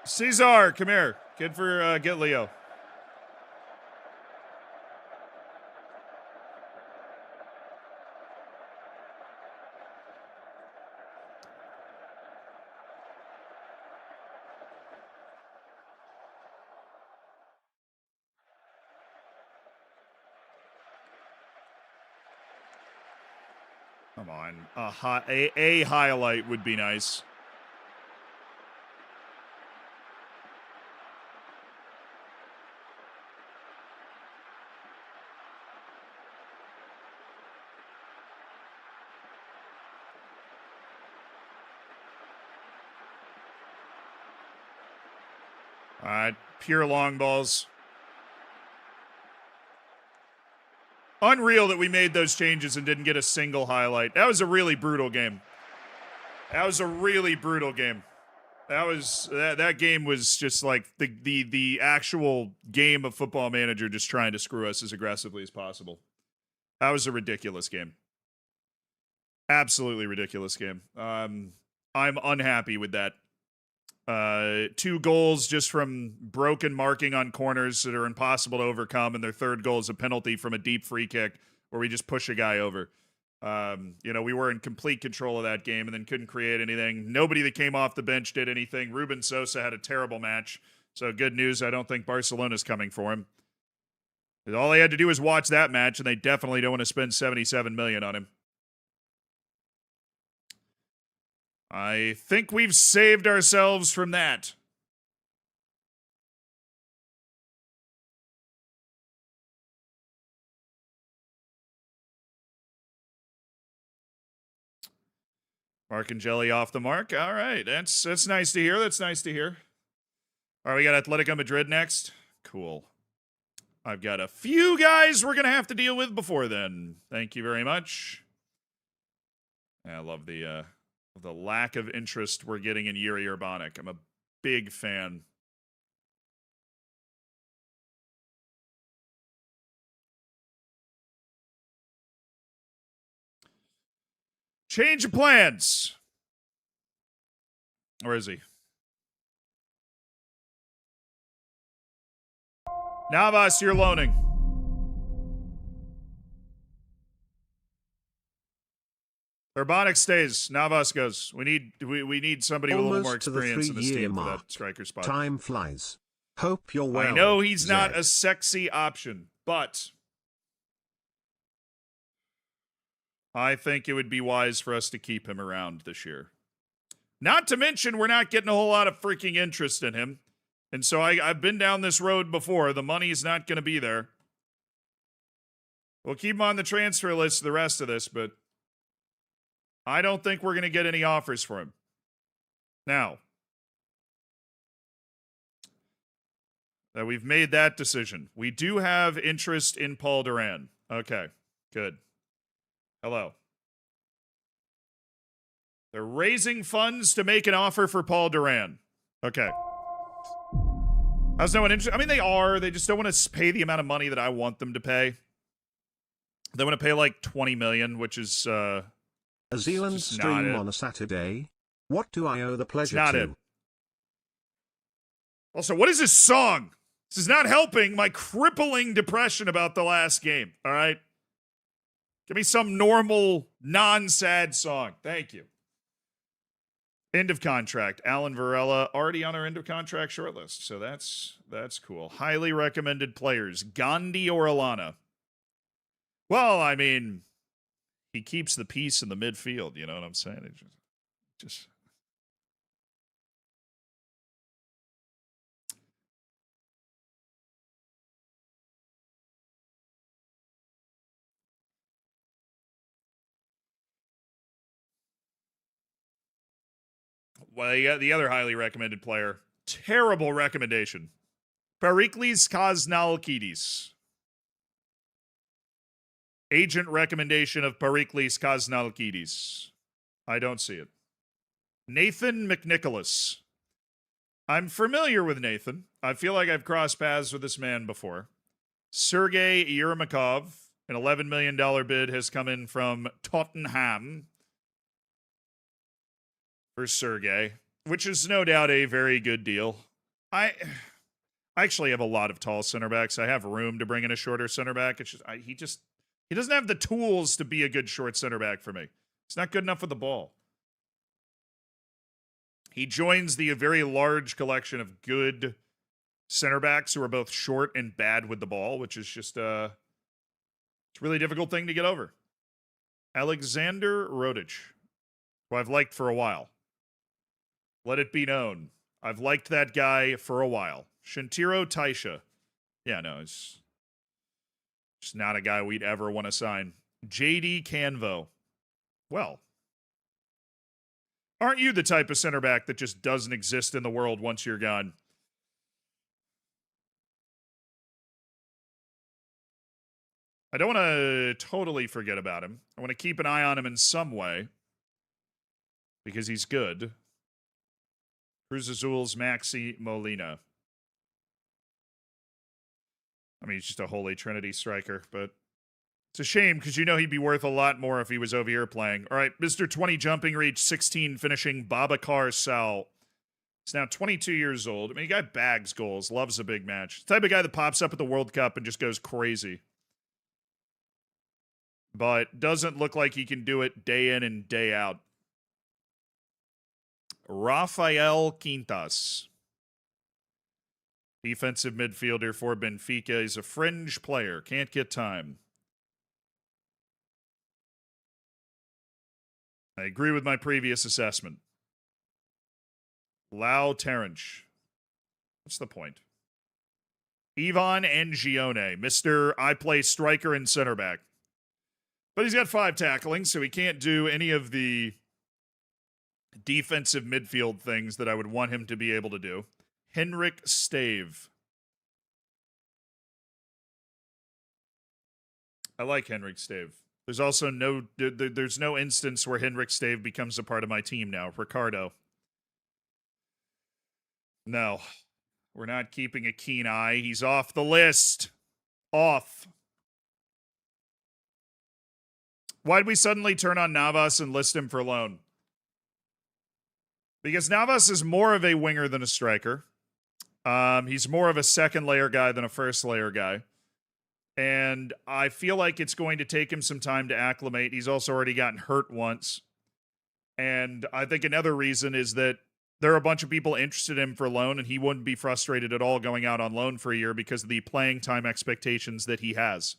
Cesar, come here. Get Leo. Come on. A highlight would be nice. All right, pure long balls. Unreal that we made those changes and didn't get a single highlight. That was a really brutal game. That game was just like the actual game of Football Manager just trying to screw us as aggressively as possible. That was a ridiculous game. Absolutely ridiculous game. I'm unhappy with that. 2 goals just from broken marking on corners that are impossible to overcome, and their third goal is a penalty from a deep free kick where we just push a guy over. We were in complete control of that game and then couldn't create anything. Nobody that came off the bench did anything. Ruben Sosa had a terrible match. So good news, I don't think Barcelona's coming for him. All they had to do was watch that match, and they definitely don't want to spend $77 million on him. I think we've saved ourselves from that. Mark and Jelly off the mark. All right, that's nice to hear. All right, we got Atletico Madrid next. Cool. I've got a few guys we're going to have to deal with before then. Thank you very much. I love the lack of interest we're getting in Yuri Urbanic. I'm a big fan. Change of plans. Where is he? Navas, you're loaning. Urbanic stays. Navas goes. We need somebody with a little more experience in this team for that striker spot. Time flies. Hope you're well. I know he's not a sexy option, but I think it would be wise for us to keep him around this year. Not to mention, we're not getting a whole lot of freaking interest in him. And so I've been down this road before. The money's not going to be there. We'll keep him on the transfer list for the rest of this, but I don't think we're going to get any offers for him. Now that we've made that decision, we do have interest in Paul Duran. Okay, good. Hello. They're raising funds to make an offer for Paul Duran. Okay. How's no one interested? I mean, they are. They just don't want to pay the amount of money that I want them to pay. They want to pay like $20 million, which is a Zealand stream on a Saturday. What do I owe the pleasure not to? It. Also, what is this song? This is not helping my crippling depression about the last game. All right. Give me some normal, non-sad song. Thank you. End of contract. Alan Varela already on our end of contract shortlist. So that's cool. Highly recommended players. Gandhi or Alana? Well, I mean, he keeps the peace in the midfield. You know what I'm saying? It just well, yeah, the other highly recommended player. Terrible recommendation. Perikles Kosnalkidis. Agent recommendation of Perikles Kosnalkidis. I don't see it. Nathan McNicholas. I'm familiar with Nathan. I feel like I've crossed paths with this man before. Sergei Yermakov, an $11 million bid has come in from Tottenham for Sergei, which is no doubt a very good deal. I actually have a lot of tall center backs. I have room to bring in a shorter center back. It's just he doesn't have the tools to be a good short center back for me. He's not good enough with the ball. He joins the very large collection of good center backs who are both short and bad with the ball, which is just it's a really difficult thing to get over. Alexander Rodic, who I've liked for a while. Let it be known. I've liked that guy for a while. Shintiro Taisha. Yeah, no, it's just not a guy we'd ever want to sign. JD Canvo. Well, aren't you the type of center back that just doesn't exist in the world once you're gone? I don't want to totally forget about him. I want to keep an eye on him in some way because he's good. Cruz Azul's Maxi Molina. I mean, he's just a holy trinity striker, but it's a shame because you know he'd be worth a lot more if he was over here playing. All right, Mr. 20 jumping reach, 16 finishing, Babacar Sal. He's now 22 years old. I mean, the guy bags goals, loves a big match. The type of guy that pops up at the World Cup and just goes crazy. But doesn't look like he can do it day in and day out. Rafael Quintas. Defensive midfielder for Benfica. He's a fringe player. Can't get time. I agree with my previous assessment. Lau Terence. What's the point? Ivan Angione. Mr. I play striker and center back. But he's got 5 tackling, so he can't do any of the defensive midfield things that I would want him to be able to do. Henrik Stave. I like Henrik Stave. There's also there's no instance where Henrik Stave becomes a part of my team now. Ricardo. No. We're not keeping a keen eye. He's off the list. Off. Why'd we suddenly turn on Navas and list him for loan? Because Navas is more of a winger than a striker. He's more of a second layer guy than a first layer guy. And I feel like it's going to take him some time to acclimate. He's also already gotten hurt once. And I think another reason is that there are a bunch of people interested in him for loan, and he wouldn't be frustrated at all going out on loan for a year because of the playing time expectations that he has.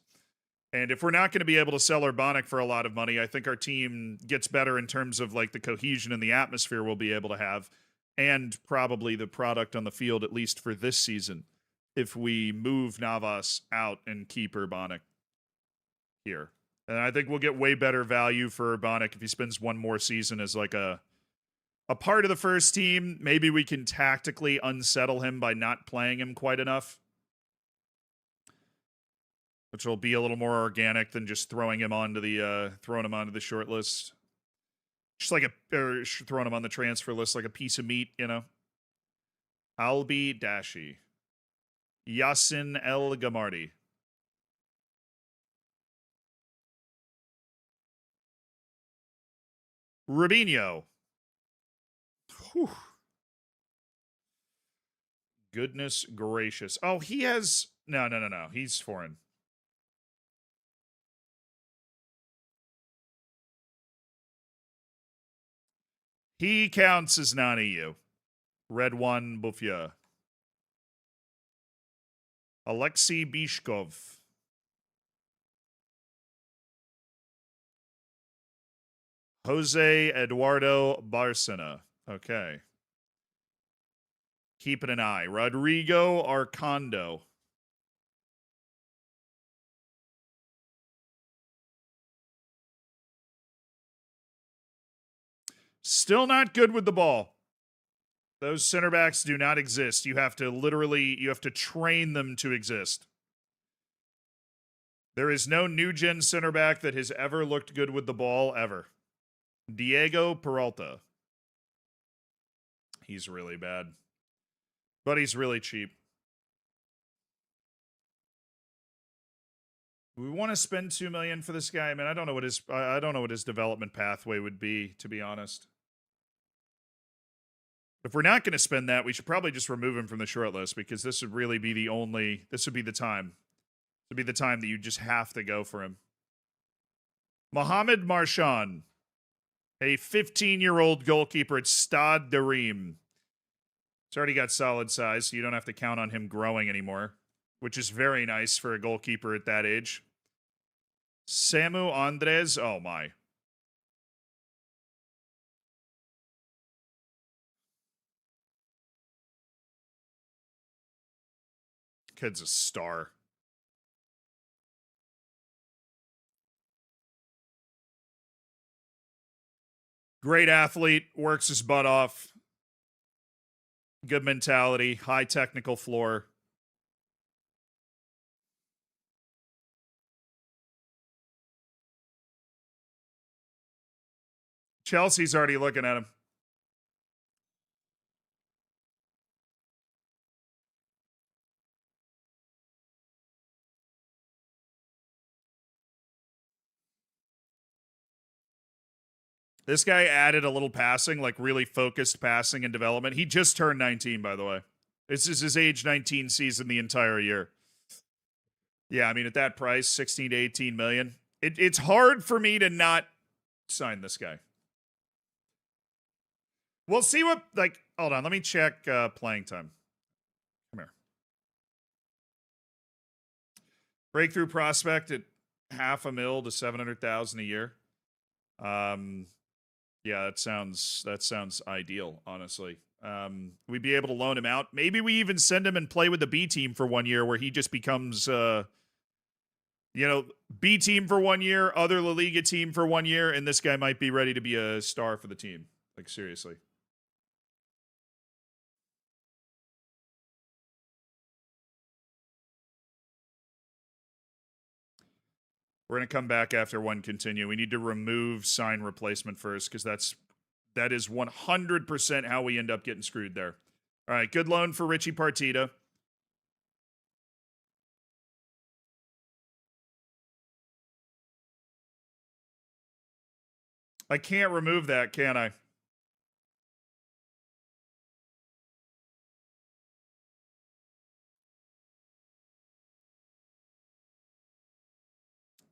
And if we're not going to be able to sell Urbanic for a lot of money, I think our team gets better in terms of like the cohesion and the atmosphere we'll be able to have, and probably the product on the field, at least for this season, if we move Navas out and keep Urbanic. here. And I think we'll get way better value for Urbanic if he spends one more season as like a part of the first team. Maybe we can tactically unsettle him by not playing him quite enough, which will be a little more organic than just throwing him onto the short list. Just like throwing him on the transfer list like a piece of meat, you know. Albi Dashi. Yassin El Gamardi. Rubinho. Whew. Goodness gracious. Oh, he has... No. He's foreign. He counts as non-EU. Red 1, Bufia. Alexei Bishkov. Jose Eduardo Barcena. Okay. Keeping an eye. Rodrigo Arcondo. Still not good with the ball. Those center backs do not exist. You have to train them to exist. There is no new gen center back that has ever looked good with the ball ever. Diego Peralta. He's really bad. But he's really cheap. We want to spend $2 million for this guy. I mean, I don't know what his development pathway would be, to be honest. If we're not going to spend that, we should probably just remove him from the short list, because this would really be this would be the time. This would be the time that you just have to go for him. Mohamed Marchand, a 15-year-old goalkeeper at Stade de Reims. He's already got solid size, so you don't have to count on him growing anymore, which is very nice for a goalkeeper at that age. Samu Andres, oh my. Kid's a star. Great athlete, works his butt off. Good mentality, high technical floor. Chelsea's already looking at him. This guy added a little passing, like really focused passing and development. He just turned 19, by the way. This is his age 19 season the entire year. Yeah, I mean, at that price, 16 to 18 million. It's hard for me to not sign this guy. We'll see what, hold on, let me check playing time. Come here. Breakthrough prospect at $500,000 to $700,000 a year. Yeah, that sounds ideal, honestly. We'd be able to loan him out. Maybe we even send him and play with the B team for 1 year, where he just becomes, B team for 1 year, other La Liga team for 1 year, and this guy might be ready to be a star for the team. Like, seriously. We're going to come back after one continue. We need to remove sign replacement first, because that is 100% how we end up getting screwed there. All right, good loan for Richie Partita. I can't remove that, can I?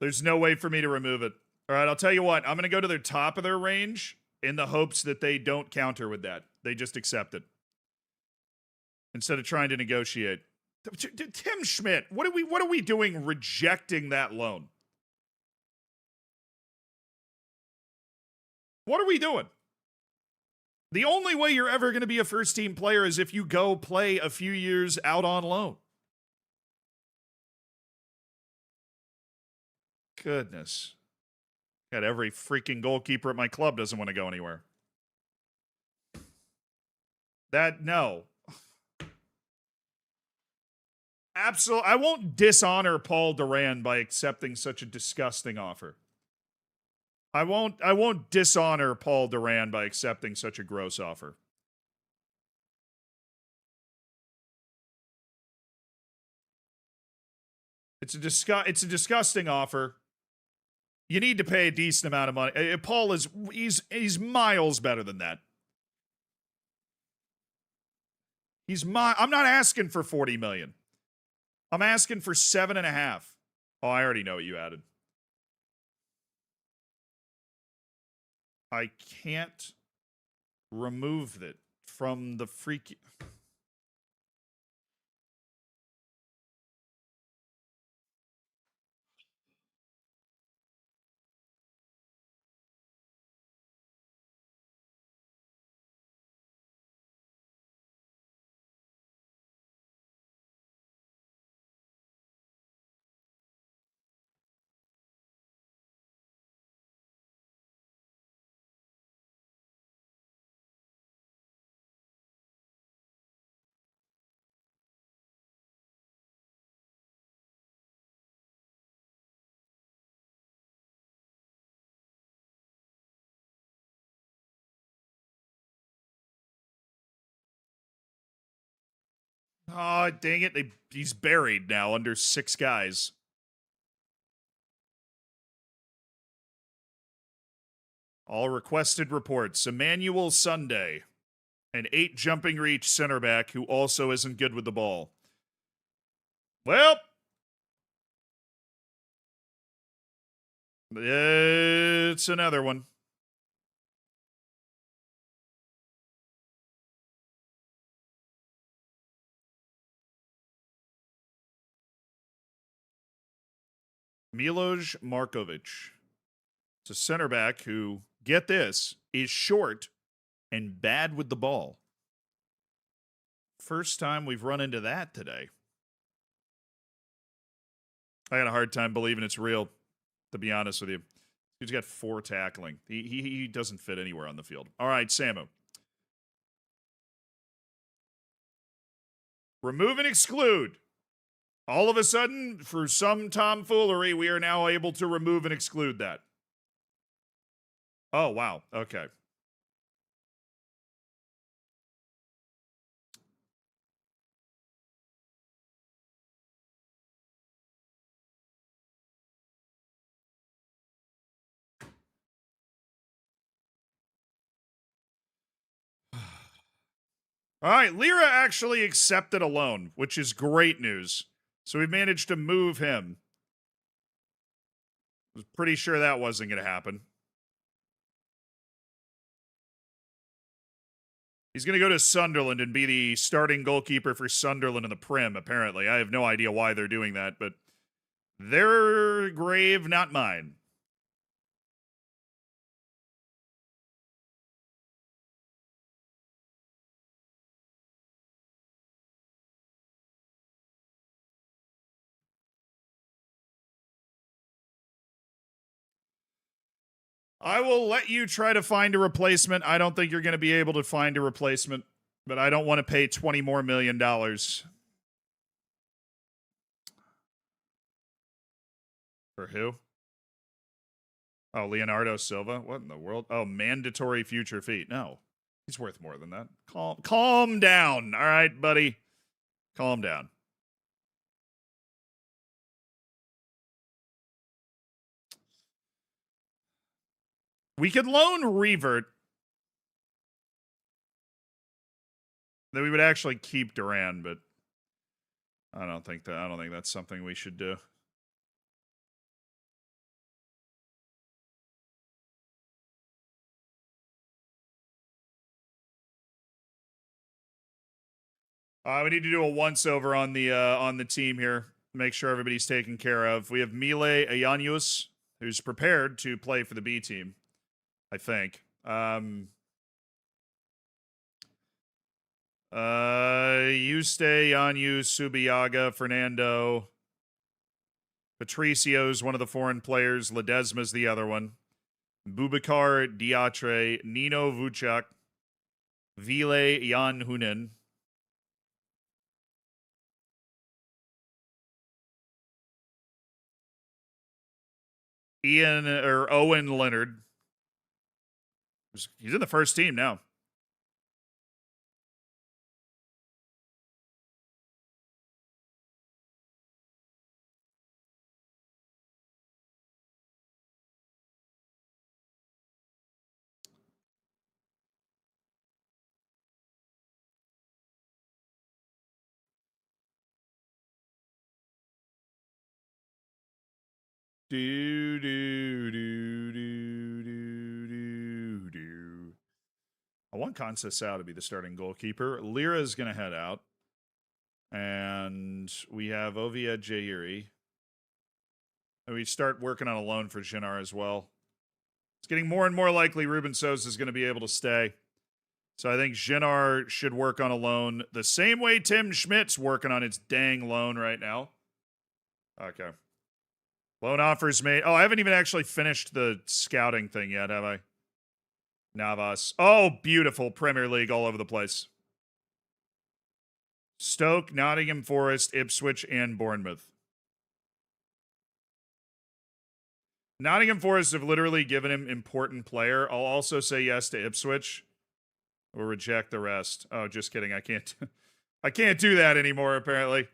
There's no way for me to remove it. All right, I'll tell you what. I'm going to go to the top of their range in the hopes that they don't counter with that. They just accept it instead of trying to negotiate. Tim Schmidt, what are we doing rejecting that loan? What are we doing? The only way you're ever going to be a first-team player is if you go play a few years out on loan. Goodness. Got every freaking goalkeeper at my club doesn't want to go anywhere. No. Absolutely. I won't dishonor Paul Duran by accepting such a disgusting offer. I won't dishonor Paul Duran by accepting such a gross offer. It's a disgusting offer. You need to pay a decent amount of money. Paul he's miles better than that. I'm not asking for 40 million. I'm asking for 7.5. Oh, I already know what you added. I can't remove it from the freaky. Oh, dang it. He's buried now under 6 guys. All requested reports. Emmanuel Sunday, an 8 jumping reach center back who also isn't good with the ball. Well, it's another one. Milos Markovic. It's a center back who, get this, is short and bad with the ball. First time we've run into that today. I had a hard time believing it's real, to be honest with you. He's got 4 tackling. He doesn't fit anywhere on the field. All right, Samu. Remove and exclude. All of a sudden, for some tomfoolery, we are now able to remove and exclude that. Oh, wow. Okay. All right, Lyra actually accepted a loan, which is great news. So we managed to move him. I was pretty sure that wasn't going to happen. He's going to go to Sunderland and be the starting goalkeeper for Sunderland in the Prim, apparently. I have no idea why they're doing that, but their grave, not mine. I will let you try to find a replacement. I don't think you're going to be able to find a replacement, but I don't want to pay $20 more million. For who? Oh, Leonardo Silva? What in the world? Oh, mandatory future fee. No, he's worth more than that. Calm down. All right, buddy. Calm down. We could loan Revert. Then we would actually keep Duran, but I don't think that's something we should do. We need to do a once over on the team here. Make sure everybody's taken care of. We have Mile Ayanius, who's prepared to play for the B team, I think. Yuste, Yanyu, Subiaga, Fernando. Patricio's one of the foreign players. Ledesma's the other one. Bubakar Diatre, Nino Vucak, Vile Jan Hunen. Owen Leonard. He's in the first team now. Do do do do do do do. I want Conceição to be the starting goalkeeper. Lira is going to head out, and we have Ovia Jairi. And we start working on a loan for Ginar as well. It's getting more and more likely Ruben Sosa is going to be able to stay. So I think Ginar should work on a loan the same way Tim Schmidt's working on its dang loan right now. Okay. Loan offers made. Oh, I haven't even actually finished the scouting thing yet, have I? Navas. Oh, beautiful. Premier League all over the place. Stoke, Nottingham Forest, Ipswich, and Bournemouth. Nottingham Forest have literally given him important player. I'll also say yes to Ipswich. Or reject the rest. Oh, just kidding. I can't. I can't do that anymore, apparently.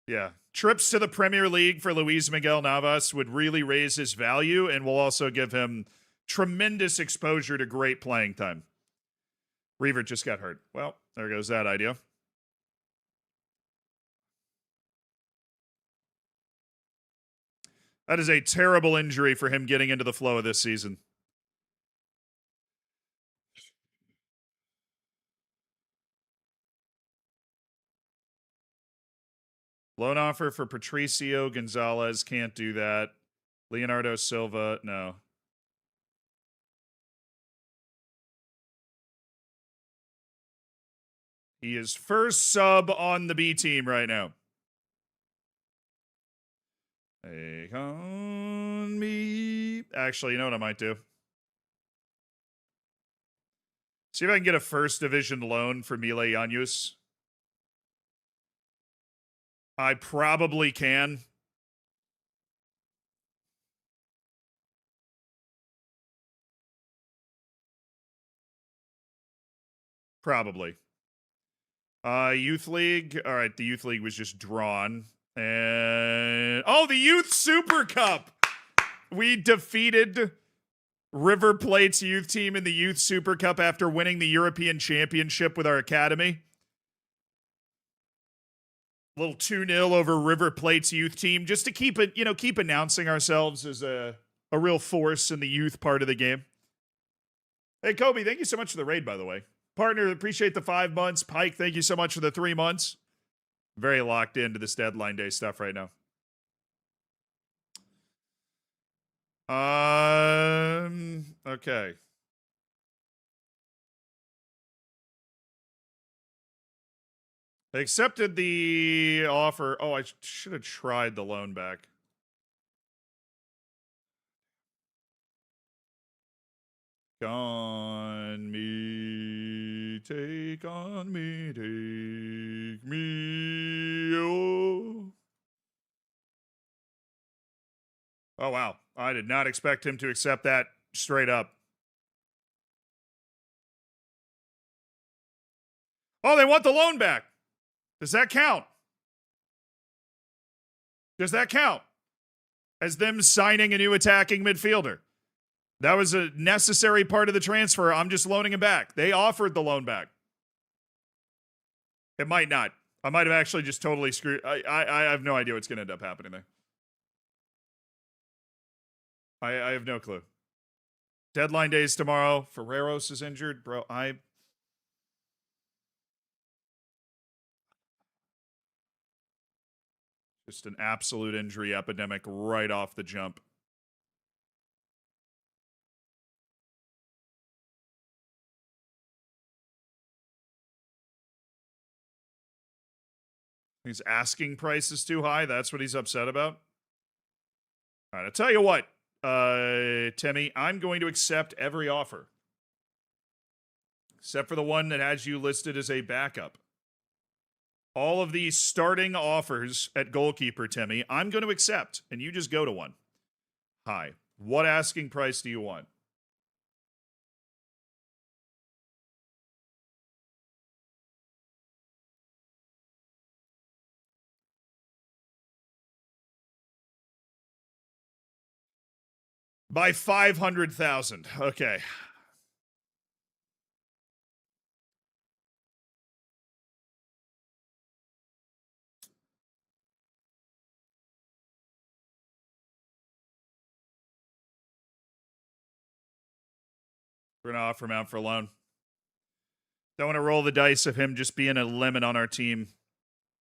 Yeah. Trips to the Premier League for Luis Miguel Navas would really raise his value and will also give him tremendous exposure to great playing time. Reaver just got hurt. Well, there goes that idea. That is a terrible injury for him getting into the flow of this season. Loan offer for Patricio Gonzalez. Can't do that. Leonardo Silva. No. He is first sub on the B team right now. Take on me. Actually, you know what I might do? See if I can get a first division loan for Mile Yanus. I probably can. Probably. Youth League. All right, the Youth League was just drawn. And oh, the Youth Super Cup. We defeated River Plate's youth team in the Youth Super Cup after winning the European Championship with our academy. A little 2-0 over River Plate's youth team, just to keep it, keep announcing ourselves as a real force in the youth part of the game. Hey, Kobe, thank you so much for the raid, by the way. Partner, appreciate the 5 months. Pike, thank you so much for the 3 months. Very locked into this deadline day stuff right now. Okay. They accepted the offer. Oh, I should have tried the loan back. On me, take on me, take me, oh. Oh, wow. I did not expect him to accept that straight up. Oh, they want the loan back. Does that count? Does that count as them signing a new attacking midfielder? That was a necessary part of the transfer. I'm just loaning him back. They offered the loan back. It might not. I might have actually just totally screwed. I have no idea what's going to end up happening there. I have no clue. Deadline days tomorrow. Ferreros is injured. Bro, just an absolute injury epidemic right off the jump. His asking price is too high. That's what he's upset about. All right, I'll tell you what, Timmy, I'm going to accept every offer. Except for the one that has you listed as a backup. All of these starting offers at goalkeeper, Timmy, I'm going to accept, and you just go to one. Hi. What asking price do you want? By 500,000. Okay. We're going to offer him out for a loan. Don't want to roll the dice of him just being a limit on our team.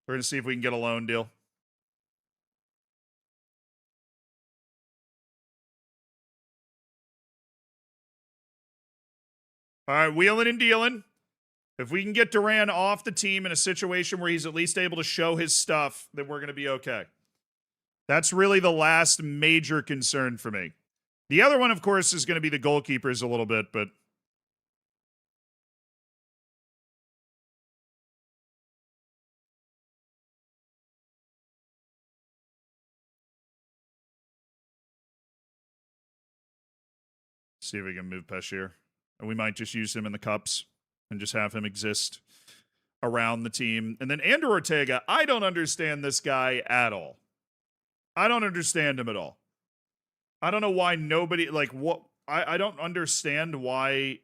We're going to see if we can get a loan deal. All right, wheeling and dealing. If we can get Duran off the team in a situation where he's at least able to show his stuff, then we're going to be okay. That's really the last major concern for me. The other one, of course, is going to be the goalkeepers a little bit, but see if we can move Peshier. And we might just use him in the cups and just have him exist around the team. And then Andrew Ortega, I don't understand this guy at all. I don't understand him at all. I don't know why nobody, like, what, I don't understand why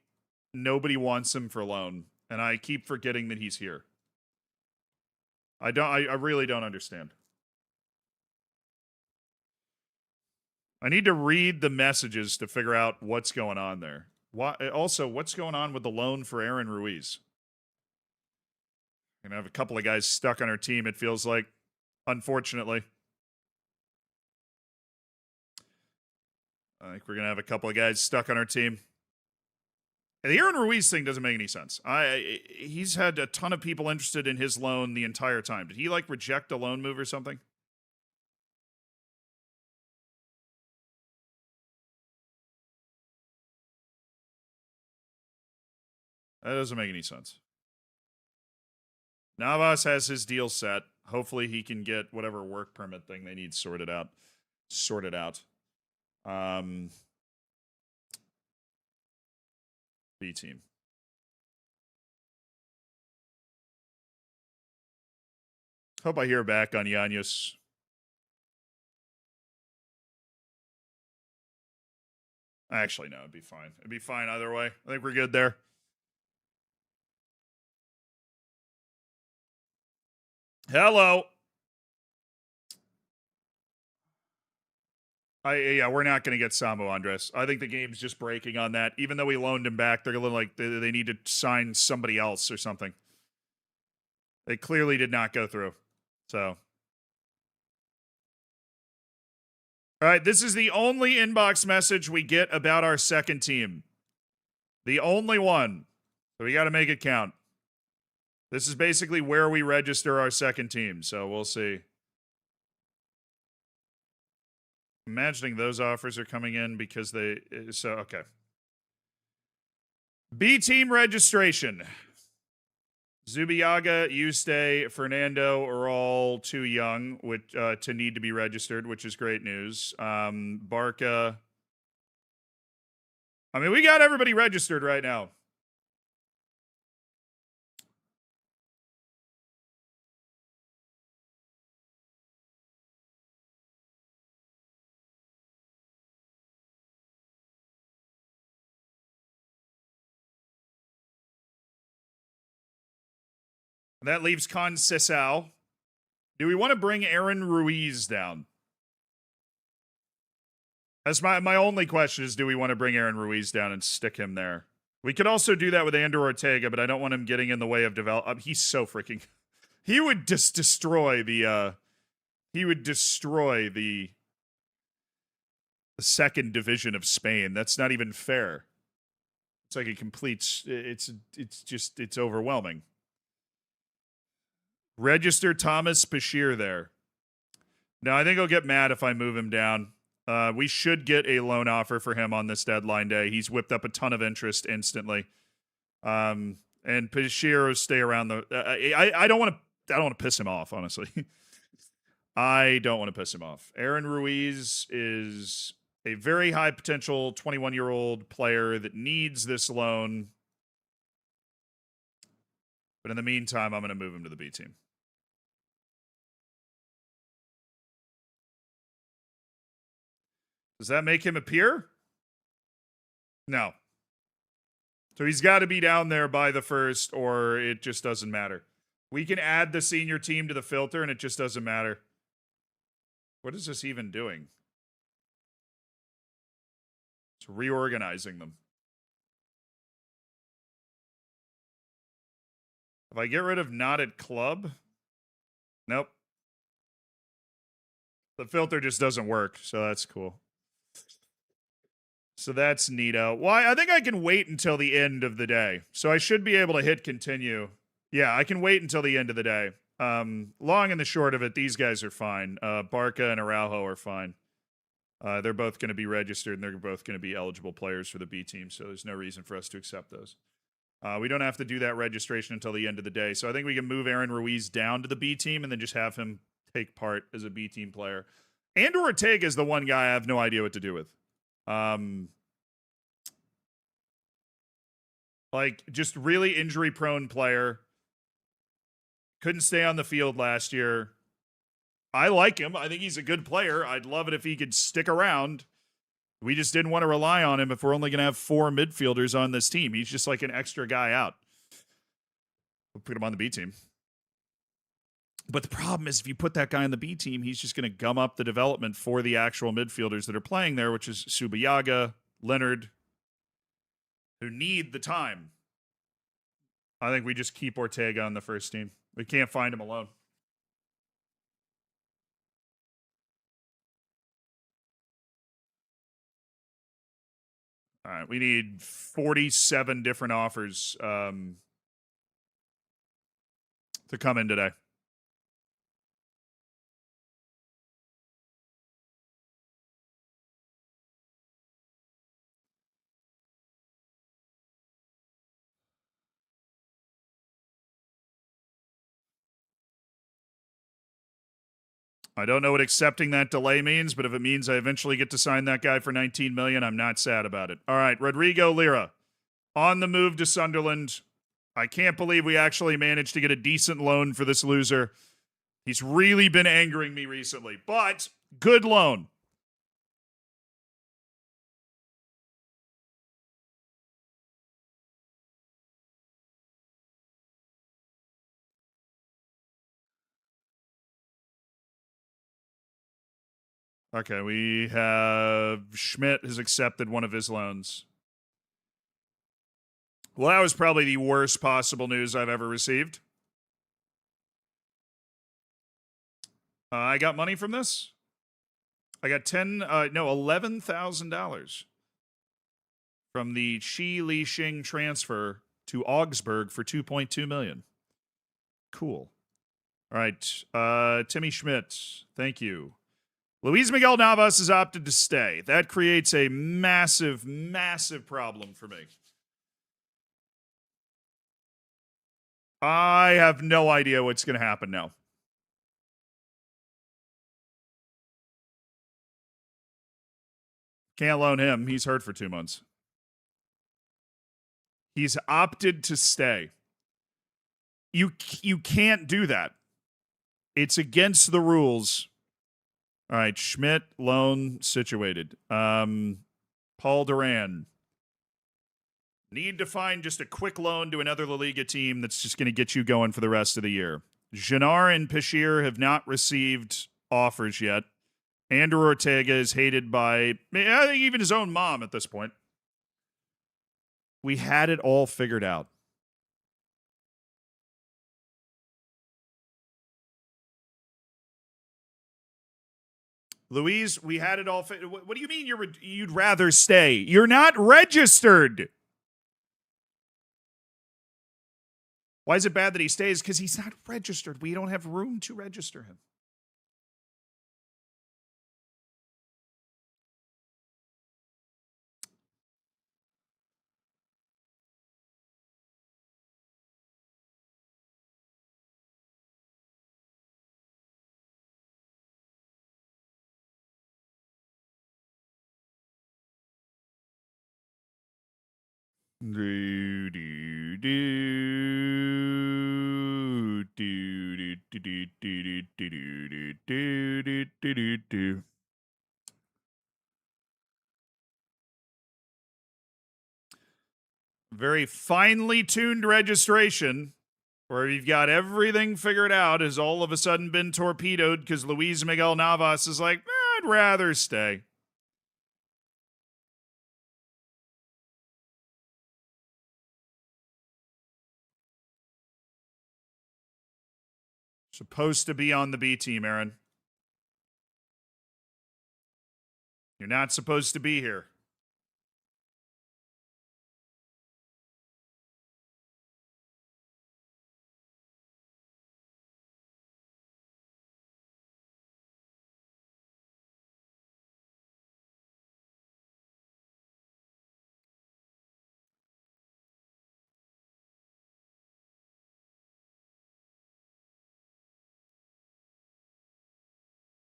nobody wants him for loan. And I keep forgetting that he's here. I really don't understand. I need to read the messages to figure out what's going on there. Also, what's going on with the loan for Aaron Ruiz? We're going to have a couple of guys stuck on our team, it feels like, unfortunately. I think we're going to have a couple of guys stuck on our team. And the Aaron Ruiz thing doesn't make any sense. He's had a ton of people interested in his loan the entire time. Did he, like, reject a loan move or something? That doesn't make any sense. Navas has his deal set. Hopefully he can get whatever work permit thing they need sorted out. B team. Hope I hear back on Yannis. Actually, no, it'd be fine. It'd be fine either way. I think we're good there. Hello. Yeah, we're not going to get Samo Andres. I think the game's just breaking on that. Even though we loaned him back, they're like they need to sign somebody else or something. They clearly did not go through. So, all right, this is the only inbox message we get about our second team. The only one. So we got to make it count. This is basically where we register our second team, so we'll see. Imagining those offers are coming in because they... So, okay. B team registration. Zubiaga, Yuste, Fernando are all too young to need to be registered, which is great news. Barca... I mean, we got everybody registered right now. That leaves Conceição. Do we want to bring Aaron Ruiz down? That's my only question is, do we want to bring Aaron Ruiz down and stick him there? We could also do that with Andrew Ortega, but I don't want him getting in the way of develop. He's so freaking... He would just destroy the... He would destroy the second division of Spain. That's not even fair. It's like a complete... It's overwhelming. Register Thomas Bashir there. No, I think he'll get mad if I move him down. We should get a loan offer for him on this deadline day. He's whipped up a ton of interest instantly. And Bashir will stay around the. I don't want to piss him off, honestly. I don't want to piss him off. Aaron Ruiz is a very high potential 21-year-old player that needs this loan. But in the meantime, I'm going to move him to the B team. Does that make him a peer? No. So he's got to be down there by the first, or it just doesn't matter. We can add the senior team to the filter, and it just doesn't matter. What is this even doing? It's reorganizing them. If I get rid of not at club, nope. The filter just doesn't work, so that's cool. So that's neato. Well, I think I can wait until the end of the day. So I should be able to hit continue. Yeah, I can wait until the end of the day. Long and the short of it, these guys are fine. Barca and Araujo are fine. They're both going to be registered, and they're both going to be eligible players for the B team, so there's no reason for us to accept those. We don't have to do that registration until the end of the day. So I think we can move Aaron Ruiz down to the B team and then just have him take part as a B team player. Andrew Ortega is the one guy I have no idea what to do with. Like, just really injury-prone player. Couldn't stay on the field last year. I like him. I think he's a good player. I'd love it if he could stick around. We just didn't want to rely on him if we're only going to have 4 midfielders on this team. He's just like an extra guy out. We'll put him on the B team. But the problem is if you put that guy on the B team, he's just going to gum up the development for the actual midfielders that are playing there, which is Subiaga, Leonard, who need the time. I think we just keep Ortega on the first team. We can't find him alone. All right, we need 47 different offers to come in today. I don't know what accepting that delay means, but if it means I eventually get to sign that guy for $19 million, I'm not sad about it. All right, Rodrigo Lira on the move to Sunderland. I can't believe we actually managed to get a decent loan for this loser. He's really been angering me recently, but good loan. Okay, we have Schmidt has accepted one of his loans. Well, that was probably the worst possible news I've ever received. I got money from this. I got $11,000 from the Shi Li Xing transfer to Augsburg for $2.2 million. Cool. All right, Timmy Schmidt, thank you. Luis Miguel Navas has opted to stay. That creates a massive, massive problem for me. I have no idea what's going to happen now. Can't loan him. He's hurt for 2 months. He's opted to stay. You can't do that. It's against the rules. All right, Schmidt, loan situated. Paul Duran. Need to find just a quick loan to another La Liga team that's just going to get you going for the rest of the year. Janar and Bashir have not received offers yet. Andrew Ortega is hated by, I think, even his own mom at this point. We had it all figured out. Louise, we had it all. What do you mean you'd rather stay? You're not registered. Why is it bad that he stays? Because he's not registered. We don't have room to register him. Do do do do do do do do do do do do do. Very finely tuned registration, where you've got everything figured out, has all of a sudden been torpedoed because Luis Miguel Navas is like, I'd rather stay. Supposed to be on the B team, Aaron. You're not supposed to be here.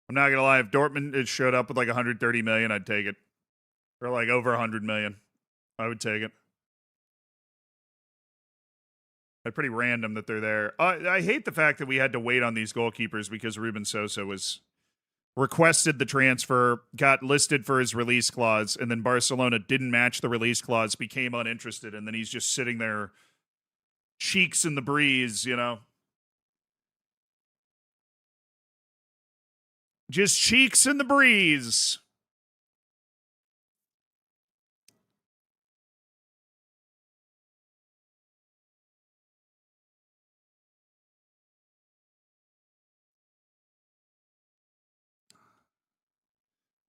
I'm not gonna lie, if Dortmund it showed up with like 130 million, I'd take it. Or like over 100 million. I would take it. It's pretty random that they're there. I hate the fact that we had to wait on these goalkeepers because Ruben Sosa was requested the transfer, got listed for his release clause, and then Barcelona didn't match the release clause, became uninterested, and then he's just sitting there, cheeks in the breeze, you know? Just cheeks in the breeze.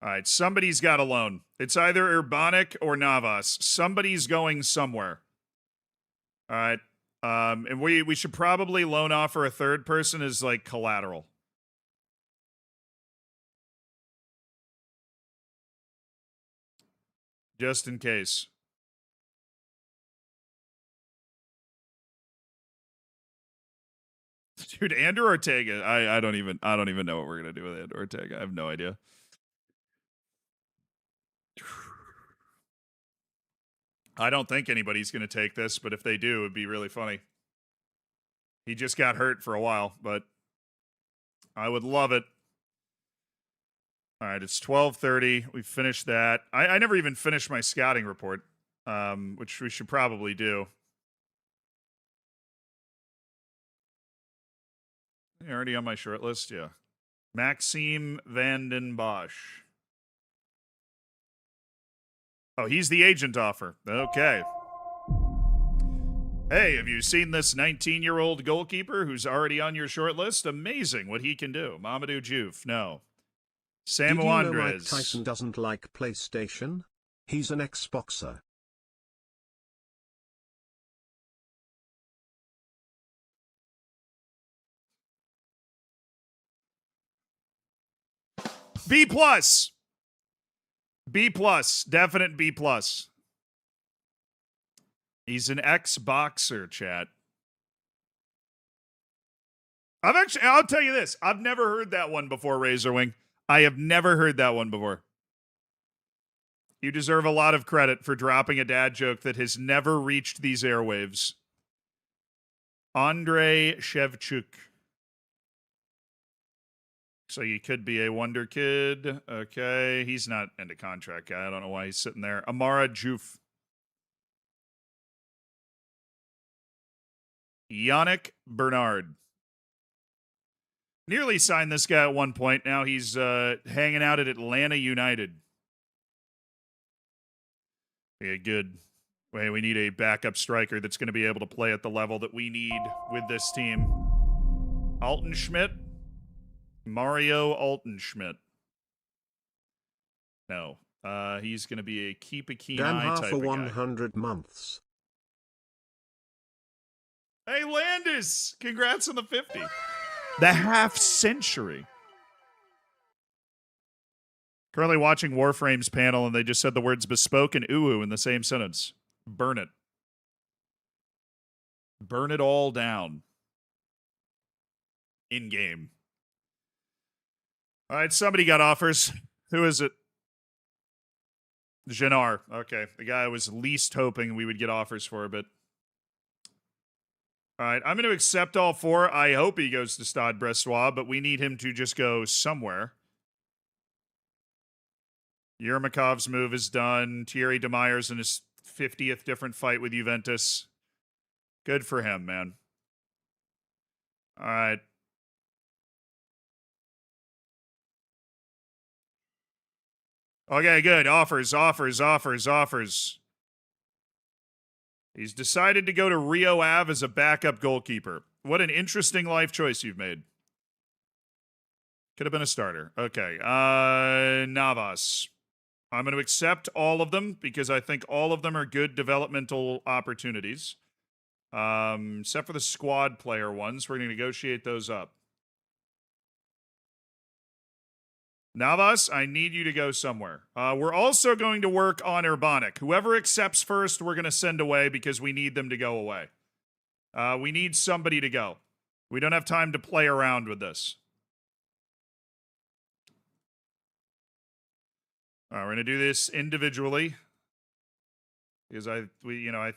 All right, somebody's got a loan. It's either Urbanic or Navas. Somebody's going somewhere. All right. And we should probably loan offer a third person as like collateral. Just in case. Dude, Andrew Ortega. I don't even know what we're gonna do with Andrew Ortega. I have no idea. I don't think anybody's gonna take this, but if they do, it'd be really funny. He just got hurt for a while, but I would love it. All right, it's 12:30. We finished that. I never even finished my scouting report, which we should probably do. You already on my short list? Yeah. Maxime van den Bosch. Oh, he's the agent offer. Okay. Hey, have you seen this 19-year-old goalkeeper who's already on your short list? Amazing what he can do. Mamadou Diouf. No. Samu Did you Andres. know Mike Tyson doesn't like PlayStation? He's an Xboxer. B plus. B plus. Definite B plus. He's an ex-boxer, chat. I'll tell you this. I've never heard that one before, Razorwing. I have never heard that one before. You deserve a lot of credit for dropping a dad joke that has never reached these airwaves. Andrei Shevchuk. So he could be a wonder kid. Okay. He's not into contract guy. I don't know why he's sitting there. Amara Juf. Yannick Bernard. Nearly signed this guy at one point. Now he's hanging out at Atlanta United. Yeah, good. Wait, we need a backup striker that's going to be able to play at the level that we need with this team. Alton Schmidt? Mario Alton Schmidt. No. He's going to be a keep a keen Damn eye half type for of guy. 100 months. Hey, Landis! Congrats on the 50. The half century. Currently watching Warframe's panel, and they just said the words bespoke and uwu in the same sentence. Burn it. Burn it all down. In-game. All right, somebody got offers. Who is it? Jannar. Okay, the guy I was least hoping we would get offers for, but... All right, I'm going to accept all 4. I hope he goes to Stade Brestois, but we need him to just go somewhere. Yermakov's move is done. Thierry Demeyer's in his 50th different fight with Juventus. Good for him, man. All right. Okay, good. Offers. He's decided to go to Rio Ave as a backup goalkeeper. What an interesting life choice you've made. Could have been a starter. Okay. Navas. I'm going to accept all of them because I think all of them are good developmental opportunities. Except for the squad player ones. We're going to negotiate those up. Navas, I need you to go somewhere. We're also going to work on Urbanic. Whoever accepts first, we're going to send away because we need them to go away. We need somebody to go. We don't have time to play around with this. All right, we're going to do this individually because I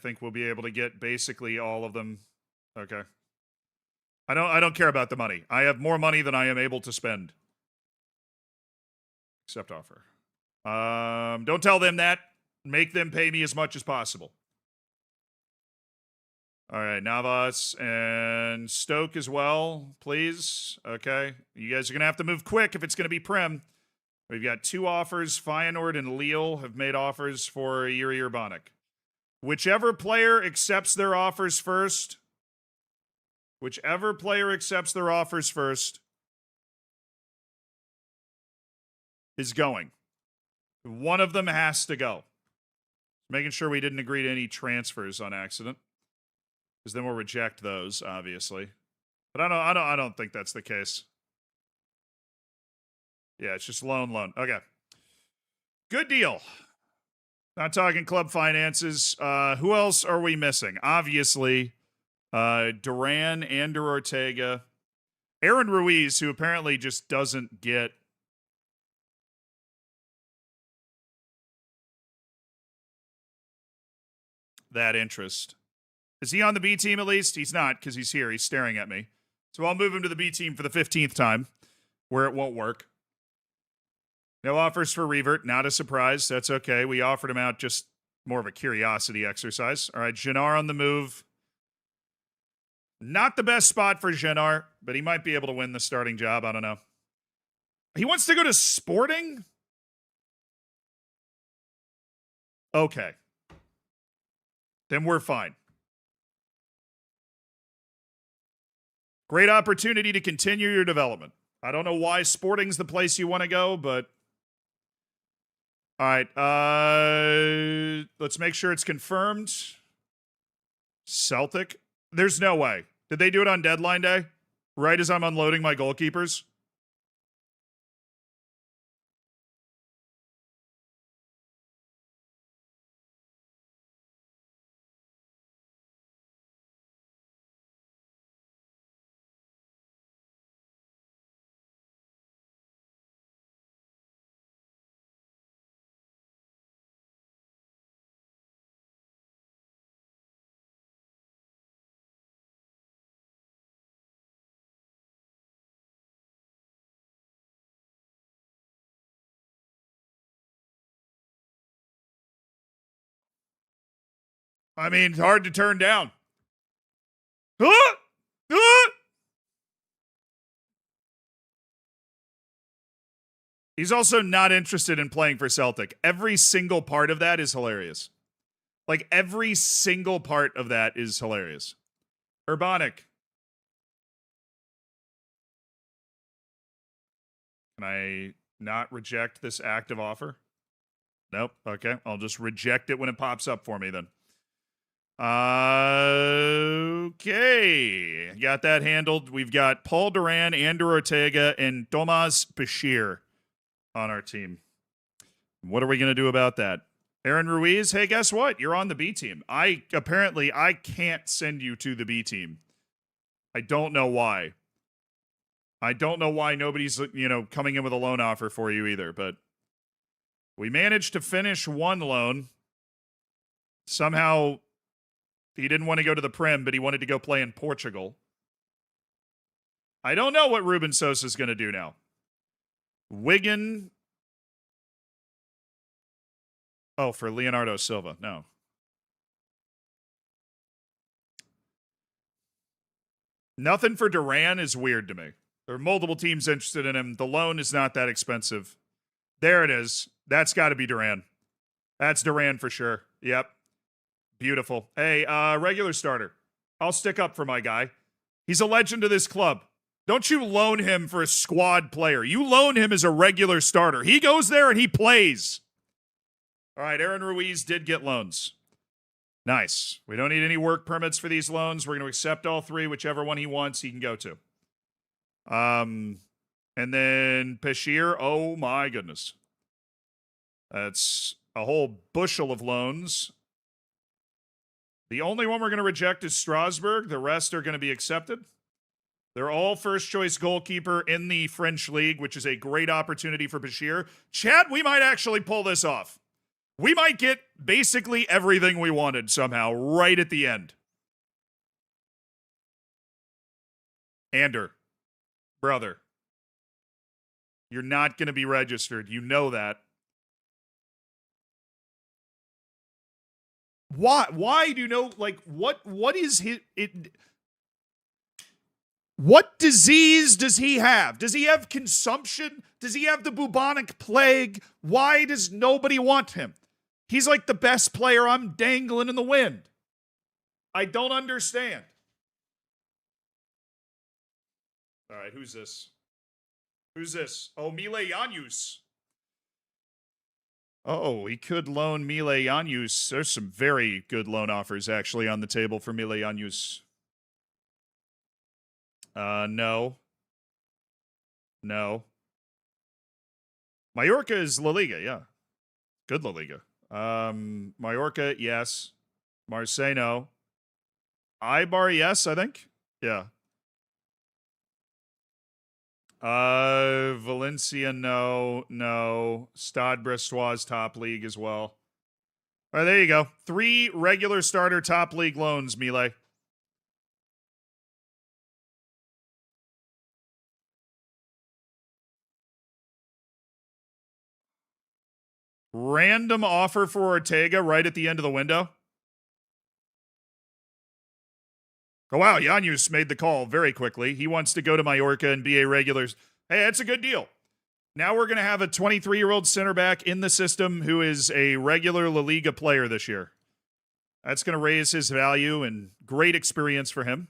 think we'll be able to get basically all of them. Okay. I don't care about the money. I have more money than I am able to spend. Accept offer. Don't tell them that. Make them pay me as much as possible. All right, Navas and Stoke as well, please. Okay. You guys are going to have to move quick if it's going to be Prem. We've got 2 offers. Feyenoord and Lille have made offers for Yuri Urbanic. Whichever player accepts their offers first, is going. One of them has to go. Making sure we didn't agree to any transfers on accident, because then we'll reject those, obviously. But I don't think that's the case. Yeah, it's just loan. Okay. Good deal. Not talking club finances. Who else are we missing? Obviously, Duran, Ander Ortega, Aaron Ruiz, who apparently just doesn't get that interest. Is he on the B team at least? He's not, because he's here. He's staring at me. So I'll move him to the B team for the 15th time, where it won't work. No offers for Revert. Not a surprise. That's okay. We offered him out just more of a curiosity exercise. All right, Jannar on the move. Not the best spot for Jannar, but he might be able to win the starting job. I don't know. He wants to go to Sporting? Okay. Then we're fine. Great opportunity to continue your development. I don't know why Sporting's the place you want to go, but... All right, let's make sure it's confirmed. Celtic? There's no way. Did they do it on deadline day? Right as I'm unloading my goalkeepers? I mean, hard to turn down. He's also not interested in playing for Celtic. Every single part of that is hilarious. Like, every single part of that is hilarious. Urbanic. Can I not reject this active offer? Nope. Okay. I'll just reject it when it pops up for me then. Okay. Got that handled. We've got Paul Duran, Andrew Ortega, and Tomas Bashir on our team. What are we going to do about that? Aaron Ruiz, hey, guess what? You're on the B team. I can't send you to the B team. I don't know why. I don't know why nobody's, coming in with a loan offer for you either, but we managed to finish one loan. Somehow he didn't want to go to the Prim, but he wanted to go play in Portugal. I don't know what Ruben Sosa is going to do now. Wigan. Oh, for Leonardo Silva. No. Nothing for Duran is weird to me. There are multiple teams interested in him. The loan is not that expensive. There it is. That's got to be Duran. That's Duran for sure. Yep. Beautiful. Hey, regular starter. I'll stick up for my guy. He's a legend of this club. Don't you loan him for a squad player. You loan him as a regular starter. He goes there and he plays. All right, Aaron Ruiz did get loans. Nice. We don't need any work permits for these loans. We're going to accept all three. Whichever one he wants, he can go to. And then Bashir, oh my goodness. That's a whole bushel of loans. The only one we're going to reject is Strasbourg. The rest are going to be accepted. They're all first-choice goalkeeper in the French league, which is a great opportunity for Bashir. Chad, we might actually pull this off. We might get basically everything we wanted somehow right at the end. Ander, brother, you're not going to be registered. You know that. Why do you know, what is what disease does he have? Does he have consumption? Does he have the bubonic plague? Why does nobody want him? He's like the best player I'm dangling in the wind. I don't understand. All right, who's this? Who's this? Oh, Mile Yanus. Oh, he could loan Mile Yanus. There's some very good loan offers actually on the table for Mile Yanus. No. No. Mallorca is La Liga, yeah. Good La Liga. Mallorca, yes. Marseille, no. Eibar, yes, I think. Yeah. Valencia, no. No. Stade Brestois, top league as well. All right, there you go. 3 regular starter top league loans, Mile. Random offer for Ortega right at the end of the window. Oh, wow. Yanus made the call very quickly. He wants to go to Mallorca and be a regular. Hey, that's a good deal. Now we're going to have a 23-year-old center back in the system who is a regular La Liga player this year. That's going to raise his value and great experience for him.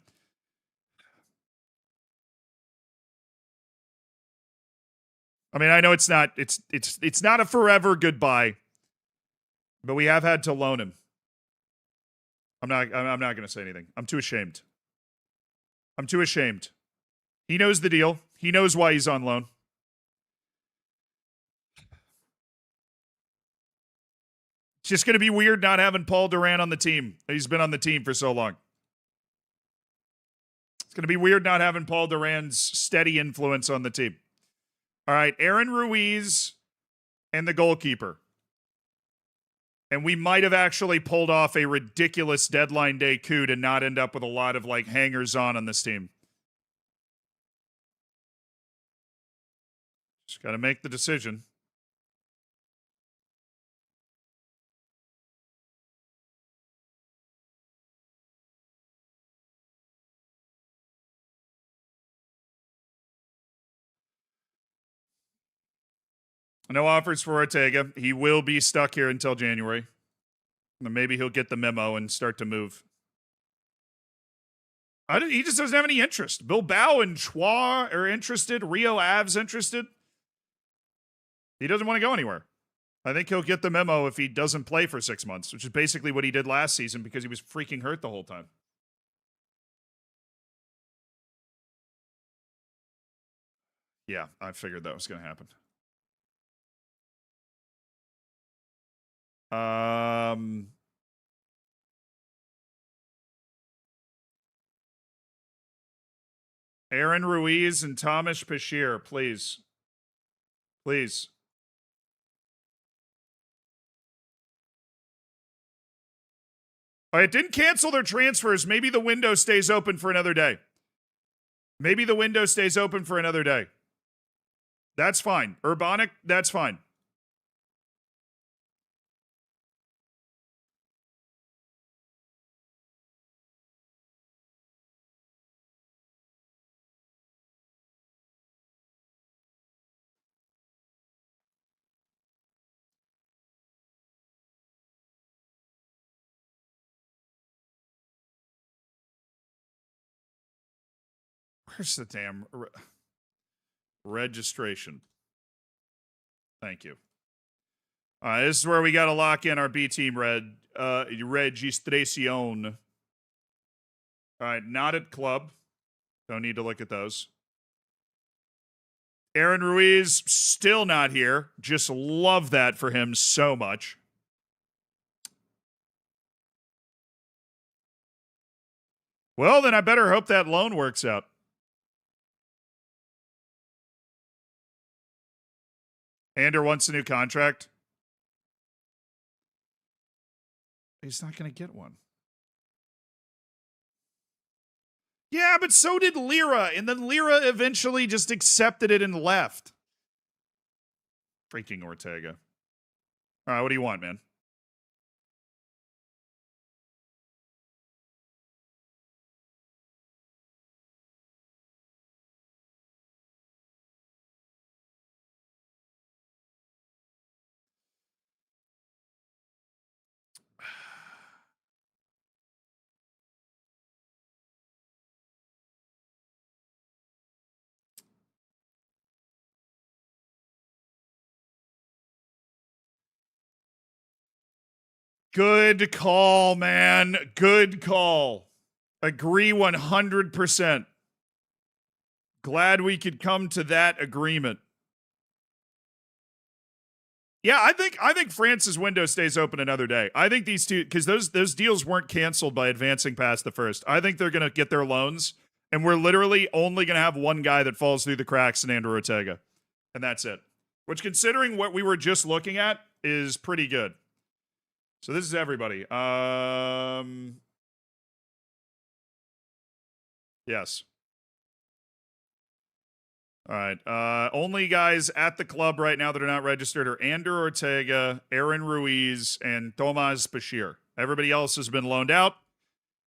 I mean, I know it's not a forever goodbye, but we have had to loan him. I'm not going to say anything. I'm too ashamed. I'm too ashamed. He knows the deal. He knows why he's on loan. It's just going to be weird not having Paul Duran on the team. He's been on the team for so long. It's going to be weird not having Paul Duran's steady influence on the team. All right, Aaron Ruiz and the goalkeeper. And we might have actually pulled off a ridiculous deadline day coup to not end up with a lot of hangers-on on this team. Just got to make the decision. No offers for Ortega. He will be stuck here until January. And maybe he'll get the memo and start to move. He just doesn't have any interest. Bilbao and Chua are interested. Rio Ave's interested. He doesn't want to go anywhere. I think he'll get the memo if he doesn't play for 6 months, which is basically what he did last season because he was freaking hurt the whole time. Yeah, I figured that was going to happen. Aaron Ruiz and Thomas Bashir, please. Please. All right, it didn't cancel their transfers. Maybe the window stays open for another day. Maybe the window stays open for another day. That's fine. Urbanic, that's fine. Where's the damn registration? Thank you. This is where we got to lock in our B team registration. All right, not at club. Don't need to look at those. Aaron Ruiz, still not here. Just love that for him so much. Well, then I better hope that loan works out. Ander wants a new contract. He's not going to get one. Yeah, but so did Lira, and then Lira eventually just accepted it and left. Freaking Ortega. All right, what do you want, man? Good call, man. Good call. Agree 100%. Glad we could come to that agreement. Yeah, I think France's window stays open another day. I think these two, because those deals weren't canceled by advancing past the first. I think they're going to get their loans, and we're literally only going to have one guy that falls through the cracks in Andrew Ortega. And that's it. Which, considering what we were just looking at, is pretty good. So this is everybody. Yes. All right. Only guys at the club right now that are not registered are Ander Ortega, Aaron Ruiz, and Tomas Bashir. Everybody else has been loaned out.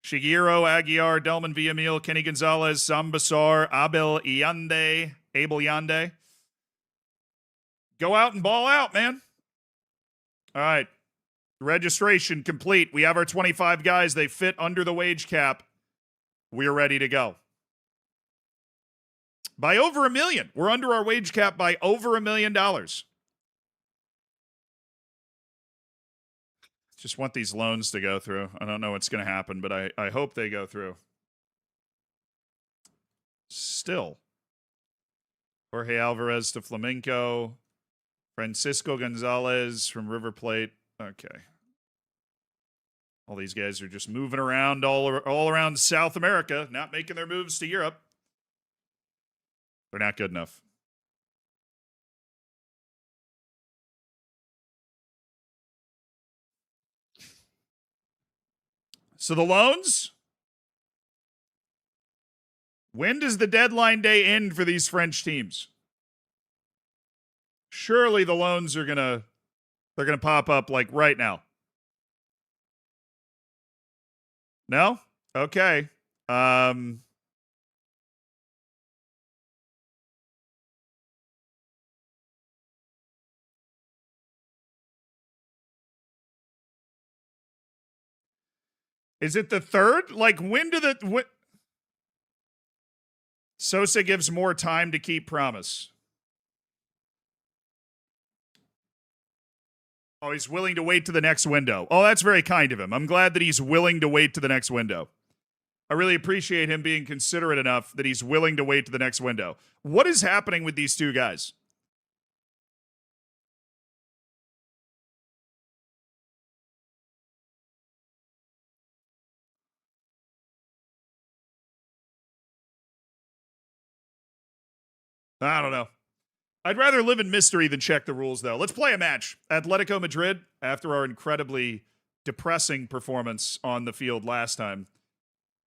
Shigeru Aguiar, Delman Villamil, Kenny Gonzalez, Sam Basar, Abel Yande. Go out and ball out, man. All right. Registration complete. We have our 25 guys. They fit under the wage cap. We're ready to go. By over $1 million. We're under our wage cap by over $1 million. Just want these loans to go through. I don't know what's going to happen, but I hope they go through. Still. Jorge Alvarez to Flamenco. Francisco Gonzalez from River Plate. Okay. All these guys are just moving around all around South America, not making their moves to Europe. They're not good enough. So the loans? When does the deadline day end for these French teams? Surely the loans are they're gonna pop up like right now. No? Okay. Is it the 3rd? Like, when do Sosa gives more time to keep promise. Oh, he's willing to wait to the next window. Oh, that's very kind of him. I'm glad that he's willing to wait to the next window. I really appreciate him being considerate enough that he's willing to wait to the next window. What is happening with these two guys? I don't know. I'd rather live in mystery than check the rules, though. Let's play a match. Atletico Madrid, after our incredibly depressing performance on the field last time.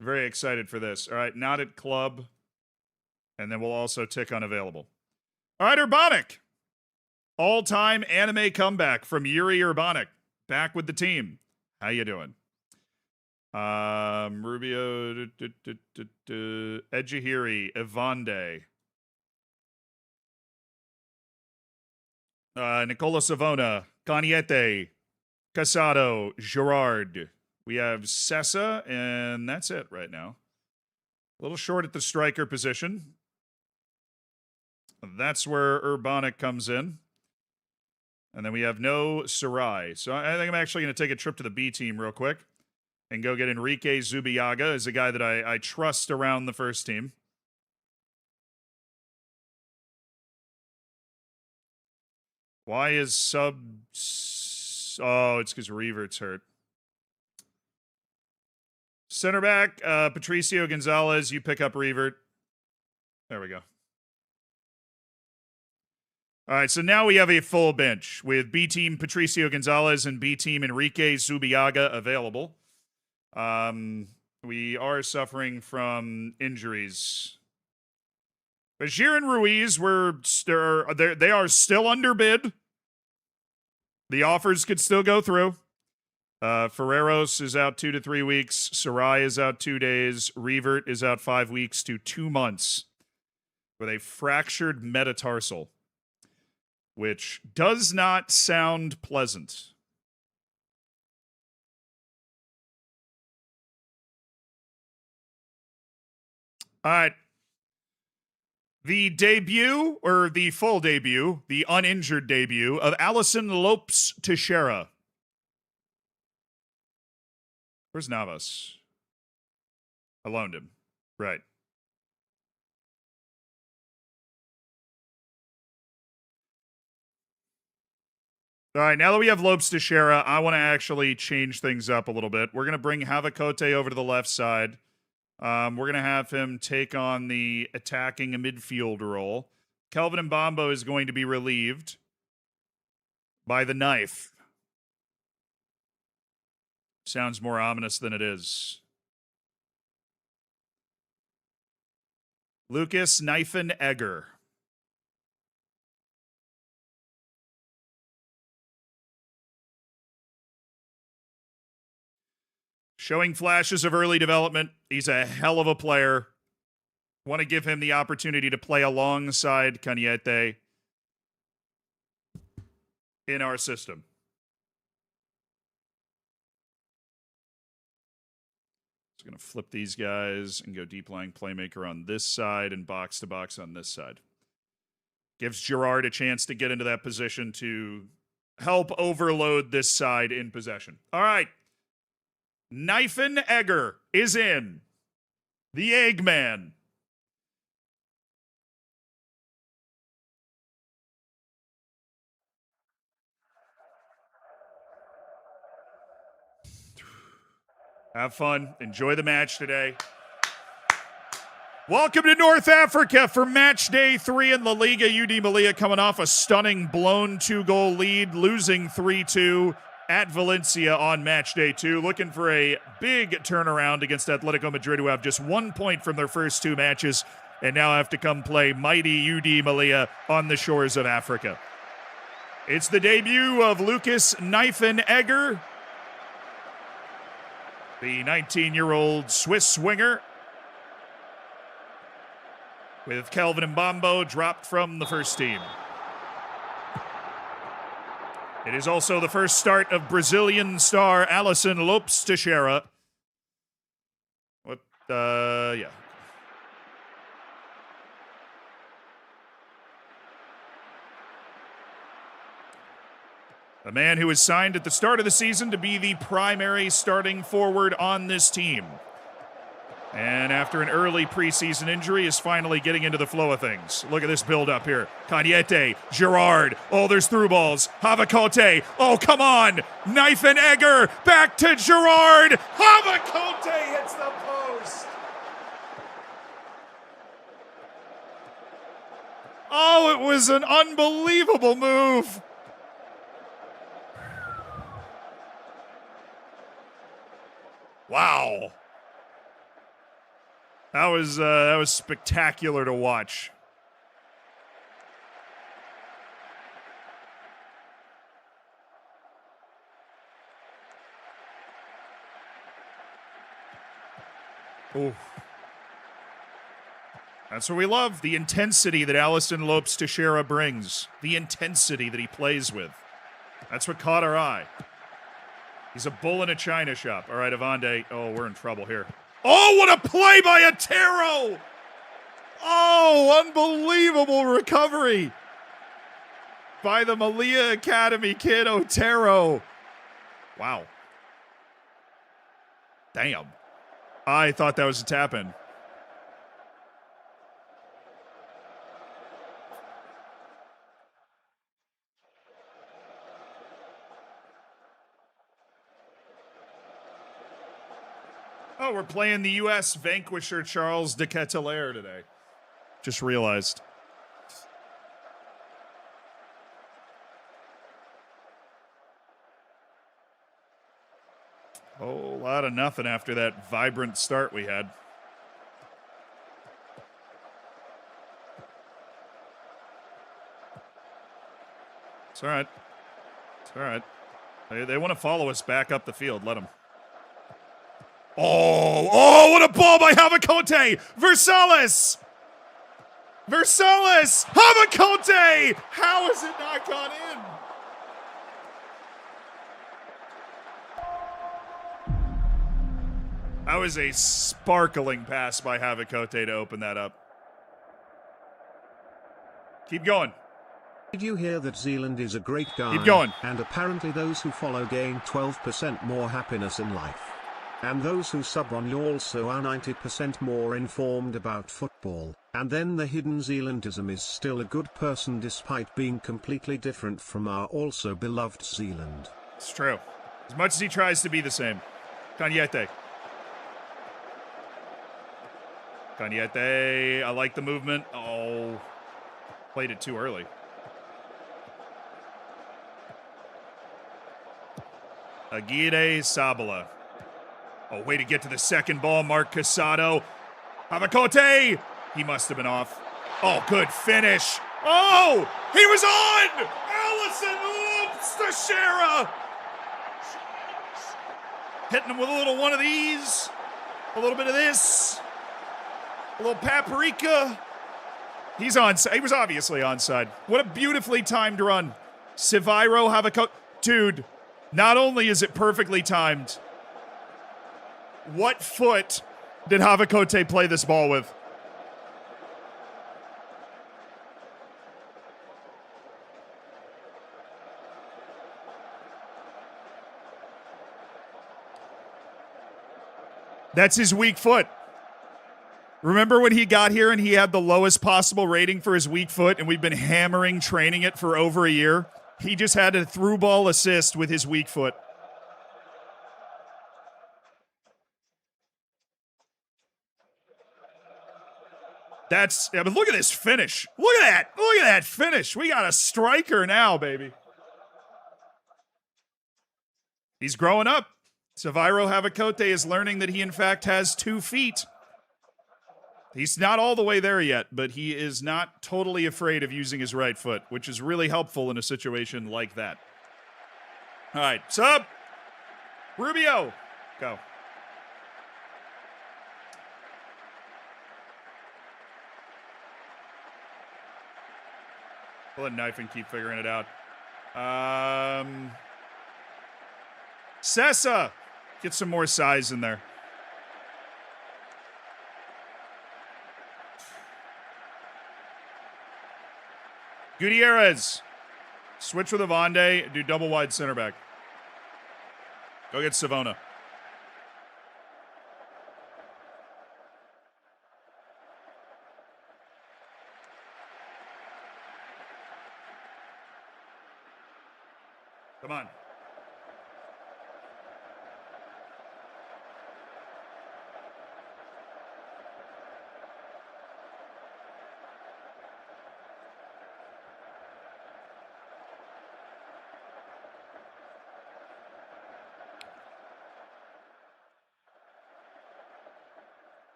Very excited for this. All right, not at club. And then we'll also tick unavailable. All right, Urbanic. All-time anime comeback from Yuri Urbanic. Back with the team. How you doing? Rubio, Ejihiri, Evande. Nicola Savona, Cañete, Casado, Gerard. We have Sessa, and that's it right now. A little short at the striker position. That's where Urbanic comes in. And then we have no Sarai. So I think I'm actually going to take a trip to the B team real quick and go get Enrique Zubiaga as a guy that I trust around the first team. Why is sub... Oh, it's because Revert's hurt. Center back, Patricio Gonzalez, you pick up Revert. There we go. All right, so now we have a full bench with B team Patricio Gonzalez and B team Enrique Zubiaga available. We are suffering from injuries. Bashir and Ruiz they are still underbid. The offers could still go through. Ferreros is out 2 to 3 weeks. Sarai is out 2 days. Revert is out 5 weeks to 2 months with a fractured metatarsal, which does not sound pleasant. All right. The debut, or the full debut, the uninjured debut of Alison Lopes Teixeira. Where's Navas? I loaned him. Right. All right, now that we have Lopes Teixeira, I want to actually change things up a little bit. We're going to bring Havacote over to the left side. We're going to have him take on the attacking midfield role. Kelvin Mbambo is going to be relieved by the knife. Sounds more ominous than it is. Lucas Knifen Egger. Showing flashes of early development. He's a hell of a player. Want to give him the opportunity to play alongside Cañete in our system. So going to flip these guys and go deep lying playmaker on this side and box to box on this side. Gives Gerard a chance to get into that position to help overload this side in possession. All right. Knifen Egger is in. The Eggman. Have fun. Enjoy the match today. Welcome to North Africa for match day 3 in La Liga. UD Melilla coming off a stunning blown 2-goal lead, losing 3-2 at Valencia on match day 2. Looking for a big turnaround against Atletico Madrid, who have just 1 point from their first 2 matches and now have to come play mighty UD Melilla on the shores of Africa. It's the debut of Lucas Knifen Egger, the 19-year-old Swiss swinger, with Kelvin Mbambo dropped from the first team. It is also the first start of Brazilian star Alison Lopes Teixeira. Yeah. A man who was signed at the start of the season to be the primary starting forward on this team. And after an early preseason injury, is finally getting into the flow of things. Look at this build-up here. Cañete, Girard. Oh, there's through balls. Havacote. Oh, come on. Knife and Egger. Back to Girard. Havacote hits the post. Oh, it was an unbelievable move. Wow. That was spectacular to watch. Ooh. That's what we love, the intensity that Alisson Lopes Teixeira brings, the intensity that he plays with. That's what caught our eye. He's a bull in a china shop. All right, Avande. Oh, we're in trouble here. Oh, what a play by Otero! Oh, unbelievable recovery by the Melilla Academy kid, Otero. Wow. Damn. I thought that was a tap-in. Oh, we're playing the U.S. Vanquisher Charles de Ketelaere today. Just realized. Oh, a lot of nothing after that vibrant start we had. It's all right. It's all right. They want to follow us back up the field. Let them. Oh, what a ball by Havacote! Versailles! Havacote! How has it not gone in? That was a sparkling pass by Havacote to open that up. Keep going. Did you hear that Zealand is a great guy? Keep going. And apparently those who follow gain 12% more happiness in life. And those who sub on you also are 90% more informed about football. And then the hidden Zealandism is still a good person despite being completely different from our also beloved Zealand. It's true. As much as he tries to be the same. Cañete. I like the movement. Oh, played it too early. Aguirre Sabala. Oh, way to get to the second ball, Mark Casado. Havacote! He must have been off. Oh, good finish. Oh, he was on! Alisson Lopes Teixeira! Hitting him with a little one of these. A little bit of this. A little paprika. He's onside. He was obviously onside. What a beautifully timed run. Seviro Havacote. Dude, not only is it perfectly timed, what foot did Havacote play this ball with? That's his weak foot. Remember when he got here and he had the lowest possible rating for his weak foot and we've been hammering training it for over a year? He just had a through ball assist with his weak foot. But look at this finish. Look at that. Look at that finish. We got a striker now, baby. He's growing up. Seviro Havacote is learning that he, in fact, has 2 feet. He's not all the way there yet, but he is not totally afraid of using his right foot, which is really helpful in a situation like that. All right, sub. Rubio. Go. We'll let Knife and keep figuring it out. Sessa. Get some more size in there. Gutierrez. Switch with Avande. Do double wide center back. Go get Savona. Come on.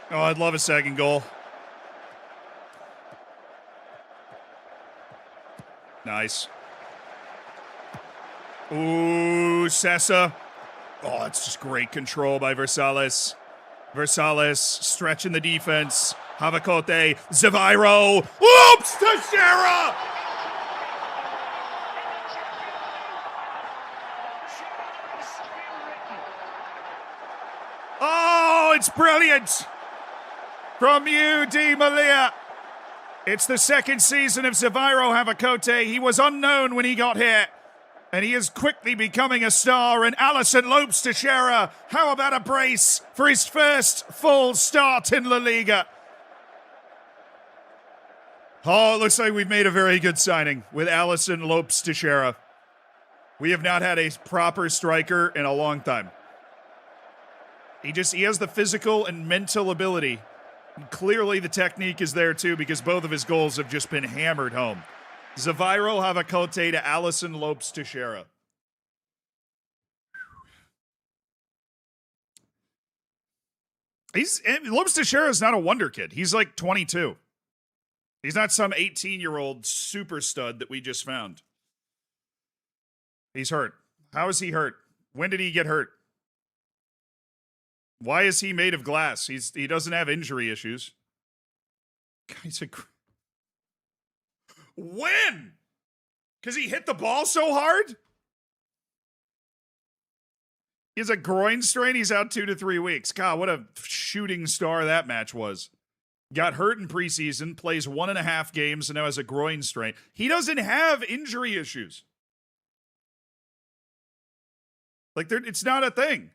Oh, I'd love a second goal. Nice. Ooh, Sessa. Oh, it's just great control by Versales. Versales stretching the defense. Havakote, Zaviro, loops to Shara! Oh, it's brilliant! From you, Di Melilla. It's the second season of Zaviro Havakote. He was unknown when he got here, and he is quickly becoming a star. And Allison Lopes Teixeira, how about a brace for his first full start in La Liga? Oh, it looks like we've made a very good signing with Allison Lopes Teixeira. We have not had a proper striker in a long time. He has the physical and mental ability. And clearly the technique is there too, because both of his goals have just been hammered home. Zaviro Havakote to Allison Lopes Teixeira. Lopes Teixeira is not a wonder kid. He's like 22. He's not some 18-year-old super stud that we just found. He's hurt. How is he hurt? When did he get hurt? Why is he made of glass? He doesn't have injury issues. When? Because he hit the ball so hard? He has a groin strain. He's out 2 to 3 weeks. God, what a shooting star that match was. Got hurt in preseason, plays 1.5 games, and now has a groin strain. He doesn't have injury issues. Like, it's not a thing.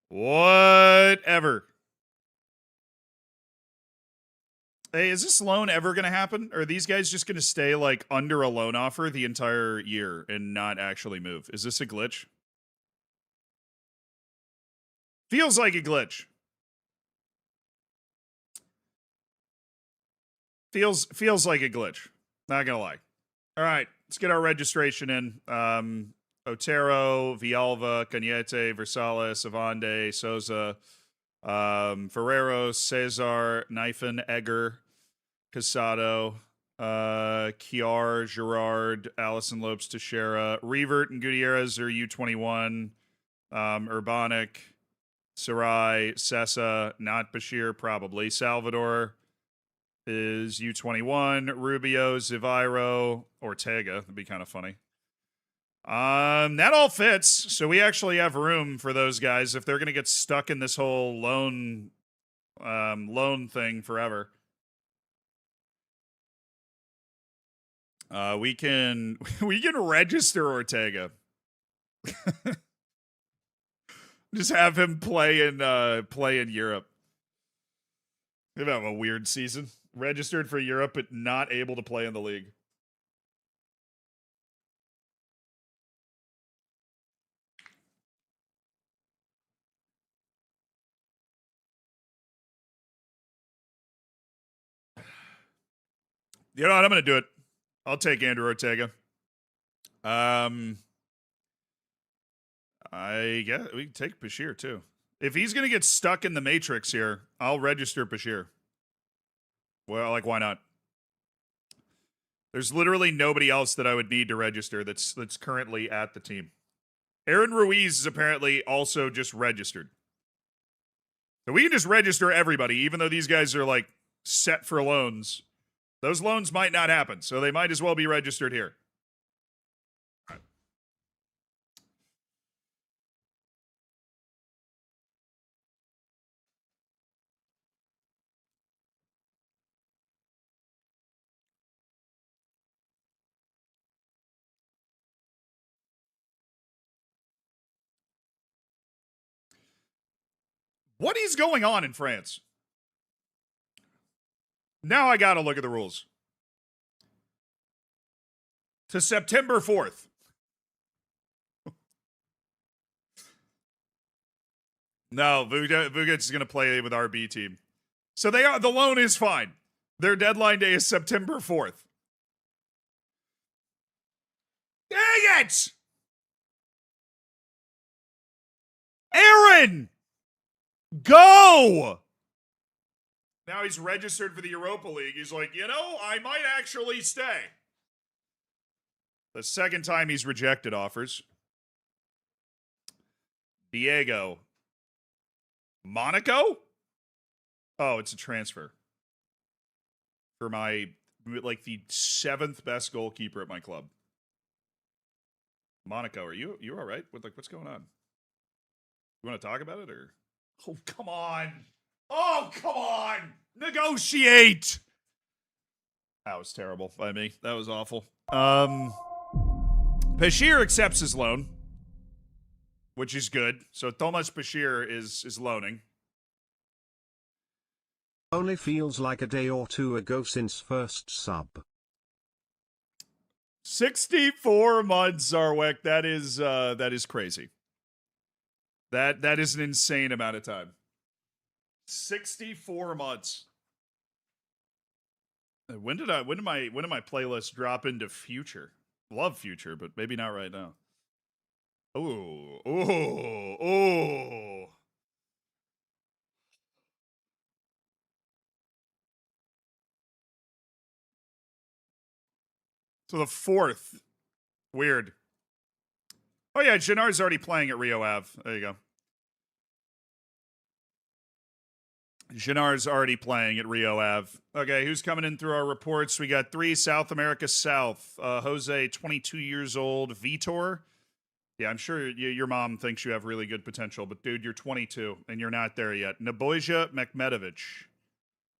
Whatever. Hey, is this loan ever going to happen? Or are these guys just going to stay, like, under a loan offer the entire year and not actually move? Is this a glitch? Feels like a glitch. Feels like a glitch. Not going to lie. All right, let's get our registration in. Otero, Villalba, Cañete, Versales, Avande, Souza, Ferrero, Cesar, Knifen, Egger, Casado, Kiar, Gerard, Allison Lopes Teixeira, Revert and Gutierrez are U21, Urbanic, Sarai, Sessa, not Bashir, probably. Salvador is U21, Rubio, Ziviro, Ortega. That'd be kind of funny. That all fits, so we actually have room for those guys if they're going to get stuck in this whole loan thing forever. We can register Ortega. Just have him play in Europe. They've had a weird season. Registered for Europe, but not able to play in the league. You know what? I'm going to do it. I'll take Andrew Ortega. I guess we can take Bashir too. If he's going to get stuck in the matrix here, I'll register Bashir. Well, like, why not? There's literally nobody else that I would need to register that's currently at the team. Aaron Ruiz is apparently also just registered. So we can just register everybody, even though these guys are, like, set for loans. Those loans might not happen, so they might as well be registered here. What is going on in France? Now I gotta look at the rules. To September 4th. No, Vugic is going to play with our B team. So the loan is fine. Their deadline day is September 4th. Dang it! Aaron! Go! Now he's registered for the Europa League. He's like, I might actually stay. The second time he's rejected offers. Diego. Monaco? Oh, it's a transfer. For my, the 7th best goalkeeper at my club. Monaco, are you all right? What's going on? You want to talk about it, or? Oh, come on. Oh, come on. Negotiate. That was terrible by me. That was awful. Bashir accepts his loan, which is good. So Thomas Bashir is loaning. Only feels like a day or two ago since first sub. 64 months, Zarwek. That is crazy. That is an insane amount of time. 64 months. When did my playlist drop into Future? Love Future, but maybe not right now. Oh. So the 4th. Weird. Oh yeah, Gennard's already playing at Rio Ave. There you go. Gennard's already playing at Rio Ave. Okay, who's coming in through our reports? We got 3 South America South. Jose, 22 years old. Vitor. Yeah, I'm sure your mom thinks you have really good potential, but dude, you're 22 and you're not there yet. Nebojsa Mekmetovic.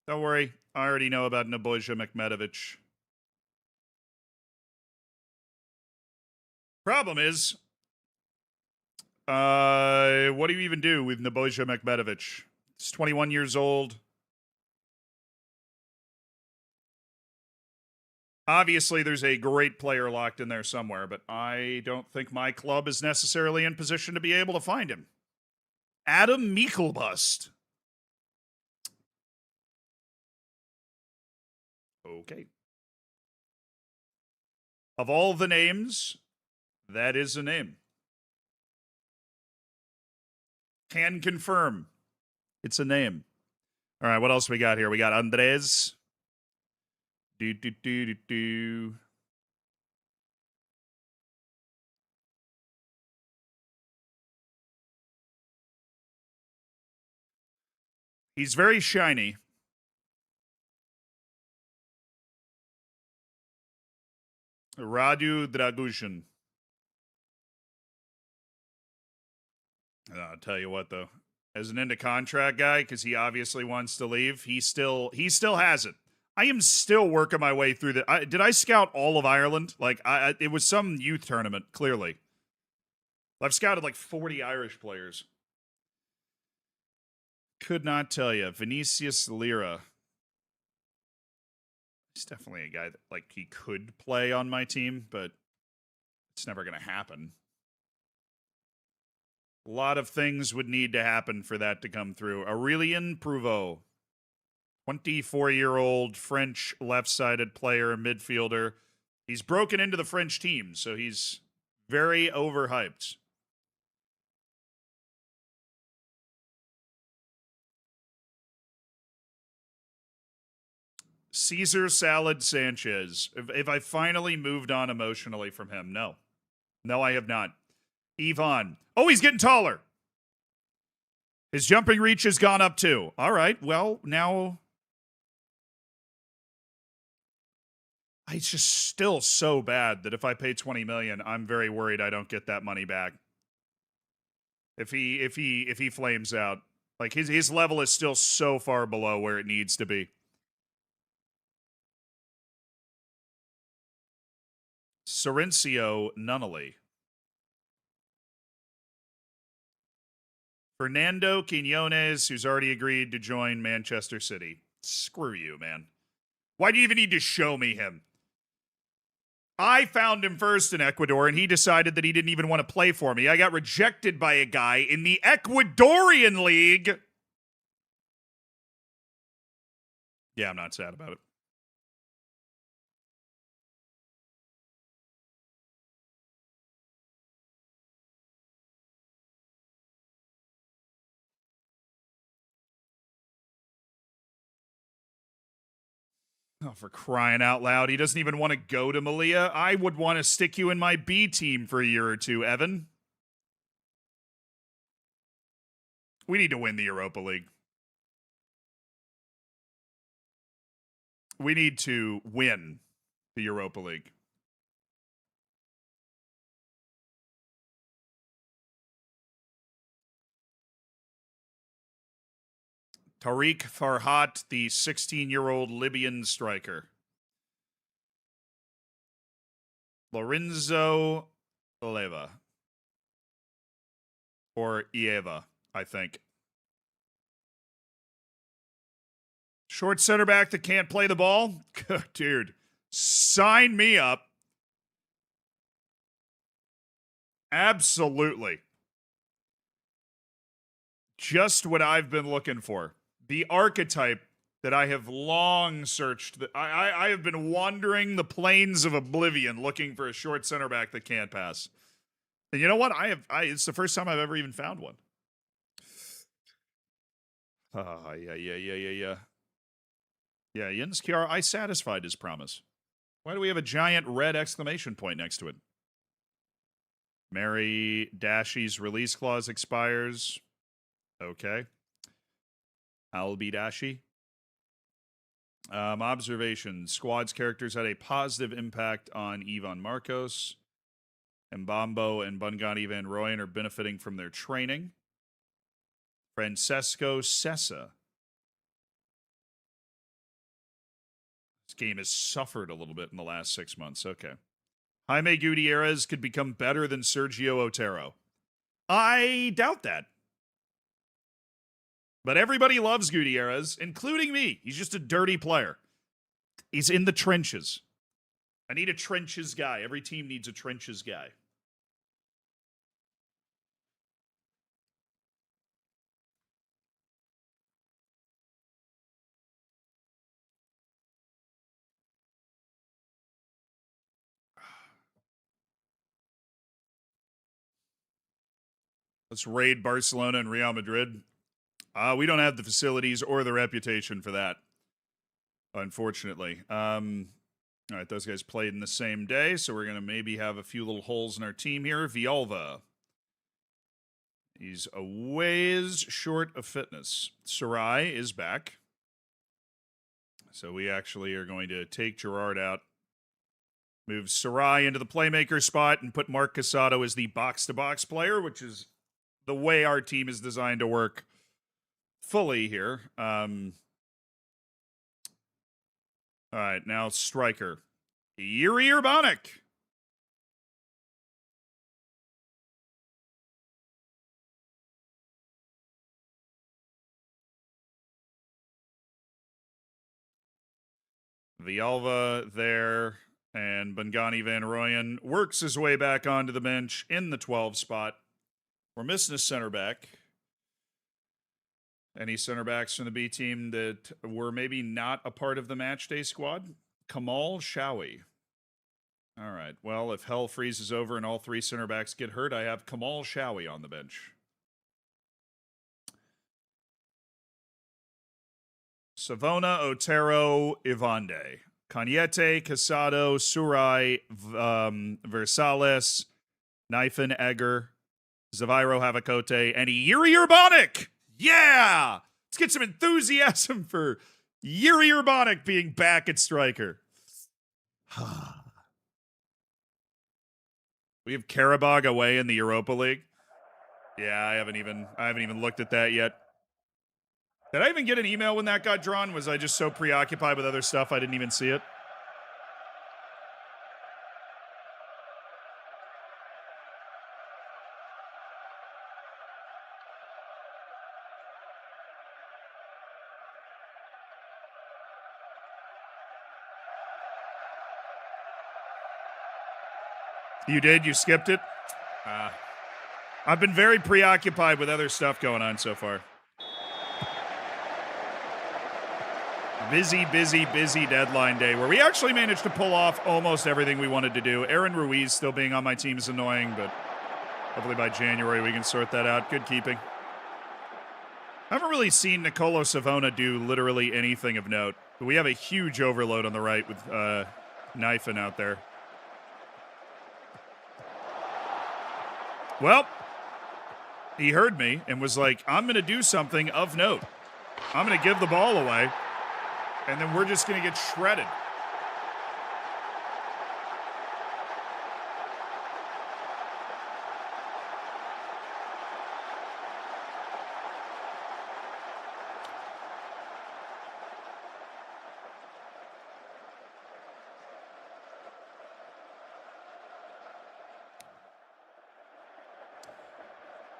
Don't worry, I already know about Nebojsa Mekmetovic. Problem is, what do you even do with Nebojsa Mekmetovic? He's 21 years old. Obviously, there's a great player locked in there somewhere, but I don't think my club is necessarily in position to be able to find him. Adam Michelbust. Okay. Of all the names, that is a name. Can confirm. It's a name. All right, what else we got here? We got Andres. He's very shiny. Radu Dragusin. I'll tell you what, though. As an into contract guy, because he obviously wants to leave, he still has it. I am still working my way through that. Did I scout all of Ireland? It was some youth tournament, clearly. I've scouted 40 Irish players. Could not tell you. Vinicius Lira. He's definitely a guy that, he could play on my team, but it's never going to happen. A lot of things would need to happen for that to come through. Aurelien Prouveau. 24-year-old French left-sided player, midfielder. He's broken into the French team, so he's very overhyped. Caesar Salad Sanchez. If I finally moved on emotionally from him, no. No, I have not. Yvonne. Oh, he's getting taller. His jumping reach has gone up too. All right, well, now It's just still so bad that if I pay 20 million, I'm very worried I don't get that money back. If he flames out, like his level is still so far below where it needs to be. Silencio Nunnally. Fernando Quinones, who's already agreed to join Manchester City. Screw you, man. Why do you even need to show me him? I found him first in Ecuador, and he decided that he didn't even want to play for me. I got rejected by a guy in the Ecuadorian league. Yeah, I'm not sad about it. Oh, for crying out loud. He doesn't even want to go to Melilla. I would want to stick you in my B team for a year or two, Evan. We need to win the Europa League. We need to win the Europa League. Tariq Farhat, the 16-year-old Libyan striker. Lorenzo Leva. Or Ieva, I think. Short center back that can't play the ball? Dude, sign me up. Absolutely. Just what I've been looking for. The archetype that I have long searched. I have been wandering the plains of oblivion looking for a short center back that can't pass. And you know what? It's the first time I've ever even found one. Yeah. Yeah, Jens Kiar, I satisfied his promise. Why do we have a giant red exclamation point next to it? Mary Dashy's release clause expires. Okay. Albi Dashi. Observation. Squad's characters had a positive impact on Ivan Marcos. Mbambo and Bungani Van Rooyen are benefiting from their training. Francesco Sessa. This game has suffered a little bit in the last 6 months. Okay. Jaime Gutierrez could become better than Sergio Otero. I doubt that. But everybody loves Gutierrez, including me. He's just a dirty player. He's in the trenches. I need a trenches guy. Every team needs a trenches guy. Let's raid Barcelona and Real Madrid. We don't have the facilities or the reputation for that, unfortunately. All right, those guys played in the same day, so we're going to maybe have a few little holes in our team here. Vialva. He's a ways short of fitness. Sarai is back. So we actually are going to take Gerard out, move Sarai into the playmaker spot, and put Mark Casado as the box-to-box player, which is the way our team is designed to work fully here. All right, now striker. Yuri Urbanic. Vialva there, and Bungani Van Rooyen works his way back onto the bench in the 12 spot. We're missing a center back. Any center backs from the B team that were maybe not a part of the match day squad? Kamal Shawi. All right. Well, if hell freezes over and all three center backs get hurt, I have Kamal Shawi on the bench. Savona, Otero, Ivande. Cañete, Casado, Surai, Versales, Knifin, Egger, Zaviro, Havacote, and Yuri Urbanic. Yeah! Let's get some enthusiasm for Yuri Urbanic being back at striker. We have Karabag away in the Europa League. Yeah, I haven't even looked at that yet. Did I even get an email when that got drawn? Was I just so preoccupied with other stuff I didn't even see it? You did? You skipped it? I've been very preoccupied with other stuff going on so far. Busy deadline day where we actually managed to pull off almost everything we wanted to do. Aaron Ruiz still being on my team is annoying, but hopefully by January we can sort that out. Good keeping. I haven't really seen Nicolo Savona do literally anything of note, but we have a huge overload on the right with Knifin out there. Well, he heard me and was like, I'm going to do something of note. I'm going to give the ball away, and then we're just going to get shredded.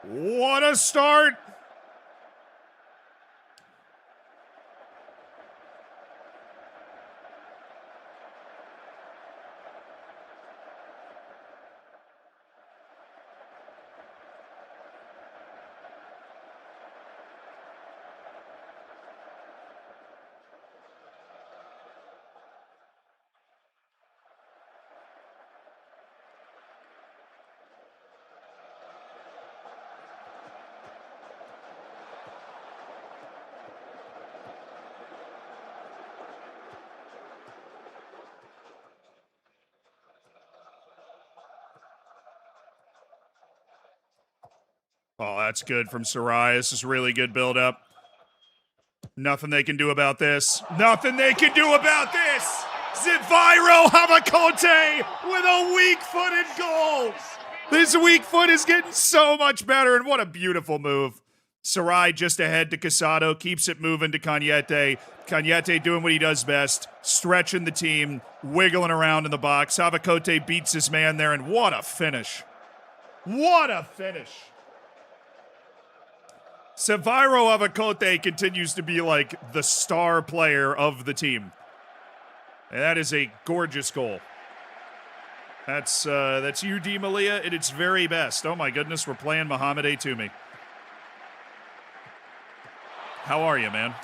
What a start! Oh, that's good from Sarai. This is really good build-up. Nothing they can do about this. Nothing they can do about this! Ziviro Hamakote with a weak-footed goal! This weak foot is getting so much better, and what a beautiful move. Sarai just ahead to Casado, keeps it moving to Cañete. Cañete doing what he does best, stretching the team, wiggling around in the box. Hamakote beats his man there, and what a finish. What a finish. Seviro Avacote continues to be like the star player of the team. And that is a gorgeous goal. That's you, Di Melilla, at its very best. Oh my goodness, we're playing Mohamed A. Toumi. How are you, man?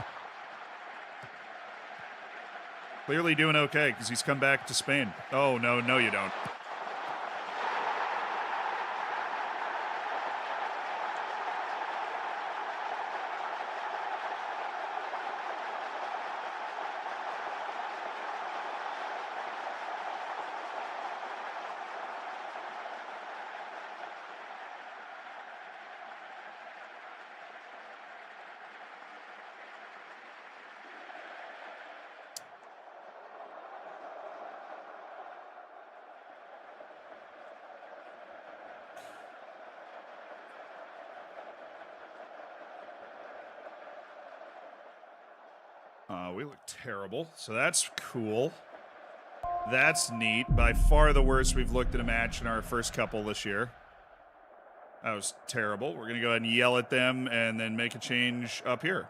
Clearly doing okay, because he's come back to Spain. Oh, no, you don't. We look terrible, so that's cool. That's neat. By far the worst we've looked at a match in our first couple this year. That was terrible. We're going to go ahead and yell at them and then make a change up here.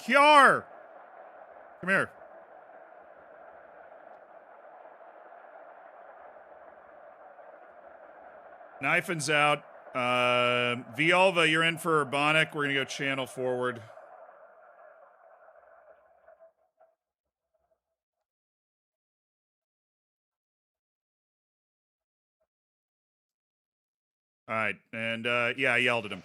Kiar! Come here. Knifen's out. Vialva, you're in for Urbanic. We're going to go channel forward. All right. And, yeah, I yelled at him.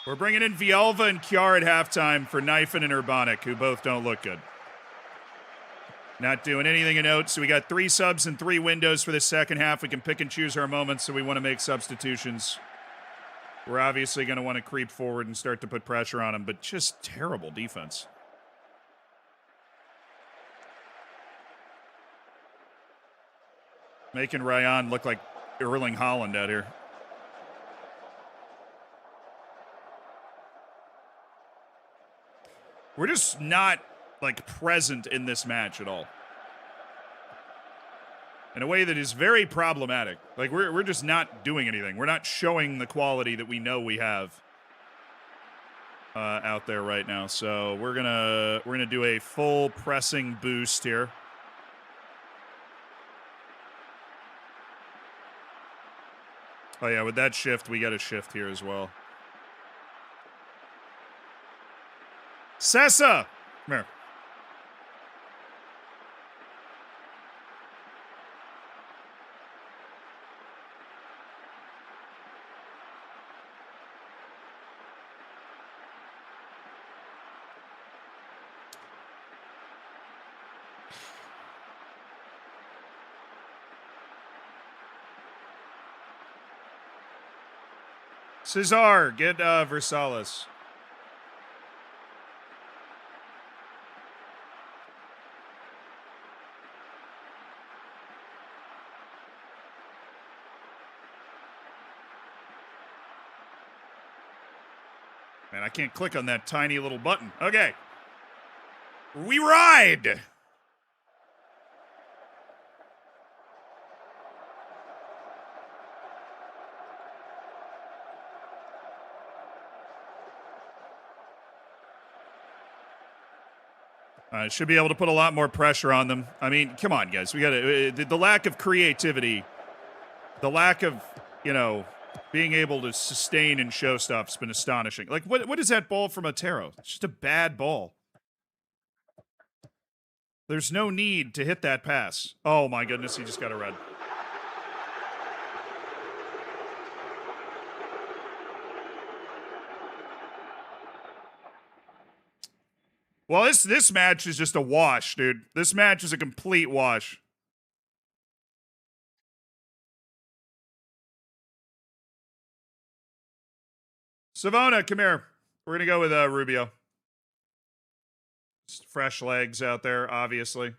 We're bringing in Vialva and Kiar at halftime for Knifen and Urbanic, who both don't look good. Not doing anything of note. So we got 3 subs and 3 windows for the second half. We can pick and choose our moments, so we want to make substitutions. We're obviously going to want to creep forward and start to put pressure on them, but just terrible defense. Making Ryan look like Erling Haaland out here. We're just not, like, present in this match at all. In a way that is very problematic. Like, we're just not doing anything. We're not showing the quality that we know we have out there right now. So we're gonna do a full pressing boost here. Oh yeah, with that shift, we got a shift here as well. Sessa! Come here. Cesar, get Versailles. Man, I can't click on that tiny little button. Okay. We ride! Should be able to put a lot more pressure on them. I mean, come on, guys. We got to the lack of creativity, the lack of, being able to sustain and show stuff's been astonishing. Like, what is that ball from Otero? It's just a bad ball. There's no need to hit that pass. Oh my goodness, he just got a red. Well, this match is just a wash, dude. This match is a complete wash. Savona, come here. We're going to go with Rubio. Just fresh legs out there, obviously.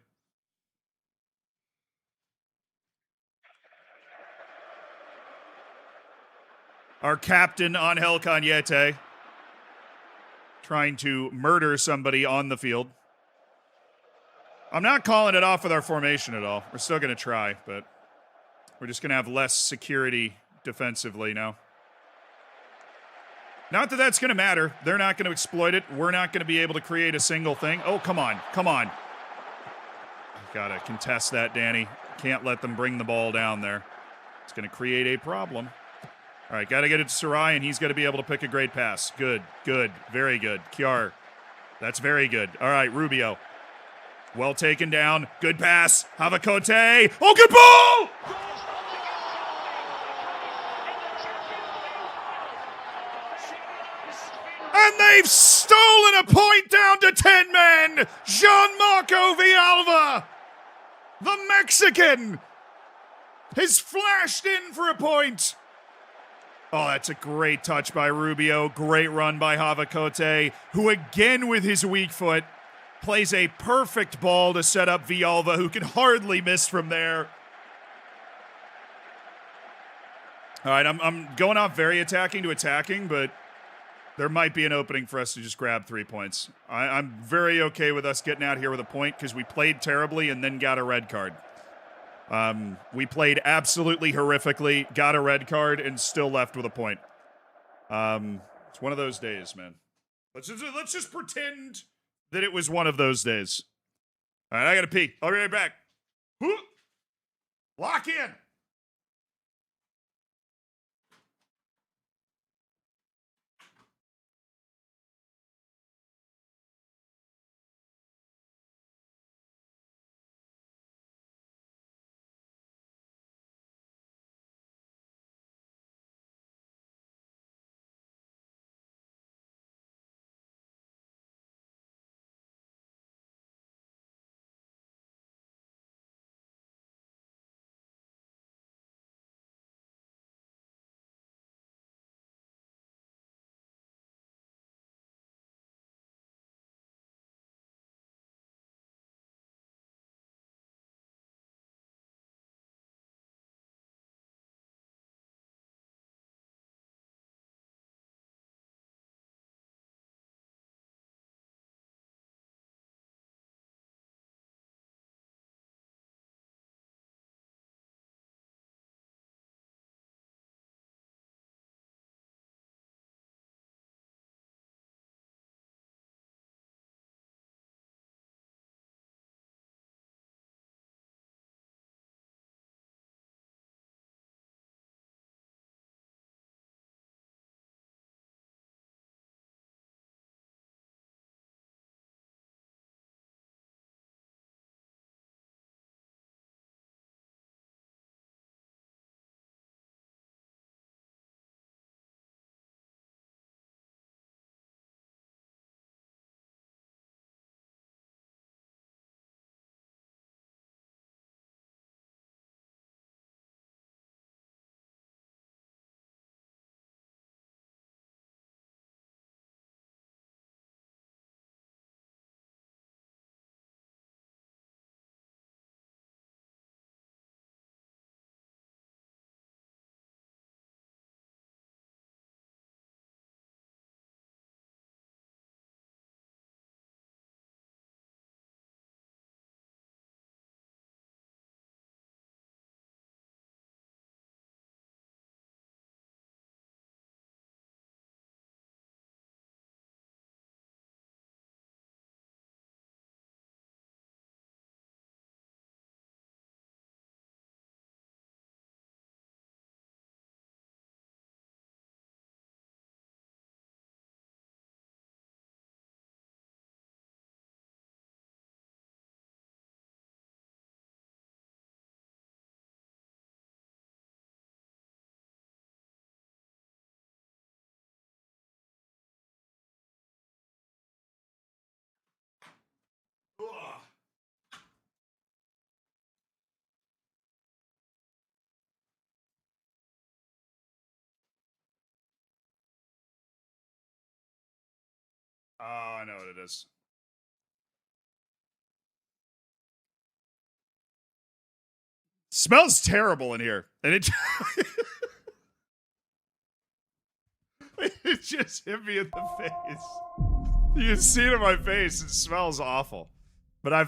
Our captain, Angel Cañete, trying to murder somebody on the field. I'm not calling it off with our formation at all. We're still going to try, but we're just going to have less security defensively now. Not that that's going to matter. They're not going to exploit it. We're not going to be able to create a single thing. Oh, come on. Come on. Got to contest that, Danny. Can't let them bring the ball down there. It's going to create a problem. All right, got to get it to Sarai, and he's got to be able to pick a great pass. Good, good, very good. Kiar, that's very good. All right, Rubio. Well taken down. Good pass. Havakote. Oh, good ball! And they've stolen a point down to 10 men. Gianmarco Villalba, the Mexican, has flashed in for a point. Oh, that's a great touch by Rubio. Great run by Havakote, who again with his weak foot plays a perfect ball to set up Villalba, who can hardly miss from there. All right, I'm going off very attacking to attacking, but there might be an opening for us to just grab 3 points. I'm very okay with us getting out here with a point because we played terribly and then got a red card. We played absolutely horrifically, got a red card, and still left with a point. It's one of those days, man. Let's just pretend that it was one of those days. All right, I gotta pee. I'll be right back. Lock in. Ugh. Oh, I know what it is. Smells terrible in here. And it it just hit me in the face. You can see it in my face. It smells awful. But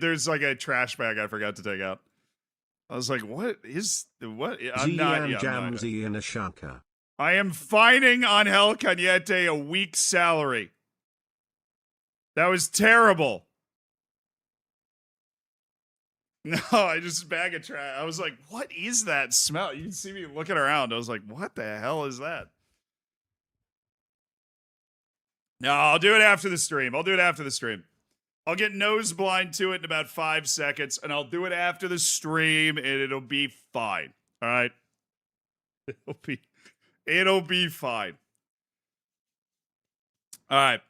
there's like a trash bag I forgot to take out. I was like, what? I'm not. Yeah, Jamsy in a shaka. I am fining Angel Cañete a week's salary. That was terrible. No, I just bag of trash. I was like, what is that smell? You can see me looking around. I was like, what the hell is that? No, I'll do it after the stream. I'll get nose blind to it in about 5 seconds, and I'll do it after the stream, and it'll be fine. All right? It'll be fine. All right.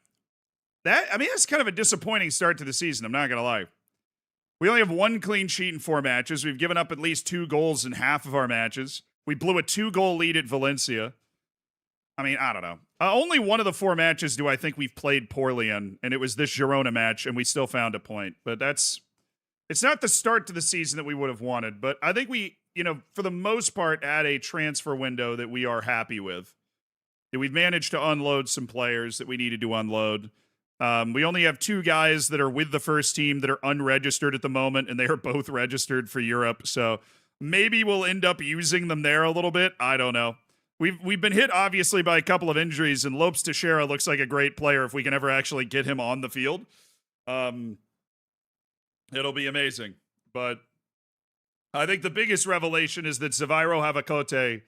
That's kind of a disappointing start to the season. I'm not going to lie. We only have 1 clean sheet in 4 matches. We've given up at least 2 goals in half of our matches. We blew a 2-goal lead at Valencia. I mean, I don't know. Only one of the 4 matches do I think we've played poorly in, and it was this Girona match, and we still found a point. But it's not the start to the season that we would have wanted. But I think we, for the most part, had a transfer window that we are happy with. We've managed to unload some players that we needed to unload. We only have 2 guys that are with the first team that are unregistered at the moment, and they are both registered for Europe. So maybe we'll end up using them there a little bit. I don't know. We've been hit, obviously, by a couple of injuries, and Lopes Teixeira looks like a great player if we can ever actually get him on the field. It'll be amazing. But I think the biggest revelation is that Zaviro Havakote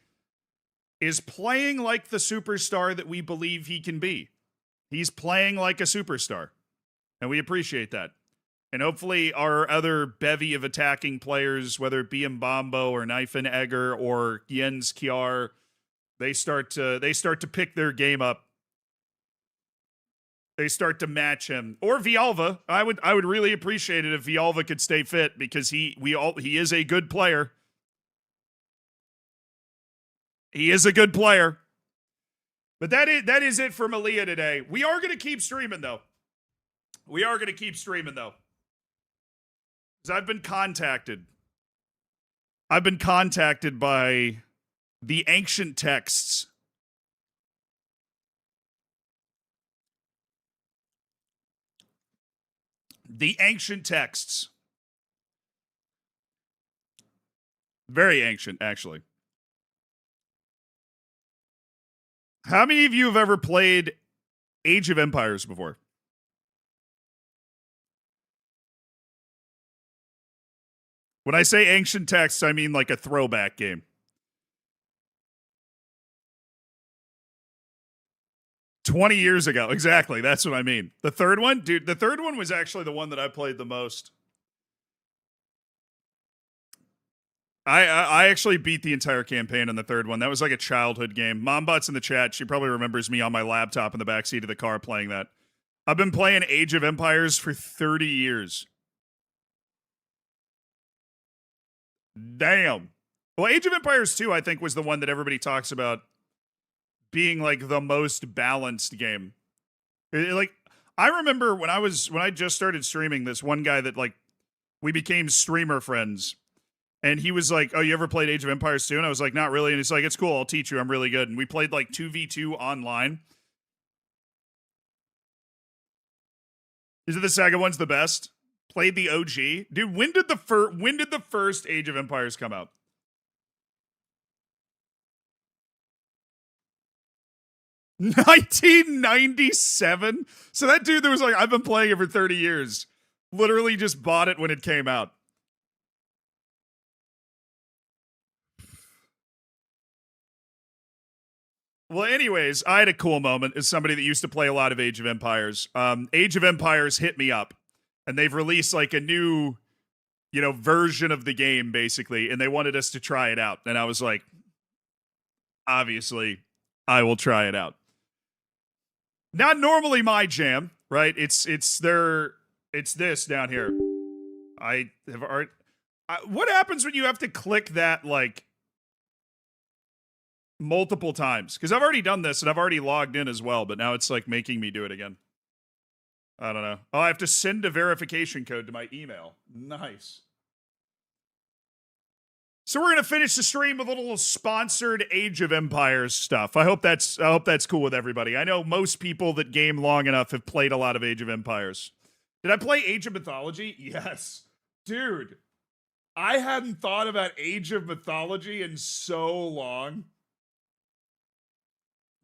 is playing like the superstar that we believe he can be. He's playing like a superstar, and we appreciate that. And hopefully our other bevy of attacking players, whether it be Mbambo or Kneifenegger or Jens Kjaer, they start to pick their game up. They start to match him. Or Villalba. I would really appreciate it if Villalba could stay fit, because he is a good player. He is a good player. But that is it for Melilla today. We are going to keep streaming, though. Because I've been contacted. By the ancient texts. The ancient texts. Very ancient, actually. How many of you have ever played Age of Empires before? When I say ancient texts, I mean like a throwback game. $20 years ago. Exactly. That's what I mean. The third one? Dude, the third one was actually the one that I played the most. I actually beat the entire campaign on the third one. That was like a childhood game. Mombot's in the chat. She probably remembers me on my laptop in the backseat of the car playing that. I've been playing Age of Empires for 30 years. Damn. Well, Age of Empires 2, I think, was the one that everybody talks about being like the most balanced game. I remember when I just started streaming, this one guy that we became streamer friends. And he was like, oh, you ever played Age of Empires 2? And I was like, not really. And he's like, it's cool. I'll teach you. I'm really good. And we played 2v2 online. Is it the Saga one's the best? Played the OG? Dude, when did the first Age of Empires come out? $1997? So that dude that was like, I've been playing it for 30 years. Literally just bought it when it came out. Well, anyways, I had a cool moment as somebody that used to play a lot of Age of Empires. Age of Empires hit me up, and they've released a new, version of the game, basically, and they wanted us to try it out. And I was like, obviously, I will try it out. Not normally my jam, right? It's It's this down here. I have already... what happens when you have to click that, like, multiple times? Because I've already done this, and I've already logged in as well, but now it's, like, making me do it again. I don't know. Oh, I have to send a verification code to my email. Nice. So we're gonna finish the stream with a little sponsored Age of Empires stuff. I hope that's cool with everybody. I know most people that game long enough have played a lot of Age of Empires. Did I play Age of Mythology? Yes. Dude, I hadn't thought about Age of Mythology in so long.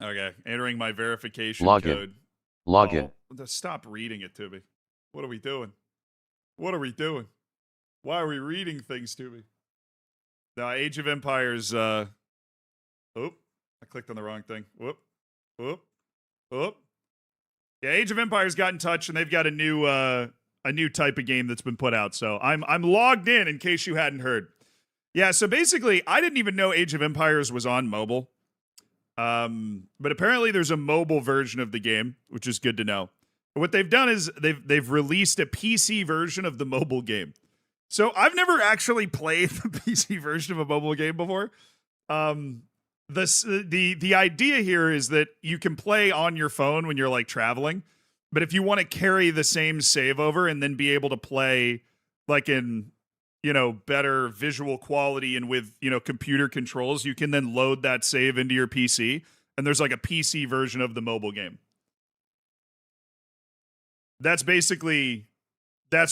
Okay, entering my verification code. Login. Stop reading it to me. What are we doing? What are we doing? Why are we reading things to me? Now, Age of Empires, I clicked on the wrong thing. Whoop. Yeah, Age of Empires got in touch, and they've got a new type of game that's been put out. So I'm logged in case you hadn't heard. Yeah, so basically, I didn't even know Age of Empires was on mobile. But apparently there's a mobile version of the game, which is good to know. But what they've done is they've released a PC version of the mobile game. So I've never actually played the PC version of a mobile game before. The idea here is that you can play on your phone when you're like traveling, but if you want to carry the same save over and then be able to play like in, you know, better visual quality and with, you know, computer controls, you can then load that save into your PC, and there's like a PC version of the mobile game. That's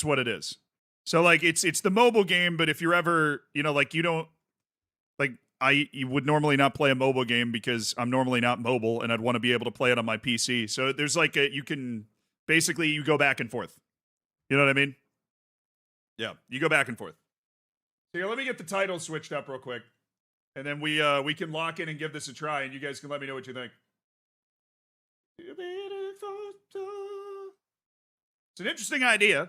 what it is. So like it's the mobile game, but if you're ever, you know, like you don't like you would normally not play a mobile game because I'm normally not mobile and I'd want to be able to play it on my PC. So there's like you go back and forth. You know what I mean? Yeah, you go back and forth. So here, let me get the title switched up real quick. And then we can lock in and give this a try, and you guys can let me know what you think. It's an interesting idea.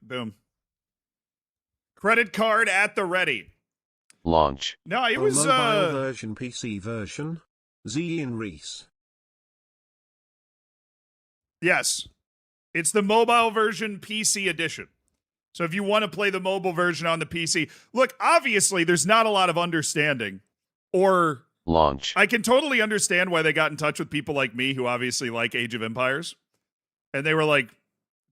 Boom. Credit card at the ready. Launch. No, it was mobile version, PC version. Ian Reese. Yes. It's the mobile version PC edition. So if you want to play the mobile version on the PC, look, obviously there's not a lot of understanding or launch. I can totally understand why they got in touch with people like me who obviously like Age of Empires. And they were like,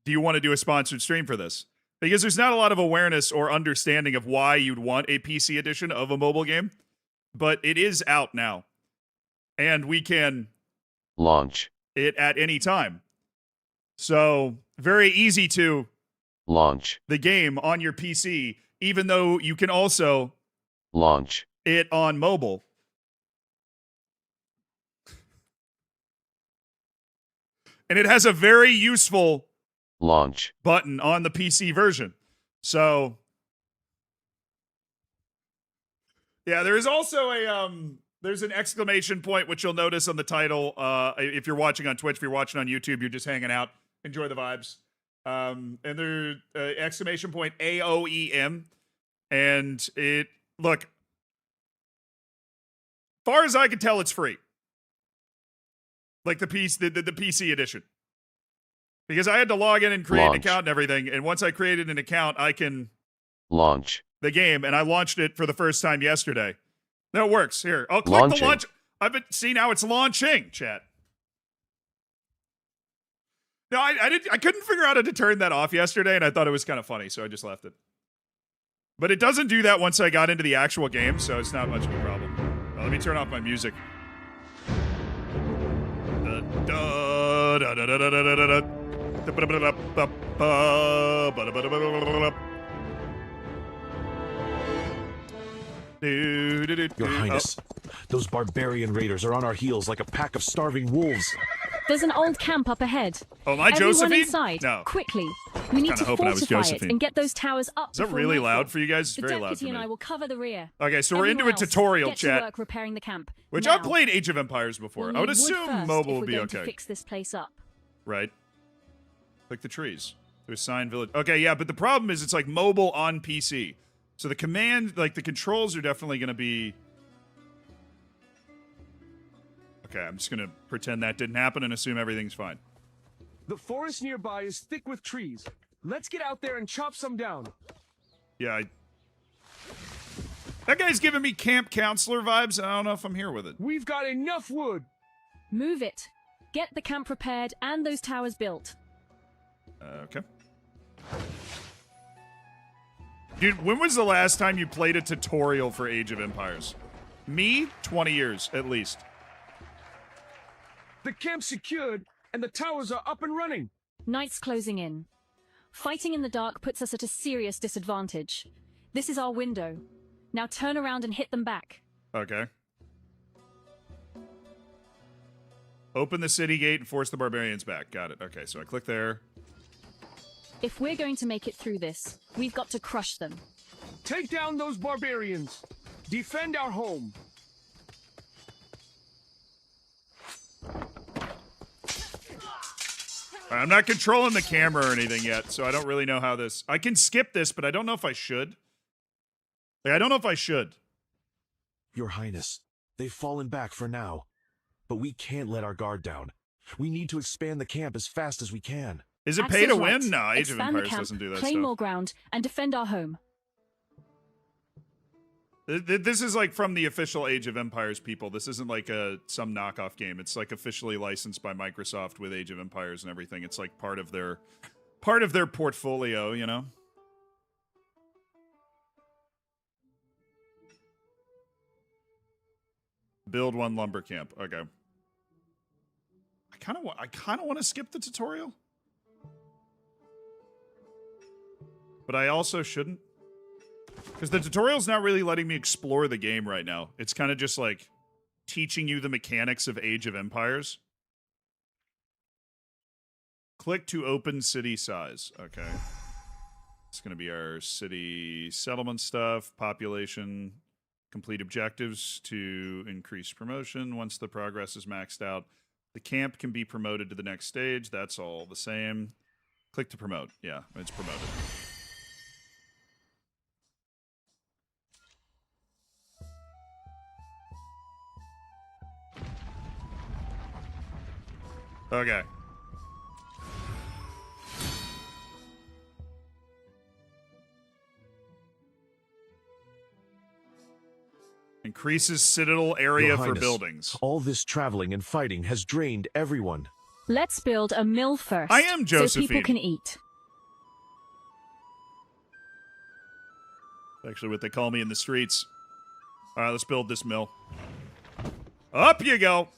do you want to do a sponsored stream for this? Because there's not a lot of awareness or understanding of why you'd want a PC edition of a mobile game. But it is out now. And we can launch it at any time. So very easy to launch the game on your PC, even though you can also launch it on mobile. And it has a very useful launch button on the PC version. So, yeah, there is also there's an exclamation point, which you'll notice on the title. If you're watching on Twitch, if you're watching on YouTube, you're just hanging out. Enjoy the vibes. And there exclamation point AOEM. And it, look, far as I can tell, it's free. Like the PC edition. Because I had to log in and create an account and everything. And once I created an account, I can launch the game. And I launched it for the first time yesterday. No, it works. Here, I'll click the launch. See, now it's launching, chat. No, I couldn't figure out how to turn that off yesterday, and I thought it was kind of funny, so I just left it. But it doesn't do that once I got into the actual game, so it's not much of a problem. Let me turn off my music. Your Highness, those barbarian raiders are on our heels like a pack of starving wolves. There's an old camp up ahead. Oh, am I Everyone Josephine? inside, No. quickly. We need to hoping I was fortify it Josephine. and get those towers up. Is that before really nightfall. loud for you guys? It's The very loud deputy for and me. I will cover the rear. Okay, so we're into a Everyone else, tutorial, get chat. to work repairing the camp. Which now. I've played Age of Empires before. We'll I would need wood assume first mobile if would we're be going to okay. fix this place up. Right? Like the trees. To assign village. Okay, yeah, but the problem is it's like mobile on PC. So the command, like the controls are definitely going to be... Okay, I'm just going to pretend that didn't happen and assume everything's fine. The forest nearby is thick with trees. Let's get out there and chop some down. Yeah, that guy's giving me camp counselor vibes, and I don't know if I'm here with it. We've got enough wood. Move it. Get the camp repaired and those towers built. Okay. Dude, when was the last time you played a tutorial for Age of Empires? Me? 20 years, at least. The camp's secured, and the towers are up and running. Night's closing in. Fighting in the dark puts us at a serious disadvantage. This is our window. Now turn around and hit them back. Okay. Open the city gate and force the barbarians back. Got it. Okay, so I click there. If we're going to make it through this, we've got to crush them. Take down those barbarians. Defend our home. I'm not controlling the camera or anything yet, so I don't really know how this... I can skip this, but I don't know if I should. Like, I don't know if I should. Your Highness, they've fallen back for now. But we can't let our guard down. We need to expand the camp as fast as we can. Is it Axel's pay to right. win? No, Age of Expand the Empires camp, doesn't do that claim stuff. more ground, and defend our home. This is like from the official Age of Empires people. This isn't like some knockoff game. It's like officially licensed by Microsoft with Age of Empires and everything. It's like part of their portfolio, you know? Build one lumber camp. Okay. I kind of want to skip the tutorial. But I also shouldn't. Because the tutorial's not really letting me explore the game right now. It's kind of just like teaching you the mechanics of Age of Empires. Click to open city size. Okay. It's going to be our city settlement stuff, population, complete objectives to increase promotion. Once the progress is maxed out, the camp can be promoted to the next stage. That's all the same. Click to promote. Yeah, it's promoted. Okay. Increases citadel area Your for Highness, buildings. All this traveling and fighting has drained everyone. Let's build a mill first. I am so Josephine. people can eat. Actually, what they call me in the streets. All right, let's build this mill. Up you go.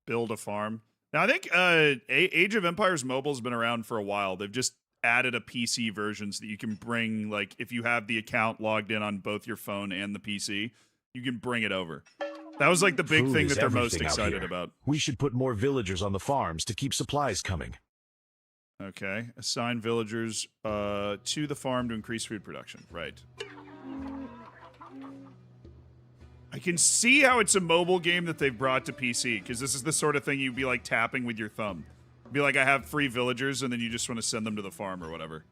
Build a farm. Now, I think Age of Empires Mobile's been around for a while. They've just added a PC version so that you can bring, like, if you have the account logged in on both your phone and the PC, you can bring it over. That was, like, the big Food thing is that they're most everything out excited here. about. We should put more villagers on the farms to keep supplies coming. Okay. Assign villagers to the farm to increase food production. Right. I can see how it's a mobile game that they've brought to PC, because this is the sort of thing you'd be like tapping with your thumb. Be like, I have 3 villagers, and then you just want to send them to the farm or whatever.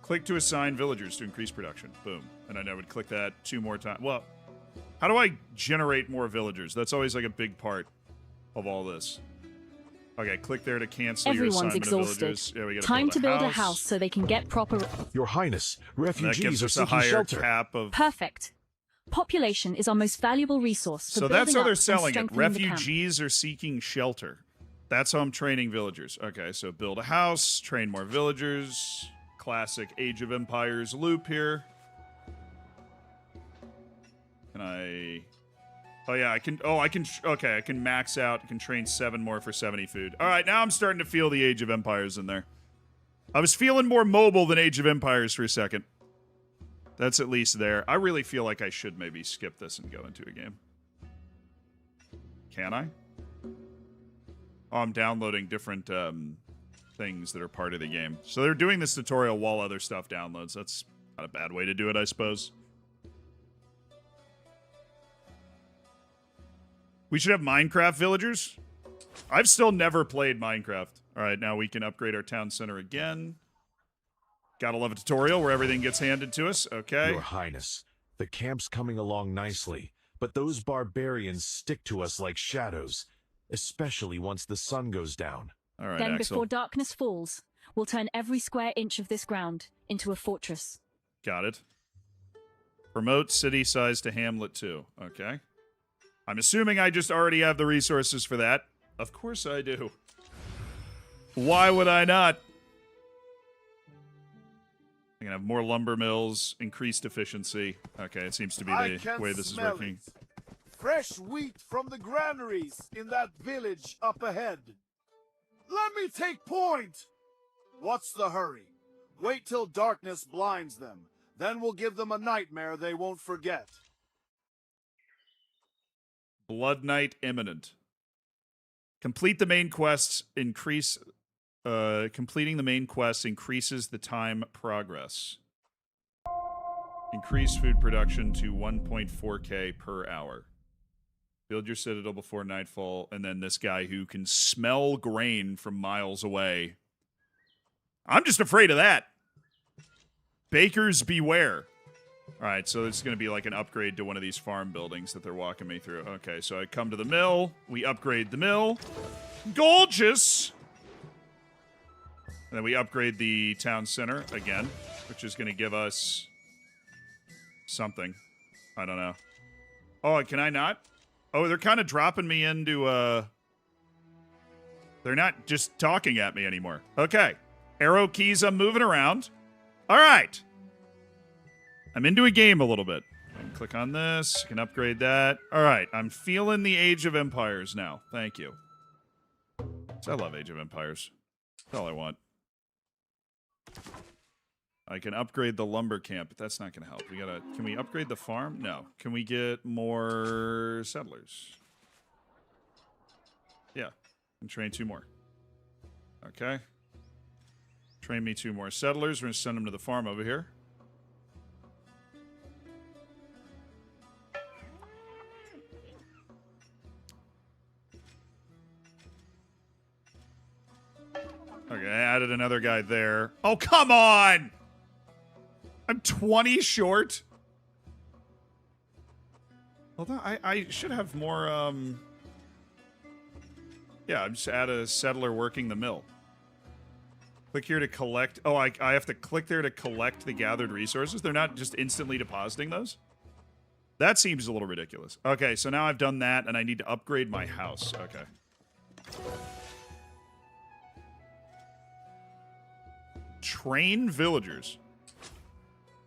Click to assign villagers to increase production. Boom. And I would click that 2 more times. Well, how do I generate more villagers? That's always like a big part of all this. Okay, click there to cancel your Everyone's assignment exhausted. of villagers. Yeah, we gotta Time to build a house. house so they can get proper... Your Highness, And that refugees gives are us a seeking higher shelter. cap of... Perfect. Population is our most valuable resource for So that's how building they're up and selling it. strengthening the camp. Refugees are seeking shelter. That's how I'm training villagers. Okay, so build a house, train more villagers. Classic Age of Empires loop here. Can I... Oh, yeah, I can... Oh, I can... Okay, I can max out. I can train 7 more for 70 food. All right, now I'm starting to feel the Age of Empires in there. I was feeling more mobile than Age of Empires for a second. That's at least there. I really feel like I should maybe skip this and go into a game. Can I? Oh, I'm downloading different things that are part of the game. So they're doing this tutorial while other stuff downloads. That's not a bad way to do it, I suppose. We should have Minecraft villagers. I've still never played Minecraft. All right, now we can upgrade our town center again. Gotta love a tutorial where everything gets handed to us. Okay. Your Highness, the camp's coming along nicely, but those barbarians stick to us like shadows, especially once the sun goes down. All right, Then Axel. before darkness falls, we'll turn every square inch of this ground into a fortress. Got it. Promote city size to hamlet 2. Okay. I'm assuming I just already have the resources for that. Of course I do. Why would I not? I'm gonna have more lumber mills, increased efficiency. Okay, it seems to be the way this is working. Fresh wheat from the granaries in that village up ahead. Let me take point! What's the hurry? Wait till darkness blinds them. Then we'll give them a nightmare they won't forget. Blood Night imminent. Complete the main quests, completing the main quest increases the time progress. Increase food production to 1.4k per hour. Build your citadel before nightfall, and then this guy who can smell grain from miles away. I'm just afraid of that. Bakers beware. All right, so it's going to be like an upgrade to one of these farm buildings that they're walking me through. Okay, so I come to the mill. We upgrade the mill. Gorgeous! And then we upgrade the town center again, which is going to give us something. I don't know. Oh, can I not? Oh, they're kind of dropping me into, They're not just talking at me anymore. Okay. Arrow keys, I'm moving around. All right. I'm into a game a little bit. I can click on this. I can upgrade that. All right. I'm feeling the Age of Empires now. Thank you. I love Age of Empires. That's all I want. I can upgrade the lumber camp, but that's not going to help. Can we upgrade the farm? No. Can we get more settlers? Yeah. And train 2 more. Okay. Train me 2 more settlers. We're going to send them to the farm over here. Okay, I added another guy there. Oh, come on! I'm 20 short. Hold on, I should have more, Yeah, I'm just add a settler working the mill. Click here to collect... Oh, I have to click there to collect the gathered resources? They're not just instantly depositing those? That seems a little ridiculous. Okay, so now I've done that, and I need to upgrade my house. Okay. Train villagers.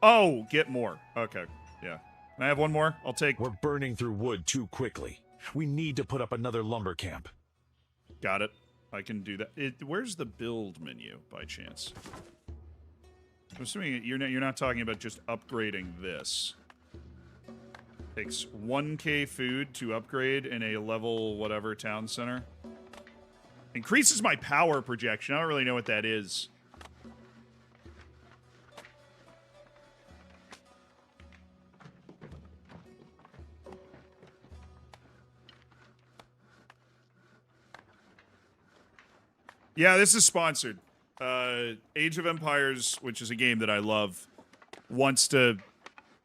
Oh, get more. Okay, yeah. Can I have one more? I'll take... We're burning through wood too quickly. We need to put up another lumber camp. Got it. I can do that. Where's the build menu, by chance? I'm assuming you're not talking about just upgrading this. Takes 1k food to upgrade in a level whatever town center. Increases my power projection. I don't really know what that is. Yeah, this is sponsored. Age of Empires, which is a game that I love, wants to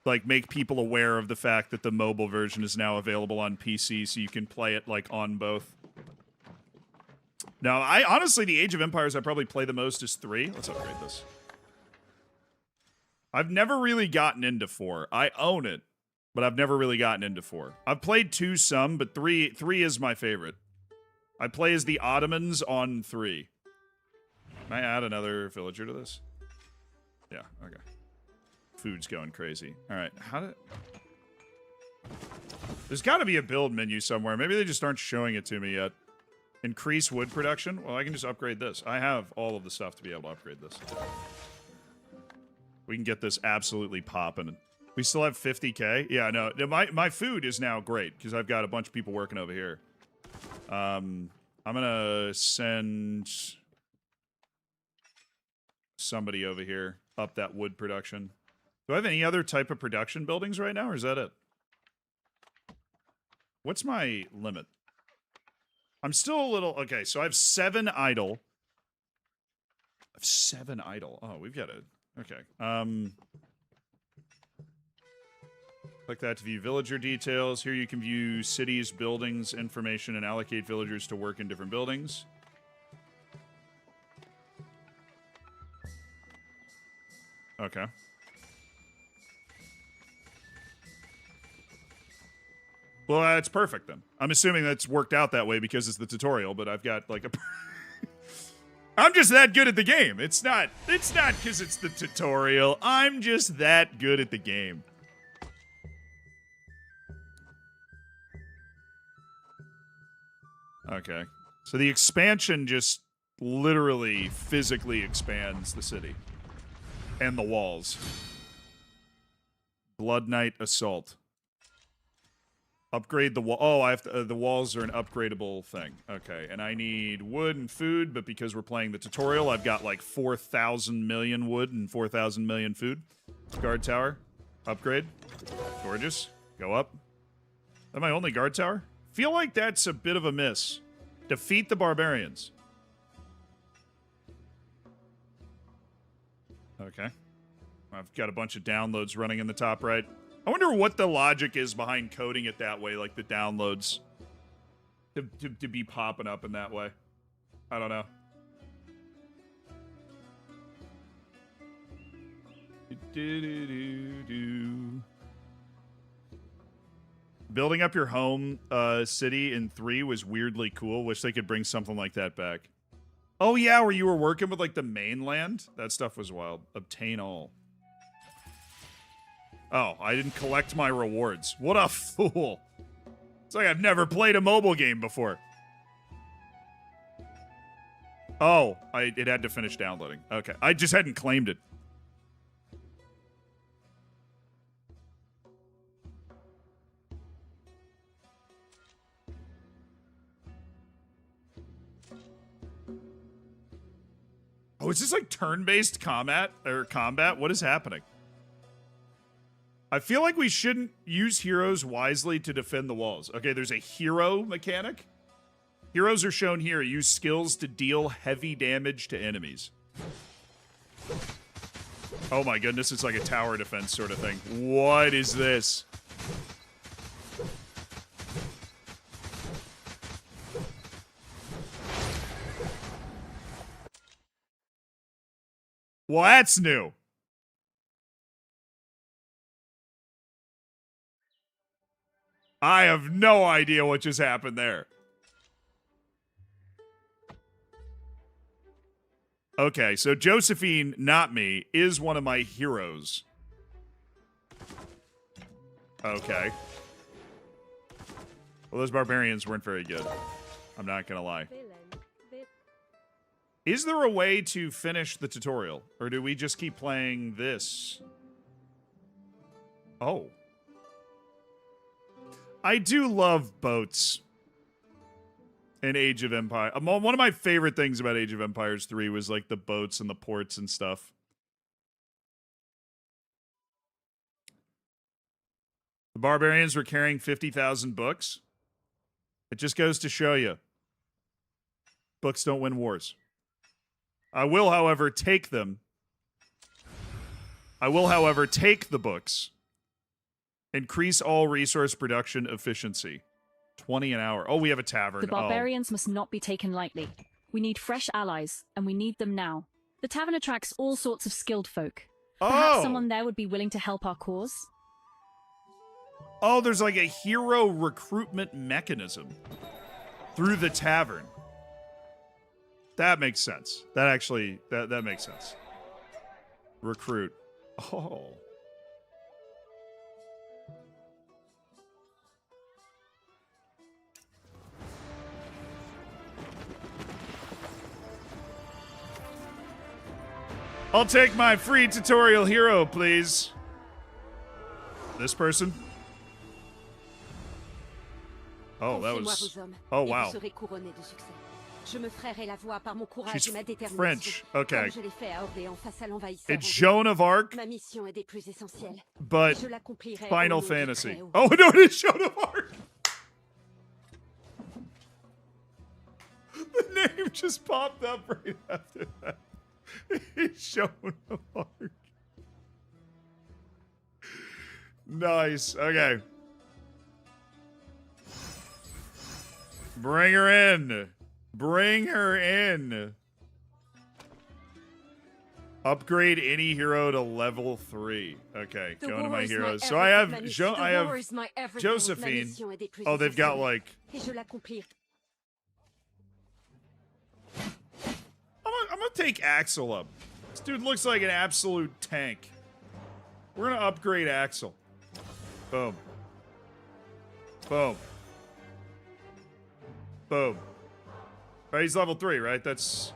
like make people aware of the fact that the mobile version is now available on PC, so you can play it like on both. Now, I honestly, the Age of Empires I probably play the most is 3. Let's upgrade this. I've never really gotten into 4. I own it, but I've never really gotten into 4. I've played 2 some, but 3 is my favorite. I play as the Ottomans on 3. Can I add another villager to this? Yeah, okay. Food's going crazy. All right, There's got to be a build menu somewhere. Maybe they just aren't showing it to me yet. Increase wood production? Well, I can just upgrade this. I have all of the stuff to be able to upgrade this. We can get this absolutely popping. We still have 50K? Yeah, no. My food is now great because I've got a bunch of people working over here. I'm gonna send somebody over here up that wood production. Do I have any other type of production buildings right now, or is that it? What's my limit? I'm still a little... Okay, so I have 7 idle. I have 7 idle. Oh, we've got a... Okay. Click that to view villager details. Here you can view cities, buildings, information, and allocate villagers to work in different buildings. Okay. Well, that's perfect then. I'm assuming that's worked out that way because it's the tutorial, but I've got like a... I'm just that good at the game. It's not because it's the tutorial. I'm just that good at the game. Okay. So the expansion just literally physically expands the city. And the walls. Blood Knight Assault. Upgrade the wall. Oh, I have to, the walls are an upgradable thing. Okay, and I need wood and food, but because we're playing the tutorial, I've got like 4,000 million wood and 4,000 million food. Guard tower. Upgrade. Gorgeous. Go up. Is that my only guard tower? Feel like that's a bit of a miss. Defeat the barbarians. Okay. I've got a bunch of downloads running in the top right. I wonder what the logic is behind coding it that way, like the downloads to be popping up in that way. I don't know. Building up your home city in 3 was weirdly cool. Wish they could bring something like that back. Oh yeah, where you were working with like the mainland? That stuff was wild. Obtain all. Oh, I didn't collect my rewards. What a fool. It's like I've never played a mobile game before. Oh, it had to finish downloading. Okay, I just hadn't claimed it. Oh, is this like turn-based combat? What is happening? I feel like we shouldn't use heroes wisely to defend the walls. Okay, there's a hero mechanic. Heroes are shown here. Use skills to deal heavy damage to enemies. Oh my goodness, it's like a tower defense sort of thing. What is this? Well, that's new. I have no idea what just happened there. Okay, so Josephine, not me, is one of my heroes. Okay. Well, those barbarians weren't very good. I'm not gonna lie. Is there a way to finish the tutorial? Or do we just keep playing this? Oh. I do love boats in Age of Empire. One of my favorite things about Age of Empires 3 was like the boats and the ports and stuff. The barbarians were carrying 50,000 books. It just goes to show you. Books don't win wars. I will, however, take them. I will, however, take the books. Increase all resource production efficiency. 20 an hour. Oh, we have a tavern. The barbarians must not be taken lightly. We need fresh allies, and we need them now. The tavern attracts all sorts of skilled folk. Perhaps someone there would be willing to help our cause? Oh, there's like a hero recruitment mechanism through the tavern. That makes sense. That actually, that makes sense. Recruit. Oh. I'll take my free tutorial hero, please. This person? Oh, that was... Oh, wow. She's French. Okay. It's Joan of Arc, but Final Fantasy. Oh, no, it is Joan of Arc! The name just popped up right after that. It's Joan of Arc. Nice. Okay. Bring her in. Bring her in. Upgrade any hero to level 3. Okay, going to my heroes. So I have Josephine. Oh, they've got like... I'm gonna take Axel up. This dude looks like an absolute tank. We're gonna upgrade Axel. Boom. Boom. Boom. Right, he's level 3, right? That's...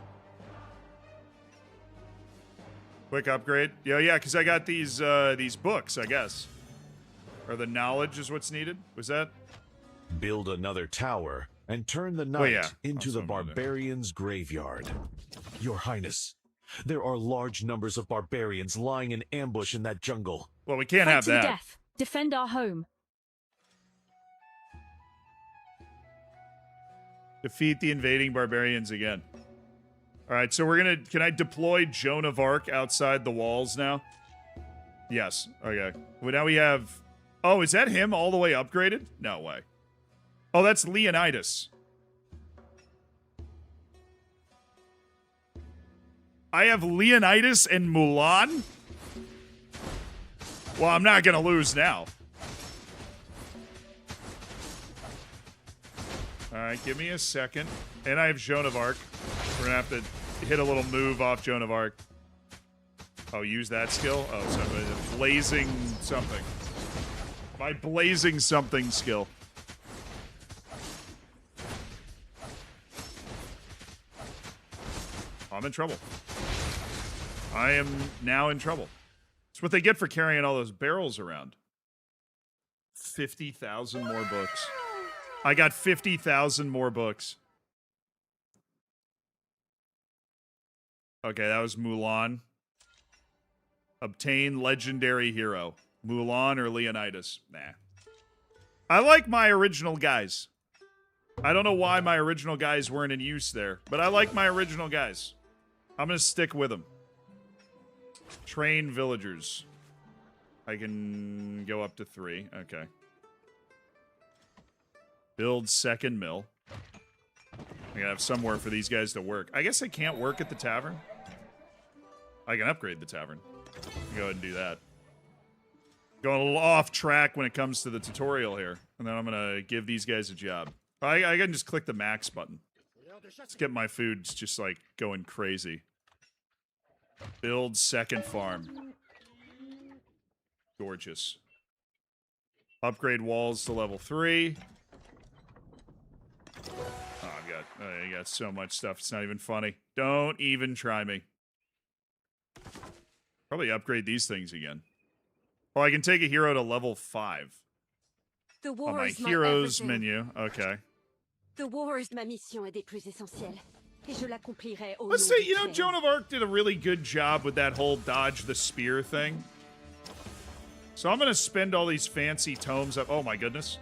Quick upgrade. Yeah, because I got these books, I guess. Or the knowledge is what's needed? Was that? Build another tower and turn the night into the barbarians' graveyard. Your Highness, there are large numbers of barbarians lying in ambush in that jungle. Well, we can't Fight have to the that. death. Defend our home. Defeat the invading barbarians again. All right, so we're gonna... Can I deploy Joan of Arc outside the walls now? Yes. Okay. Well, now we have... Oh, is that him all the way upgraded? No way. Oh, that's Leonidas. I have Leonidas and Mulan? Well, I'm not gonna lose now. Alright, give me a second. And I have Joan of Arc. We're gonna have to hit a little move off Joan of Arc. Oh, use that skill? Oh, so blazing something. My blazing something skill. I'm in trouble. I am now in trouble. It's what they get for carrying all those barrels around. 50,000 more books. I got 50,000 more books. Okay, that was Mulan. Obtain legendary hero. Mulan or Leonidas? Nah. I like my original guys. I don't know why my original guys weren't in use there, but I like my original guys. I'm gonna stick with them. Train villagers. I can go up to 3. Okay. Build second mill. I gotta have somewhere for these guys to work. I guess I can't work at the tavern. I can upgrade the tavern. Go ahead and do that. Going a little off track when it comes to the tutorial here. And then I'm gonna give these guys a job. I can just click the max button. Let's get my foods just like going crazy. Build second farm. Gorgeous. Upgrade walls to level 3. Oh, I got so much stuff. It's not even funny. Don't even try me. Probably upgrade these things again. Oh, I can take a hero to level 5. The war my is heroes everything. menu. Okay. The war is ma mission est des plus essentielles. Et je l'accomplirai au Let's nom say, du you know, clair. Joan of Arc did a really good job with that whole dodge the spear thing. So I'm going to spend all these fancy tomes up. Oh, my goodness.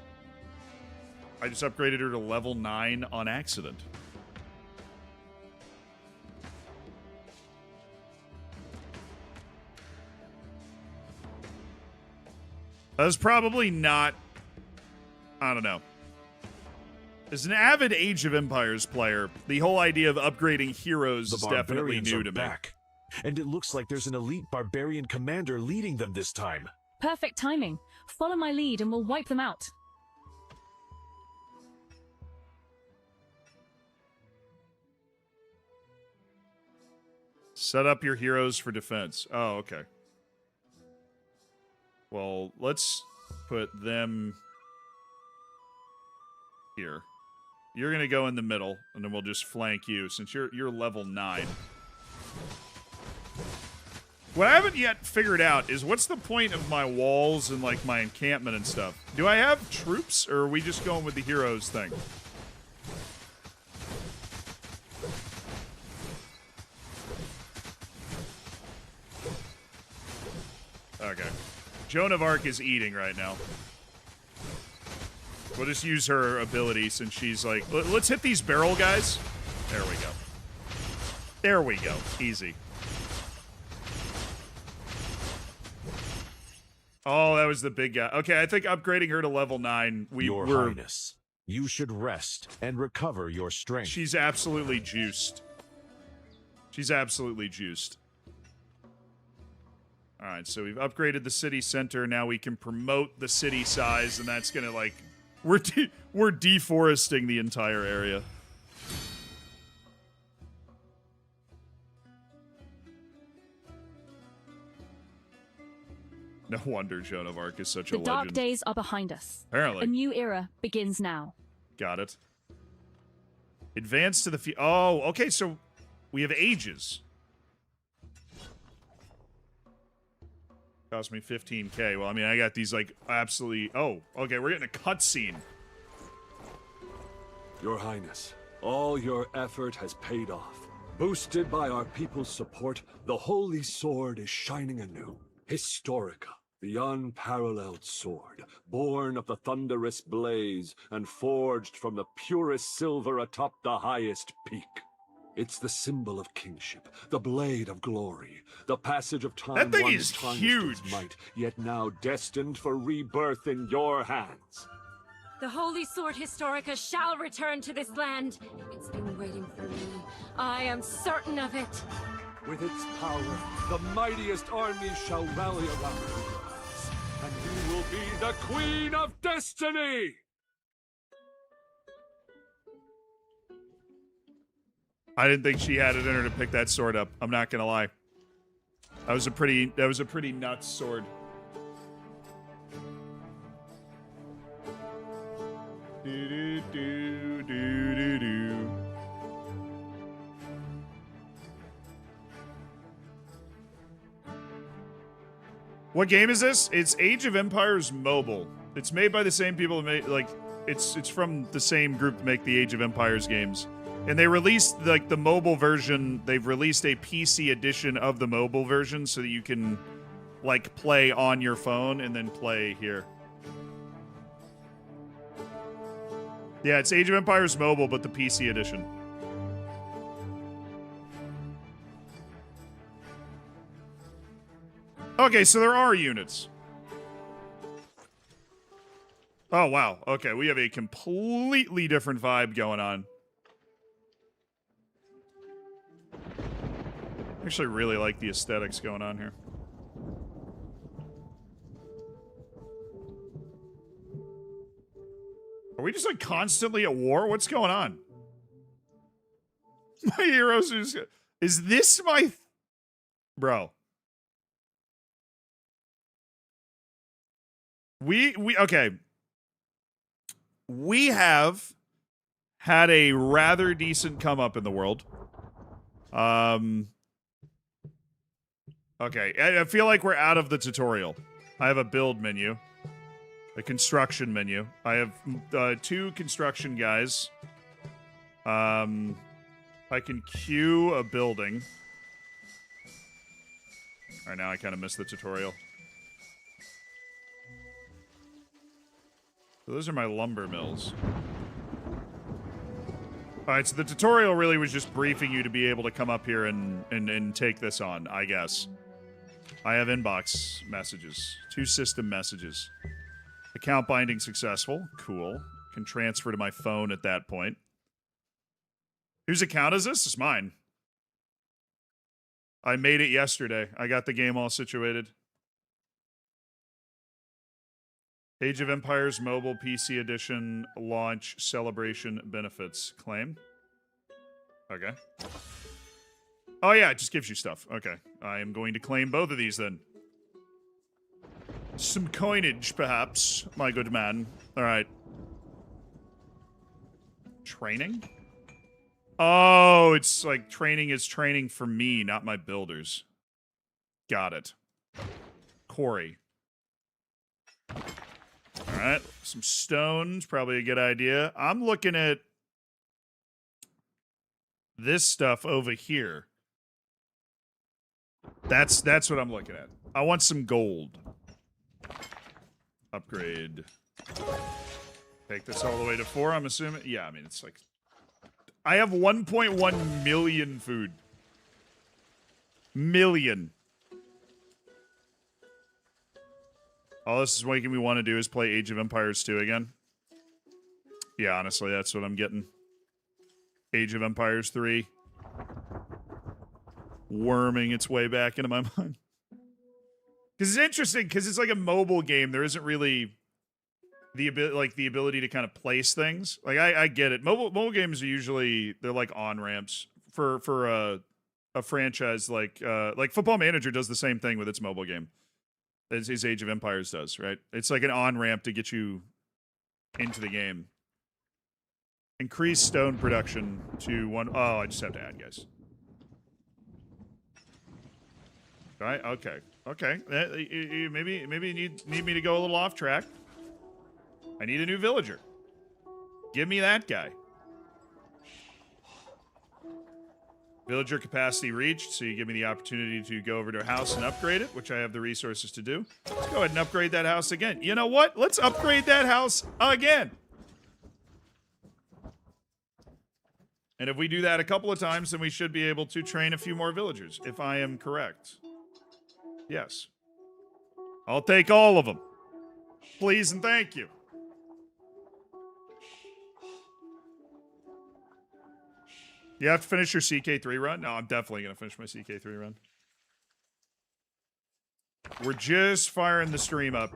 I just upgraded her to level 9 on accident. That's probably not... I don't know. As an avid Age of Empires player, the whole idea of upgrading heroes is definitely new to me. Back, and it looks like there's an elite barbarian commander leading them this time. Perfect timing. Follow my lead and we'll wipe them out. Set up your heroes for defense. Oh, okay. Well, let's put them here. You're going to go in the middle, and then we'll just flank you since you're level 9. What I haven't yet figured out is what's the point of my walls and, like, my encampment and stuff? Do I have troops, or are we just going with the heroes thing? Okay. Joan of Arc is eating right now. We'll just use her ability since she's like... Let's hit these barrel guys. There we go. There we go. Easy. Oh, that was the big guy. Okay, I think upgrading her to level 9... Your Highness, you should rest and recover your strength. She's absolutely juiced. She's absolutely juiced. Alright, so we've upgraded the city center. Now we can promote the city size, and that's gonna, like... We're deforesting the entire area. No wonder Joan of Arc is such a legend. The dark days are behind us. Apparently. A new era begins now. Got it. Advance to the oh, okay, so we have ages. Cost me 15k. Well, I mean, I got these, like, absolutely... Oh, okay, we're getting a cutscene. Your Highness, all your effort has paid off. Boosted by our people's support, the Holy Sword is shining anew. Historica, the unparalleled sword, born of the thunderous blaze and forged from the purest silver atop the highest peak. It's the symbol of kingship, the blade of glory, the passage of time. That thing is huge. Might, yet now destined for rebirth in your hands. The Holy Sword Historica shall return to this land. It's been waiting for me. I am certain of it. With its power, the mightiest army shall rally around you, and you will be the Queen of Destiny! I didn't think she had it in her to pick that sword up. I'm not gonna lie. That was a pretty nuts sword. Do do do do do do. What game is this? It's Age of Empires Mobile. It's made by the same people that made, like, it's from the same group that make the Age of Empires games. And they released, like, the mobile version. They've released a PC edition of the mobile version so that you can, like, play on your phone and then play here. Yeah, it's Age of Empires Mobile, but the PC edition. Okay, so there are units. Oh, wow. Okay, we have a completely different vibe going on. I actually really like the aesthetics going on here. Are we just, like, constantly at war? What's going on? My heroes are just... Is this my... Bro. Okay. We have had a rather decent come up in the world. Okay, I feel like we're out of the tutorial. I have a build menu. A construction menu. I have 2 construction guys. I can queue a building. Alright, now I kind of missed the tutorial. So those are my lumber mills. Alright, so the tutorial really was just briefing you to be able to come up here and take this on, I guess. I have inbox messages. 2 system messages. Account binding successful. Cool. Can transfer to my phone at that point. Whose account is this? It's mine. I made it yesterday. I got the game all situated. Age of Empires Mobile PC Edition launch celebration benefits. Claim. Okay. Oh yeah, it just gives you stuff. Okay. I am going to claim both of these then. Some coinage, perhaps, my good man. Alright. Training? Oh, it's like training is training for me, not my builders. Got it. Quarry. Alright, some stones, probably a good idea. I'm looking at this stuff over here. That's what I'm looking at. I want some gold. Upgrade. Take this all the way to 4, I'm assuming. Yeah, I mean, it's like... I have 1.1 million food. Million. All this is making me want to do is play Age of Empires 2 again. Yeah, honestly, that's what I'm getting. Age of Empires 3. Worming its way back into my mind. Because it's interesting, because it's like a mobile game. There isn't really the ability to kind of place things. Like, I get it. Mobile games are usually, they're like on-ramps for a franchise like Football Manager does the same thing with its mobile game. As Age of Empires does, right? It's like an on-ramp to get you into the game. Increase stone production to 1... Oh, I just have to add, guys. Right? Okay. Okay. Maybe you need me to go a little off track. I need a new villager. Give me that guy. Villager capacity reached, so you give me the opportunity to go over to a house and upgrade it, which I have the resources to do. Let's go ahead and upgrade that house again. You know what? Let's upgrade that house again. And if we do that a couple of times, then we should be able to train a few more villagers, if I am correct. Yes. I'll take all of them. Please and thank you. You have to finish your CK3 run? No, I'm definitely going to finish my CK3 run. We're just firing the stream up.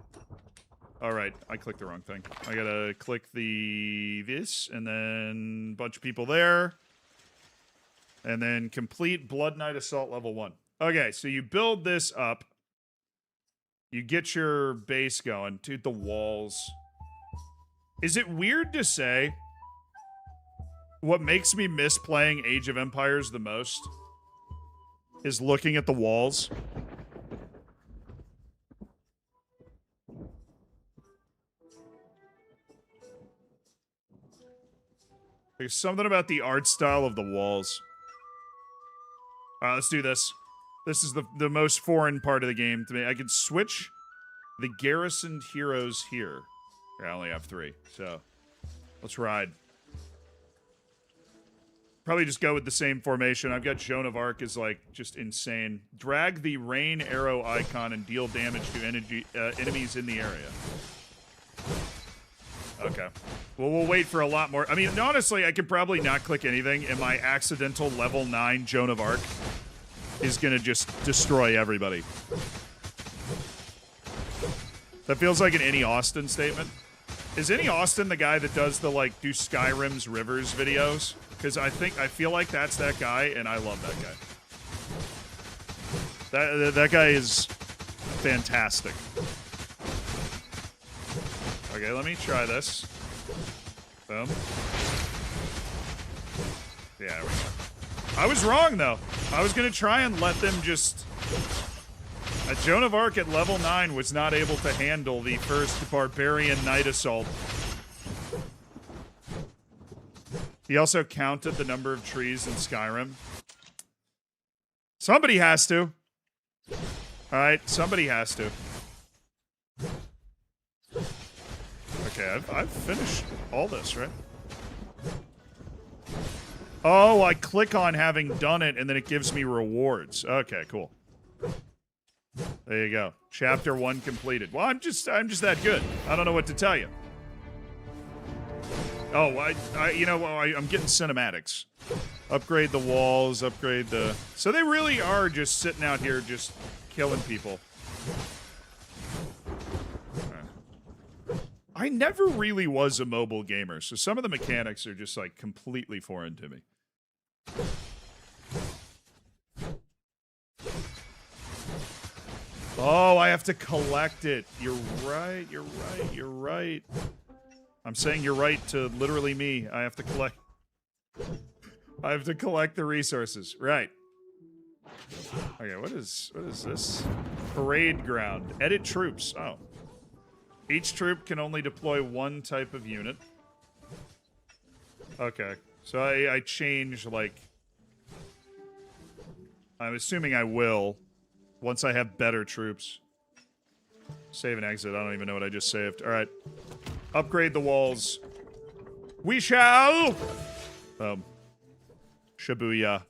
All right, I clicked the wrong thing. I got to click this, and then a bunch of people there. And then complete Blood Knight Assault level 1. Okay, so you build this up. You get your base going. Dude, the walls. Is it weird to say... What makes me miss playing Age of Empires the most is looking at the walls. There's something about the art style of the walls. Alright, let's do this. This is the most foreign part of the game to me. I can switch the garrisoned heroes here. I only have 3, so let's ride. Probably just go with the same formation. I've got Joan of Arc is like just insane. Drag the rain arrow icon and deal damage to enemies in the area. Okay. Well, we'll wait for a lot more. I mean, honestly, I could probably not click anything, and my accidental level 9 Joan of Arc is going to just destroy everybody. That feels like an Any Austin statement. Is Any Austin the guy that does the, like, do Skyrim's Rivers videos? Because I feel like that's that guy, and I love that guy. That guy is fantastic. Okay, let me try this. Boom. Yeah, there we go. I was wrong, though. I was going to try and let them just... Joan of Arc at level 9 was not able to handle the first Barbarian Night Assault. He also counted the number of trees in Skyrim. Somebody has to. Alright, somebody has to. Okay, I've finished all this, right? Oh, I click on having done it, and then it gives me rewards. Okay, cool. There you go. Chapter 1 completed. Well, I'm just that good. I don't know what to tell you. Oh, I'm getting cinematics. Upgrade the walls, upgrade the... So they really are just sitting out here just killing people. I never really was a mobile gamer, so some of the mechanics are just, like, completely foreign to me. Oh, I have to collect it. You're right, you're right, you're right. I'm saying you're right to literally me. I have to collect the resources. Right. Okay, what is this? Parade ground. Edit troops. Oh. Each troop can only deploy one type of unit. Okay. So I change, like... I'm assuming I will. Once I have better troops. Save and exit. I don't even know what I just saved. Alright. Upgrade the walls. We shall! Shibuya.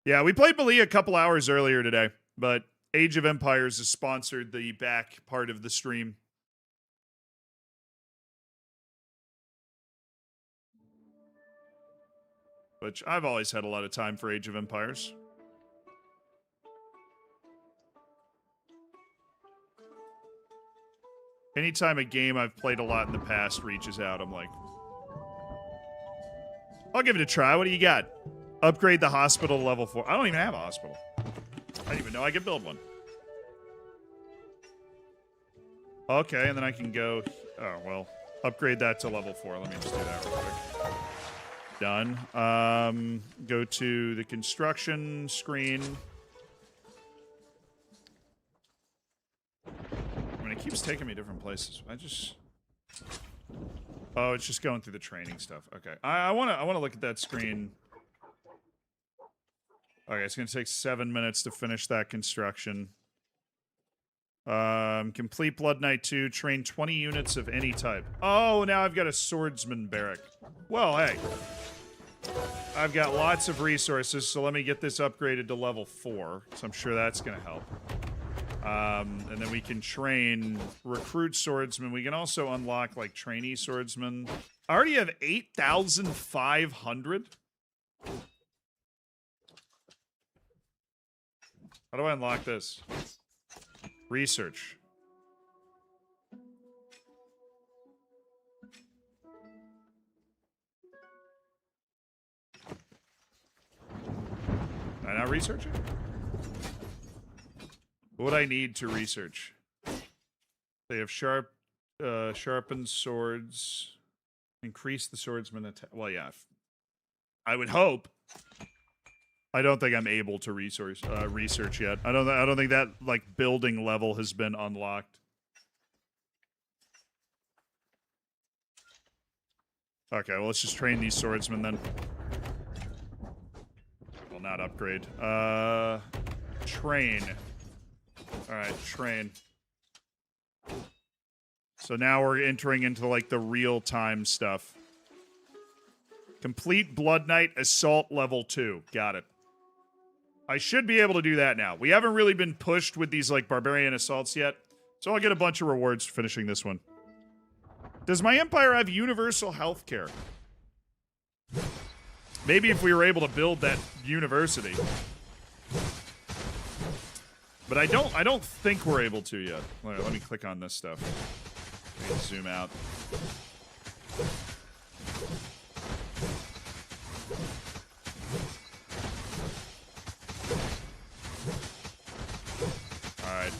Yeah, we played Melilla a couple hours earlier today, but Age of Empires has sponsored the back part of the stream. Which I've always had a lot of time for Age of Empires. Anytime a game I've played a lot in the past reaches out, I'm like, I'll give it a try. What do you got? Upgrade the hospital to level 4. I don't even have a hospital. I didn't even know I could build one. Okay, and then I can go... Oh, well. Upgrade that to level 4. Let me just do that real quick. Done. Go to the construction screen. I mean, it keeps taking me different places. Oh, it's just going through the training stuff. Okay. I wanna look at that screen. Okay, it's gonna take 7 minutes to finish that construction. Complete Blood Knight 2, train 20 units of any type. Oh, now I've got a swordsman barrack. Well, hey. I've got lots of resources, so let me get this upgraded to level 4. So I'm sure that's gonna help. And then we can train recruit swordsmen. We can also unlock, like, trainee swordsmen. I already have 8,500. How do I unlock this? Research. Can I not research it? What would I need to research? They have sharpened swords. Increase the swordsman attack. Well, yeah. I would hope. I don't think I'm able to research yet. I don't think that, like, building level has been unlocked. Okay, well, let's just train these swordsmen then. Will not upgrade. Train. Alright, train. So now we're entering into, like, the real-time stuff. Complete Blood Knight Assault Level 2. Got it. I should be able to do that now. We haven't really been pushed with these, like, barbarian assaults yet, so I'll get a bunch of rewards for finishing this one. Does my empire have universal healthcare? Maybe if we were able to build that university. But I don't think we're able to yet. Let me click on this stuff. Let me zoom out. Alright.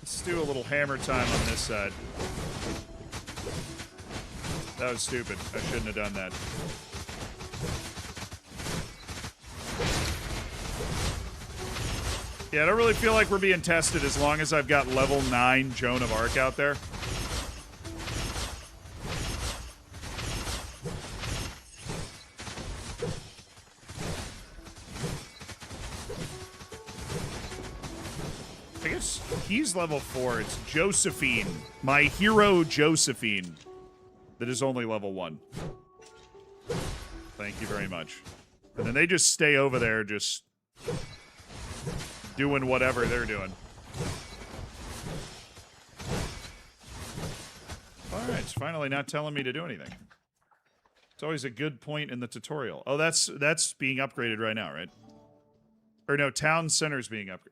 Let's do a little hammer time on this side. That was stupid. I shouldn't have done that. Yeah, I don't really feel like we're being tested as long as I've got level 9 Joan of Arc out there. I guess he's level 4. It's Josephine. My hero Josephine. That is only level 1. Thank you very much. And then they just stay over there just doing whatever they're doing. Alright, it's finally not telling me to do anything. It's always a good point in the tutorial. Oh, that's being upgraded right now, right? Or no, town center's being upgraded.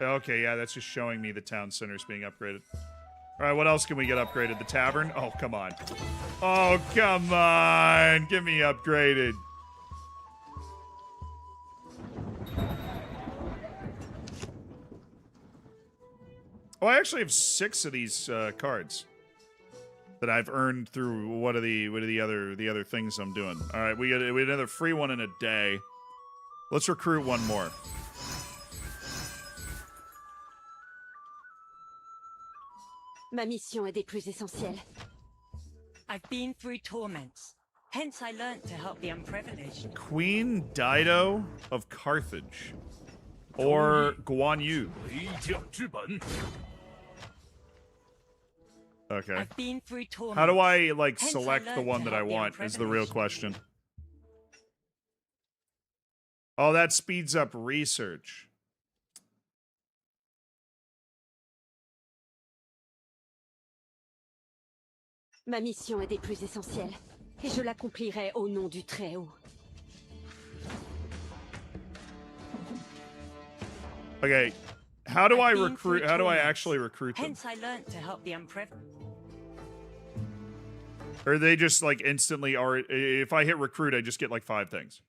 Okay, yeah, that's just showing me the town center's being upgraded. Alright, what else can we get upgraded? The tavern? Oh, come on. Oh, come on! Get me upgraded. Oh, I actually have 6 of these cards. that I've earned through what are the other things I'm doing. All right, we had another free one in a day. Let's recruit one more. Ma mission est des plus essentielles. I've been through torments. Hence I learnt to help the unprivileged. Queen Dido of Carthage. Or Guan Yu. Okay. I've been through torments. How do I, like, Hence select I the learnt one to that I help the want is the real unprivileged. question. Oh, that speeds up research. Ma mission est des plus essentielles, et je l'accomplirai au nom du Très-Haut. Okay, how do I I've been recruit? through How do I torments. actually recruit them? Hence I learnt to help the unprivileged. Or they just like instantly are? If I hit recruit, I just get like 5 things.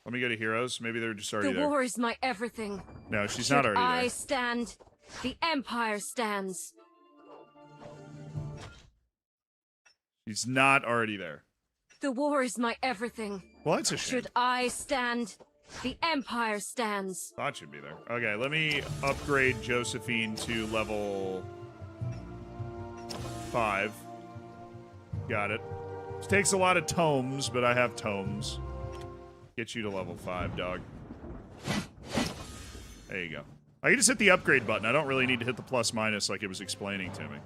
Let me go to heroes. Maybe they're just already The there. war is my everything. No, she's Should not already I there. stand, the Empire stands. She's not already there. The war is my everything. Well, that's a shame. Should I stand, the Empire stands. Thought she'd be there. Okay, let me upgrade Josephine to level 5. Got it. This takes a lot of tomes, but I have tomes. Get you to level 5, dog. There you go. I can just hit the upgrade button. I don't really need to hit the plus minus like it was explaining to me.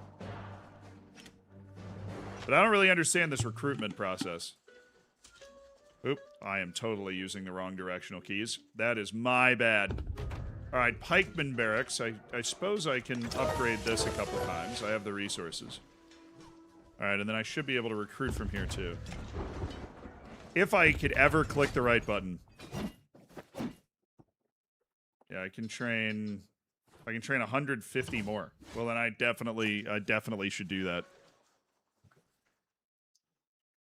But I don't really understand this recruitment process. Oop, I am totally using the wrong directional keys. That is my bad. Alright, Pikeman Barracks. I suppose I can upgrade this a couple times. I have the resources. Alright, and then I should be able to recruit from here too. If I could ever click the right button. Yeah, I can train 150 more. Well, then I definitely should do that.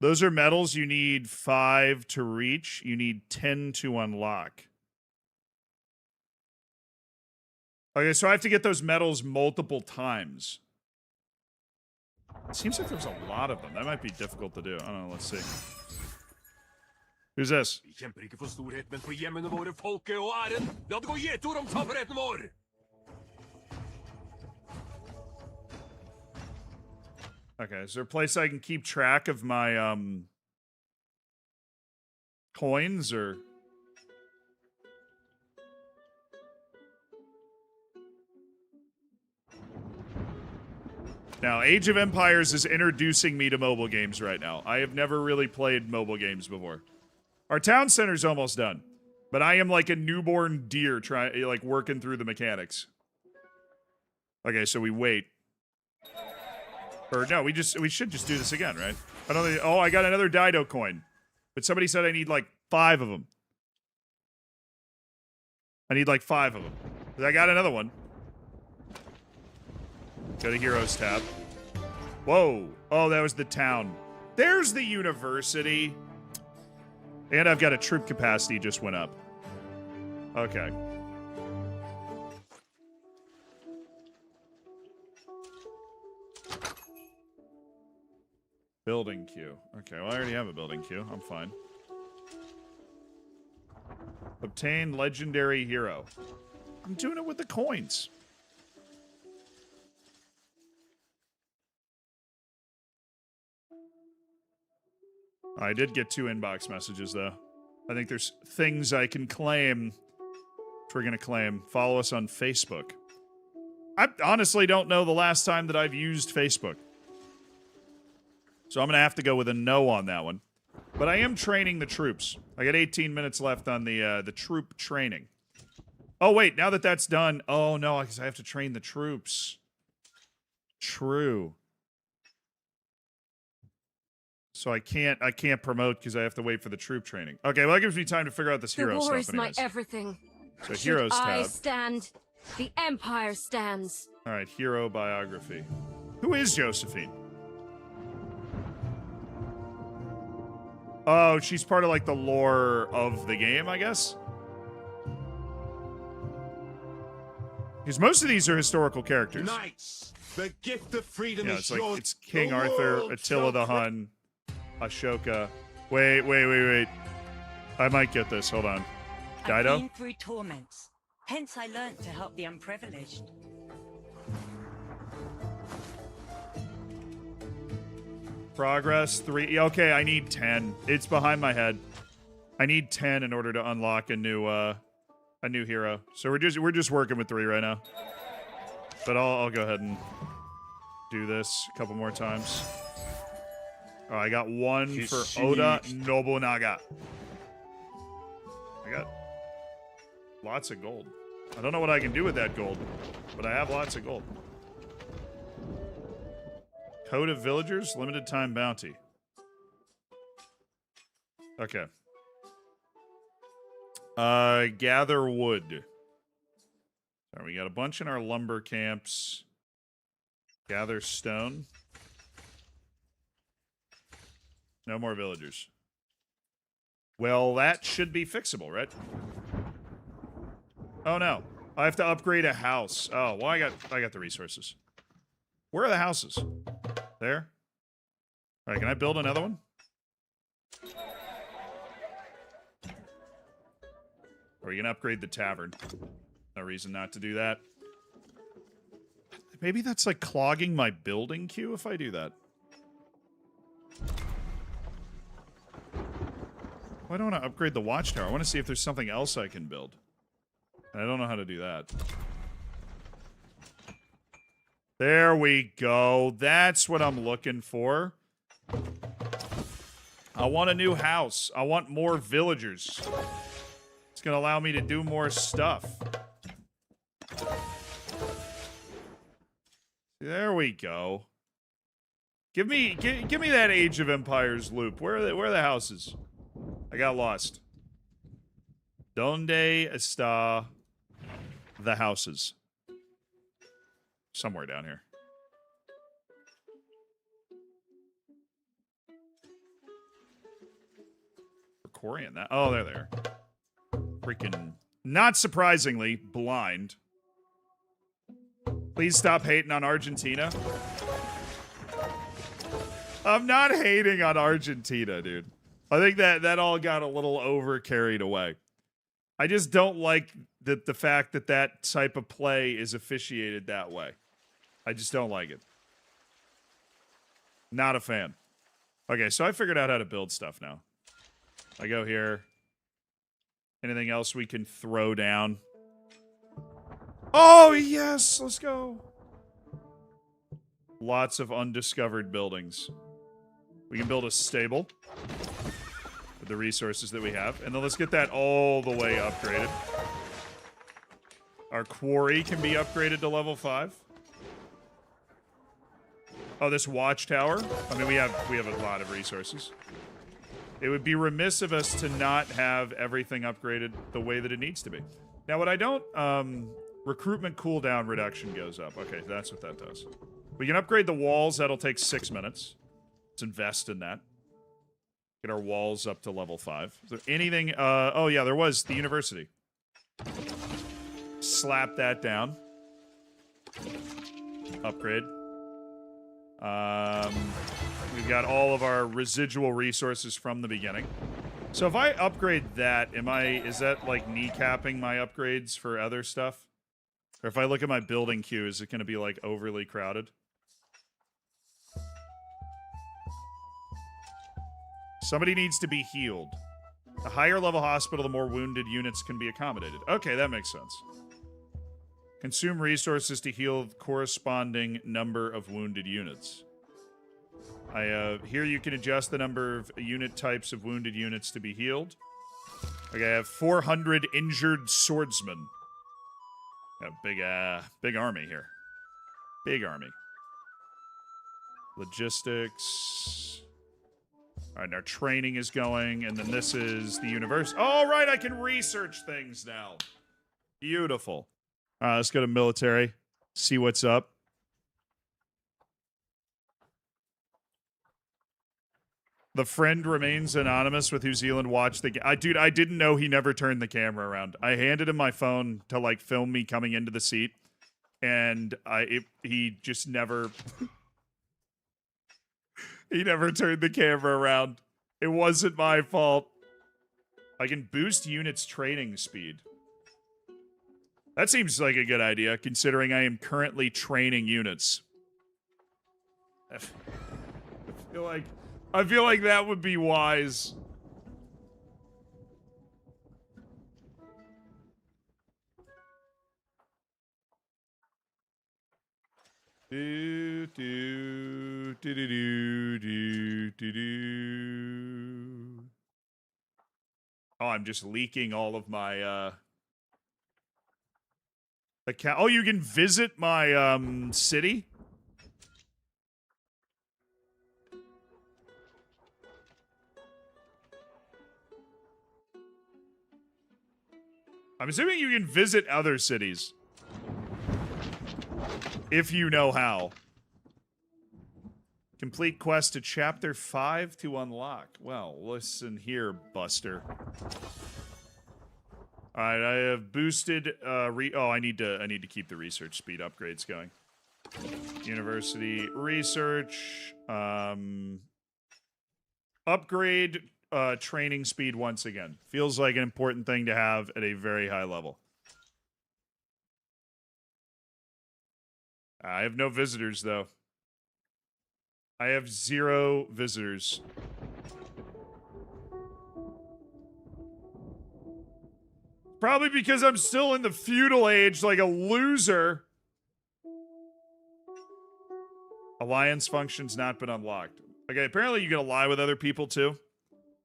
Those are medals you need 5 to reach. You need 10 to unlock. Okay, so I have to get those medals multiple times. It seems like there's a lot of them. That might be difficult to do. I don't know, let's see. Who's this? Vi kjemper ikke for storhet, men for hjemmene våre, folket og æren. La det gå gjetord om tapperheten vår! Okay, is there a place I can keep track of my, coins, or... Now, Age of Empires is introducing me to mobile games right now. I have never really played mobile games before. Our town center's almost done, but I am like a newborn deer working through the mechanics. Okay, so we wait. Or no, we should just do this again, right? I don't think, oh, I got another Dido coin. But somebody said I need like 5 of them. I need like 5 of them. I got another one. Go to Heroes tab. Whoa. Oh, that was the town. There's the university. And I've got a troop capacity just went up. Okay. Building queue. Okay, well, I already have a building queue. I'm fine. Obtain legendary hero. I'm doing it with the coins. I did get 2 inbox messages, though. I think there's things I can claim. Which we're going to claim. Follow us on Facebook. I honestly don't know the last time that I've used Facebook. So I'm going to have to go with a no on that one. But I am training the troops. I got 18 minutes left on the troop training. Oh, wait. Now that that's done... Oh, no, because I have to train the troops. True. So I can't promote because I have to wait for the troop training. Okay, well, that gives me time to figure out this hero stuff. The war is stuff my anyways. everything. So Should Heroes I tab. stand, the Empire stands. All right, hero biography. Who is Josephine? Oh, she's part of, like, the lore of the game, I guess? Because most of these are historical characters. Knights, the gift of freedom Yeah, is it's like yours. it's King Arthur, Attila the Hun, Ashoka. Wait. I might get this. Hold on. I've Dido? been through torments. Hence I learnt to help the unprivileged. Progress 3. Okay, I need 10. It's behind my head. I need 10 in order to unlock a new hero. So we're just working with 3 right now. But I'll go ahead and do this a couple more times. Oh, I got 1 for Oda Nobunaga. I got lots of gold. I don't know what I can do with that gold, but I have lots of gold. Code of Villagers, limited time bounty. Okay. Gather wood. All right, we got a bunch in our lumber camps. Gather stone. No more villagers. Well, that should be fixable, right? Oh no. I have to upgrade a house. Oh, well I got the resources. Where are the houses? There? Alright, can I build another one? Or are you gonna upgrade the tavern? No reason not to do that. Maybe that's like clogging my building queue if I do that. Why don't I upgrade the watchtower? I want to see if there's something else I can build. And I don't know how to do that. There we go. That's what I'm looking for. I want a new house. I want more villagers. It's going to allow me to do more stuff. There we go. Give me that Age of Empires loop. Where are the houses? I got lost. Donde está the houses? Somewhere down here. Corian, that. Oh, there they are. Freaking, not surprisingly, blind. Please stop hating on Argentina. I'm not hating on Argentina, dude. I think that all got a little over carried away. I just don't like the fact that type of play is officiated that way. I just don't like it. Not a fan. Okay, so I figured out how to build stuff now. I go here. Anything else we can throw down? Oh, yes! Let's go. Lots of undiscovered buildings. We can build a stable with the resources that we have. And then let's get that all the way upgraded. Our quarry can be upgraded to level 5. Oh, this watchtower. I mean, we have a lot of resources. It would be remiss of us to not have everything upgraded the way that it needs to be. Now, what I don't... recruitment cooldown reduction goes up. Okay, that's what that does. We can upgrade the walls. That'll take 6 minutes. Let's invest in that. Get our walls up to level 5. Is there anything... oh, yeah, there was the university. Slap that down. Upgrade. We've got all of our residual resources from the beginning. So if I upgrade that, is that like kneecapping my upgrades for other stuff? Or if I look at my building queue, is it going to be like overly crowded? Somebody needs to be healed. The higher level hospital, the more wounded units can be accommodated. Okay, that makes sense. Consume resources to heal the corresponding number of wounded units. Here you can adjust the number of unit types of wounded units to be healed. Okay, I have 400 injured swordsmen. Got big army here. Big army. Logistics. All right, our training is going, and then this is the university. All right, I can research things now. Beautiful. All right, let's go to military. See what's up. The friend remains anonymous with New Zealand watched the game. Dude, I didn't know he never turned the camera around. I handed him my phone to, like, film me coming into the seat. And he just never... he never turned the camera around. It wasn't my fault. I can boost units' training speed. That seems like a good idea, considering I am currently training units. I feel like that would be wise. Do do do do do do do do. Oh, I'm just leaking all of my account. Oh, you can visit my city? I'm assuming you can visit other cities. If you know how. Complete quest to chapter 5 to unlock. Well, listen here, Buster. Alright, I have boosted I need to keep the research speed upgrades going. University research. Upgrade training speed once again. Feels like an important thing to have at a very high level. I have no visitors, though. I have 0 visitors. Probably because I'm still in the feudal age like a loser. Alliance function's not been unlocked. Okay, apparently you can ally with other people, too.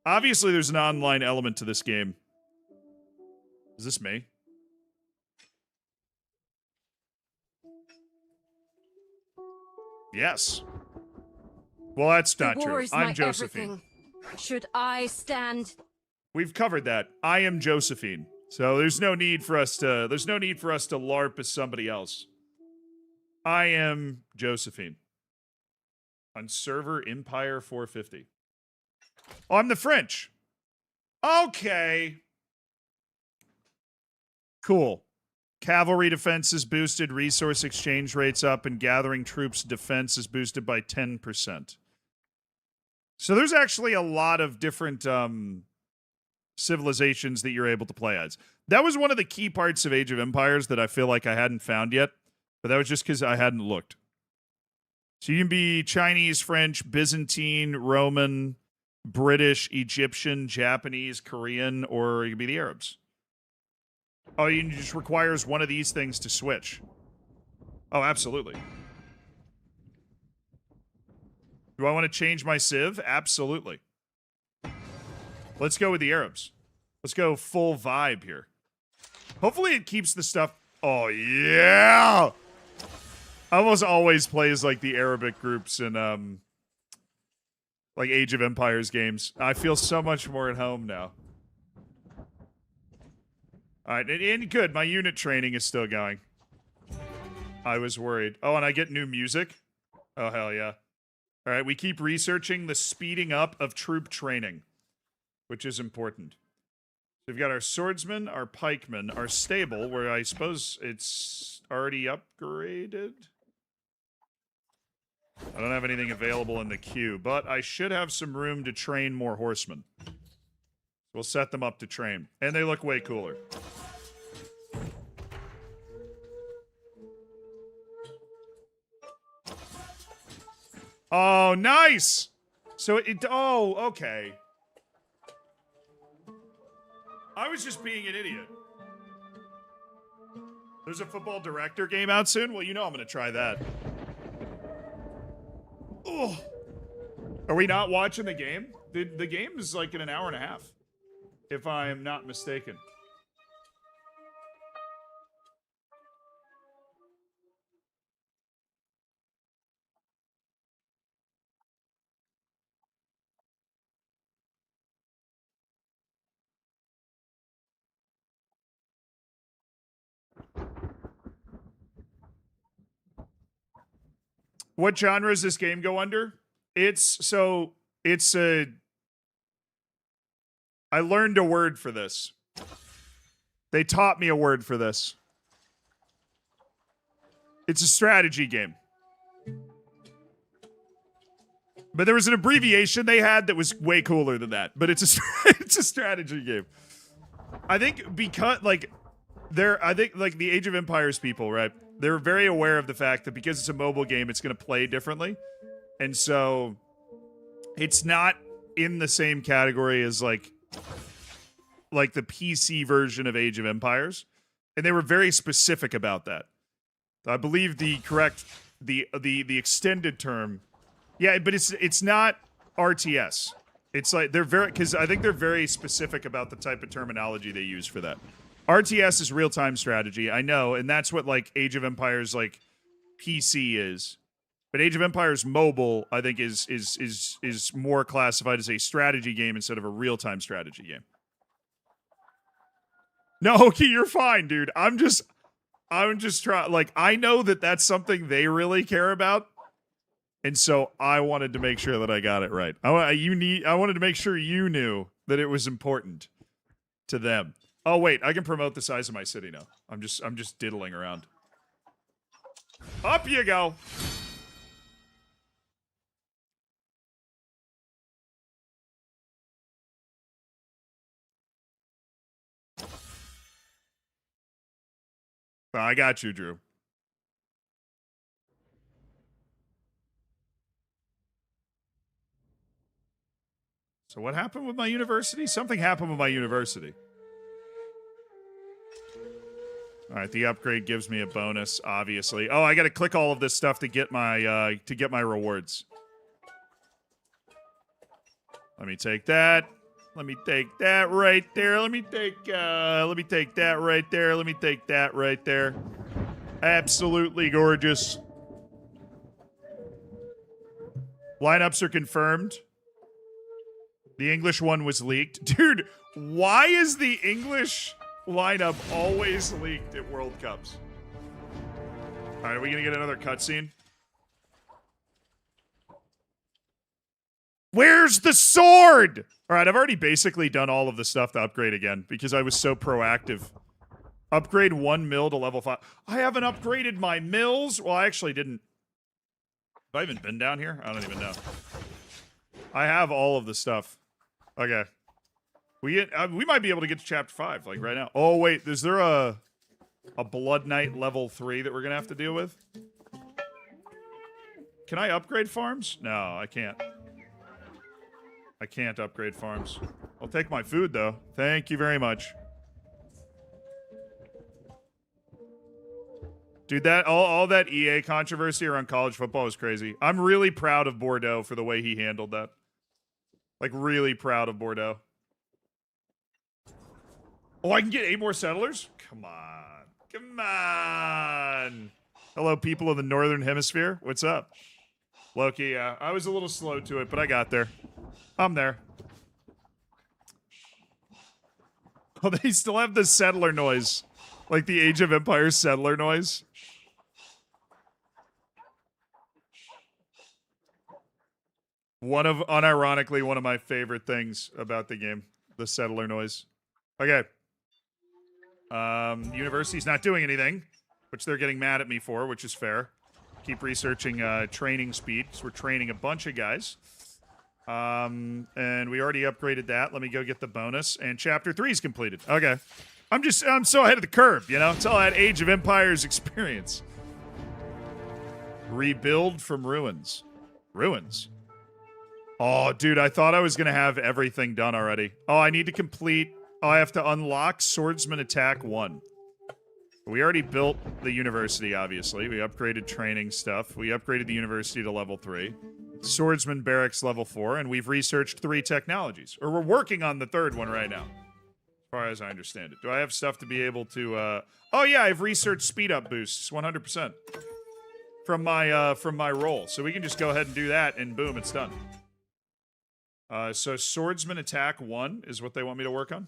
Obviously, there's an online element to this game. Is this me? Yes. Well, that's not true. I'm Josephine. Should I stand? We've covered that. I am Josephine. So there's no need for us to LARP as somebody else. I am Josephine. On server Empire 450. Oh, I'm the French. Okay. Cool. Cavalry defense is boosted, resource exchange rates up, and gathering troops defense is boosted by 10%. So there's actually a lot of different civilizations that you're able to play as. That was one of the key parts of Age of Empires that I feel like I hadn't found yet, but that was just because I hadn't looked. So you can be Chinese, French, Byzantine, Roman, British, Egyptian, Japanese, Korean, or you can be the Arabs. Oh, it just requires one of these things to switch. Oh, absolutely. Do I want to change my civ? Absolutely. Let's go with the Arabs. Let's go full vibe here. Hopefully it keeps the stuff... Oh, yeah! Almost always plays like the Arabic groups in like Age of Empires games. I feel so much more at home now. Alright, and good, my unit training is still going. I was worried. Oh, and I get new music? Oh, hell yeah. Alright, we keep researching the speeding up of troop training, which is important. We've got our swordsman, our pikeman, our stable, where I suppose it's already upgraded. I don't have anything available in the queue, but I should have some room to train more horsemen. We'll set them up to train. And they look way cooler. Oh, nice! So it... Oh, okay. I was just being an idiot. There's a football director game out soon? Well, you know I'm going to try that. Oh. Are we not watching the game? The game is like in an hour and a half, if I am not mistaken. What genre does this game go under? It's a... I learned a word for this. They taught me a word for this. It's a strategy game. But there was an abbreviation they had that was way cooler than that. But it's a strategy game. I think because like the Age of Empires people, right? They're very aware of the fact that because it's a mobile game, it's going to play differently. And so it's not in the same category as like the PC version of Age of Empires. And they were very specific about that. I believe the extended term. Yeah, but it's not RTS. It's like because I think they're very specific about the type of terminology they use for that. RTS is real-time strategy, I know, and that's what like Age of Empires like PC is. But Age of Empires Mobile, I think, is more classified as a strategy game instead of a real-time strategy game. No, okay, you're fine, dude. I'm just trying. Like, I know that that's something they really care about, and so I wanted to make sure that I got it right. I wanted to make sure you knew that it was important to them. Oh wait, I can promote the size of my city now. I'm just diddling around. Up you go. I got you, Drew. So what happened with my university? Something happened with my university. All right, the upgrade gives me a bonus, obviously. Oh, I got to click all of this stuff to get my rewards. Let me take that. Let me take that right there. Let me take that right there. Let me take that right there. Absolutely gorgeous. Lineups are confirmed. The English one was leaked. Dude, why is the English lineup always leaked at World Cups? All right, are we going to get another cutscene? Where's the sword? All right, I've already basically done all of the stuff to upgrade again because I was so proactive. Upgrade 1 mil to level 5. I haven't upgraded my mills. Well, I actually didn't. Have I even been down here? I don't even know. I have all of the stuff. Okay. We might be able to get to chapter 5, like right now. Oh, wait. Is there a Blood Knight level 3 that we're going to have to deal with? Can I upgrade farms? No, I can't. I can't upgrade farms. I'll take my food, though. Thank you very much. Dude, that all that EA controversy around college football was crazy. I'm really proud of Bordeaux for the way he handled that. Like, really proud of Bordeaux. Oh, I can get 8 more settlers? Come on. Come on. Hello, people of the Northern Hemisphere. What's up? Loki, I was a little slow to it, but I got there. I'm there. Oh, they still have the settler noise. Like the Age of Empires settler noise. Unironically, one of my favorite things about the game. The settler noise. Okay. University's not doing anything, which they're getting mad at me for, which is fair. Keep researching training speed, because we're training a bunch of guys. And we already upgraded that. Let me go get the bonus. And chapter 3 is completed. Okay. I'm so ahead of the curve, you know? It's all that Age of Empires experience. Rebuild from ruins. Ruins? Oh, dude, I thought I was going to have everything done already. Oh, I need to complete... Oh, I have to unlock Swordsman Attack 1. We already built the university, obviously. We upgraded training stuff. We upgraded the university to level 3. Swordsman Barracks level 4, and we've researched 3 technologies. Or we're working on the 3rd one right now, as far as I understand it. Do I have stuff to be able to, Oh, yeah, I've researched speed-up boosts, 100%. From my role. So we can just go ahead and do that, and boom, it's done. So Swordsman Attack 1 is what they want me to work on.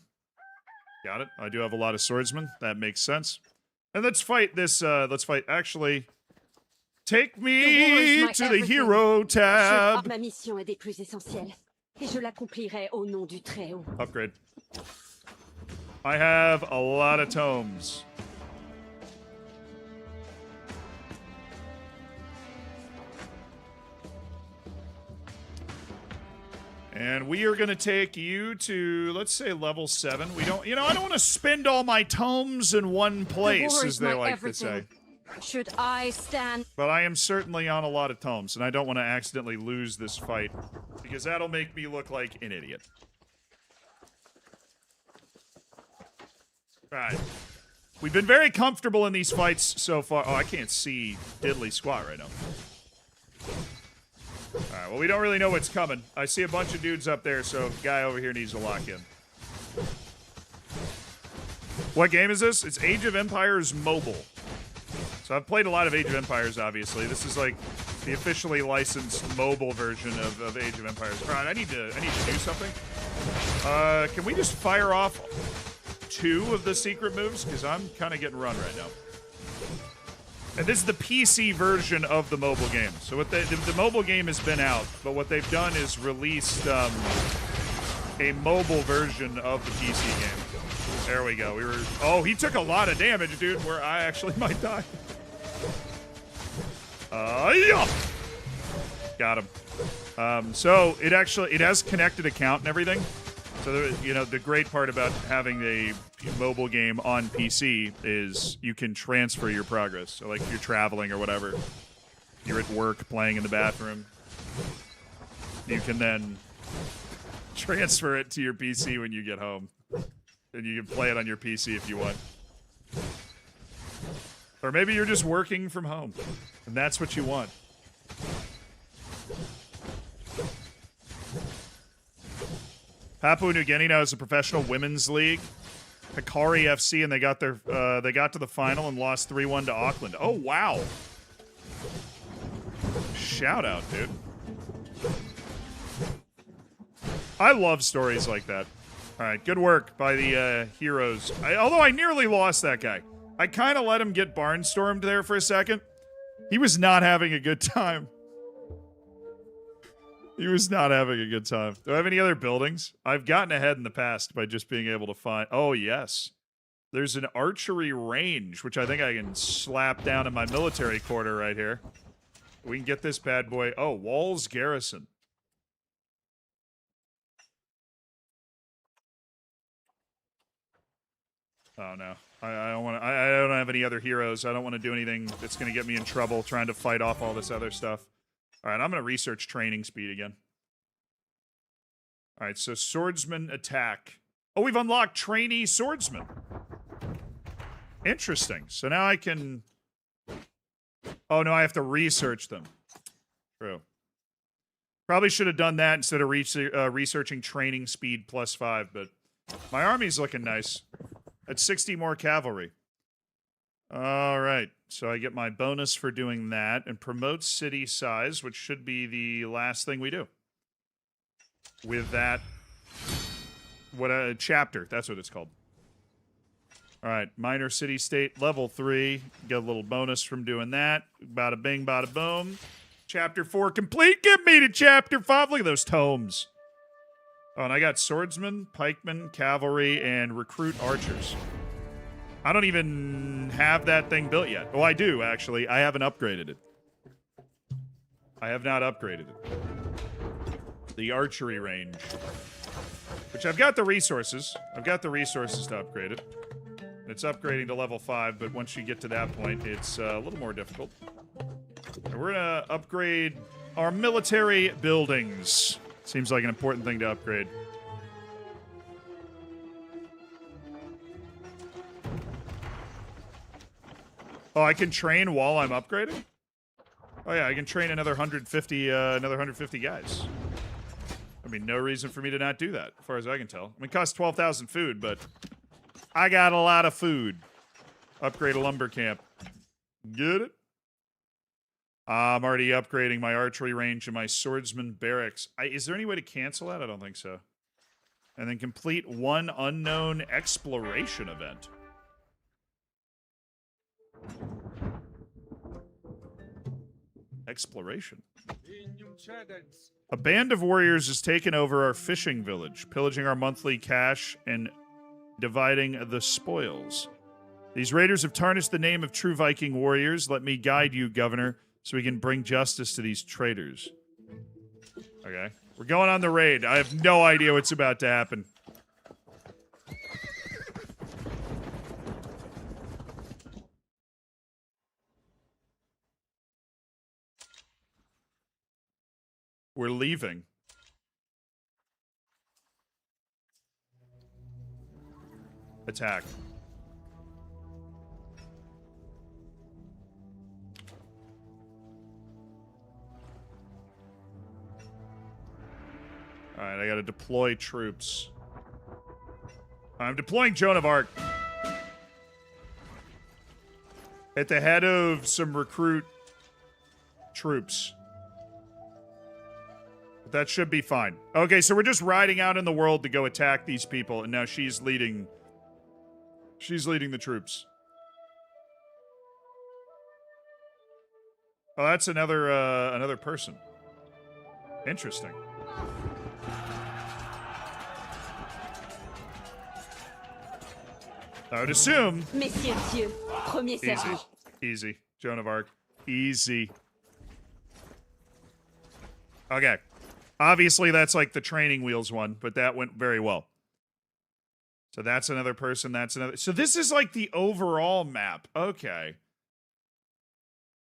Got it. I do have a lot of swordsmen. That makes sense. And let's fight this, actually... Take me to the hero tab. Ma mission est des plus essentielles, et je l'accomplirai au nom du Très-Haut. Upgrade. I have a lot of tomes. And we are going to take you to, let's say, level 7. We don't, I don't want to spend all my tomes in one place, as they like to say. Should I stand? But I am certainly on a lot of tomes, and I don't want to accidentally lose this fight, because that'll make me look like an idiot. Alright. We've been very comfortable in these fights so far. Oh, I can't see diddly squat right now. Alright, well, we don't really know what's coming. I see a bunch of dudes up there, so the guy over here needs to lock in. What game is this? It's Age of Empires Mobile. So I've played a lot of Age of Empires, obviously. This is like the officially licensed mobile version of Age of Empires. Alright, I need to do something. Can we just fire off 2 of the secret moves? Because I'm kind of getting run right now. And this is the PC version of the mobile game. So what the mobile game has been out, but what they've done is released a mobile version of the PC game. There we go. Oh, he took a lot of damage, dude, where I actually might die. Yeah. Got him. So it has connected account and everything. So, the great part about having a mobile game on PC is you can transfer your progress. So, like, if you're traveling or whatever, you're at work playing in the bathroom, you can then transfer it to your PC when you get home. And you can play it on your PC if you want. Or maybe you're just working from home, and that's what you want. Papua New Guinea now has a professional women's league, Hikari FC, and they got to the final and lost 3-1 to Auckland. Oh wow! Shout out, dude. I love stories like that. All right, good work by the heroes. Although I nearly lost that guy. I kind of let him get barnstormed there for a second. He was not having a good time. He was not having a good time. Do I have any other buildings? I've gotten ahead in the past by just being able to find... Oh, yes. There's an archery range, which I think I can slap down in my military quarter right here. We can get this bad boy... Oh, Walls Garrison. Oh, no. I don't want to... I don't have any other heroes. I don't want to do anything that's going to get me in trouble trying to fight off all this other stuff. All right, I'm going to research training speed again. All right, so swordsman attack. Oh, we've unlocked trainee swordsman. Interesting. So now I can... Oh, no, I have to research them. True. Probably should have done that instead of researching training speed +5, but my army's looking nice. That's 60 more cavalry. All right. So I get my bonus for doing that and promote city size, which should be the last thing we do. With that, what a chapter. That's what it's called. All right. Minor city state level 3. Get a little bonus from doing that. Bada bing, bada boom. Chapter 4 complete. Get me to chapter 5. Look at those tomes. Oh, and I got swordsman, pikemen, cavalry, and recruit archers. I don't even have that thing built yet. Oh, I do, actually. I haven't upgraded it. I have not upgraded it. The archery range. Which I've got the resources. I've got the resources to upgrade it. It's upgrading to level 5, but once you get to that point, it's a little more difficult. And we're going to upgrade our military buildings. Seems like an important thing to upgrade. Oh, I can train while I'm upgrading? Oh yeah, I can train another 150 guys. I mean, no reason for me to not do that, as far as I can tell. I mean, it costs 12,000 food, but I got a lot of food. Upgrade a lumber camp. Get it? I'm already upgrading my archery range and my swordsman barracks. Is there any way to cancel that? I don't think so. And then complete one unknown exploration event. Exploration. A band of warriors has taken over our fishing village, pillaging our monthly cash and dividing the spoils. These raiders have tarnished the name of true Viking warriors. Let me guide you, Governor, so we can bring justice to these traitors. Okay. We're going on the raid. I have no idea what's about to happen. We're leaving. Attack. Alright, I gotta deploy troops. I'm deploying Joan of Arc. At the head of some recruit troops. But that should be fine. Okay, so we're just riding out in the world to go attack these people, and now she's leading... She's leading the troops. Oh, that's another person. Interesting. I would assume... Easy. Easy. Joan of Arc. Easy. Okay. Obviously, that's like the training wheels one, but that went very well. So that's another person, that's another... So this is like the overall map. Okay.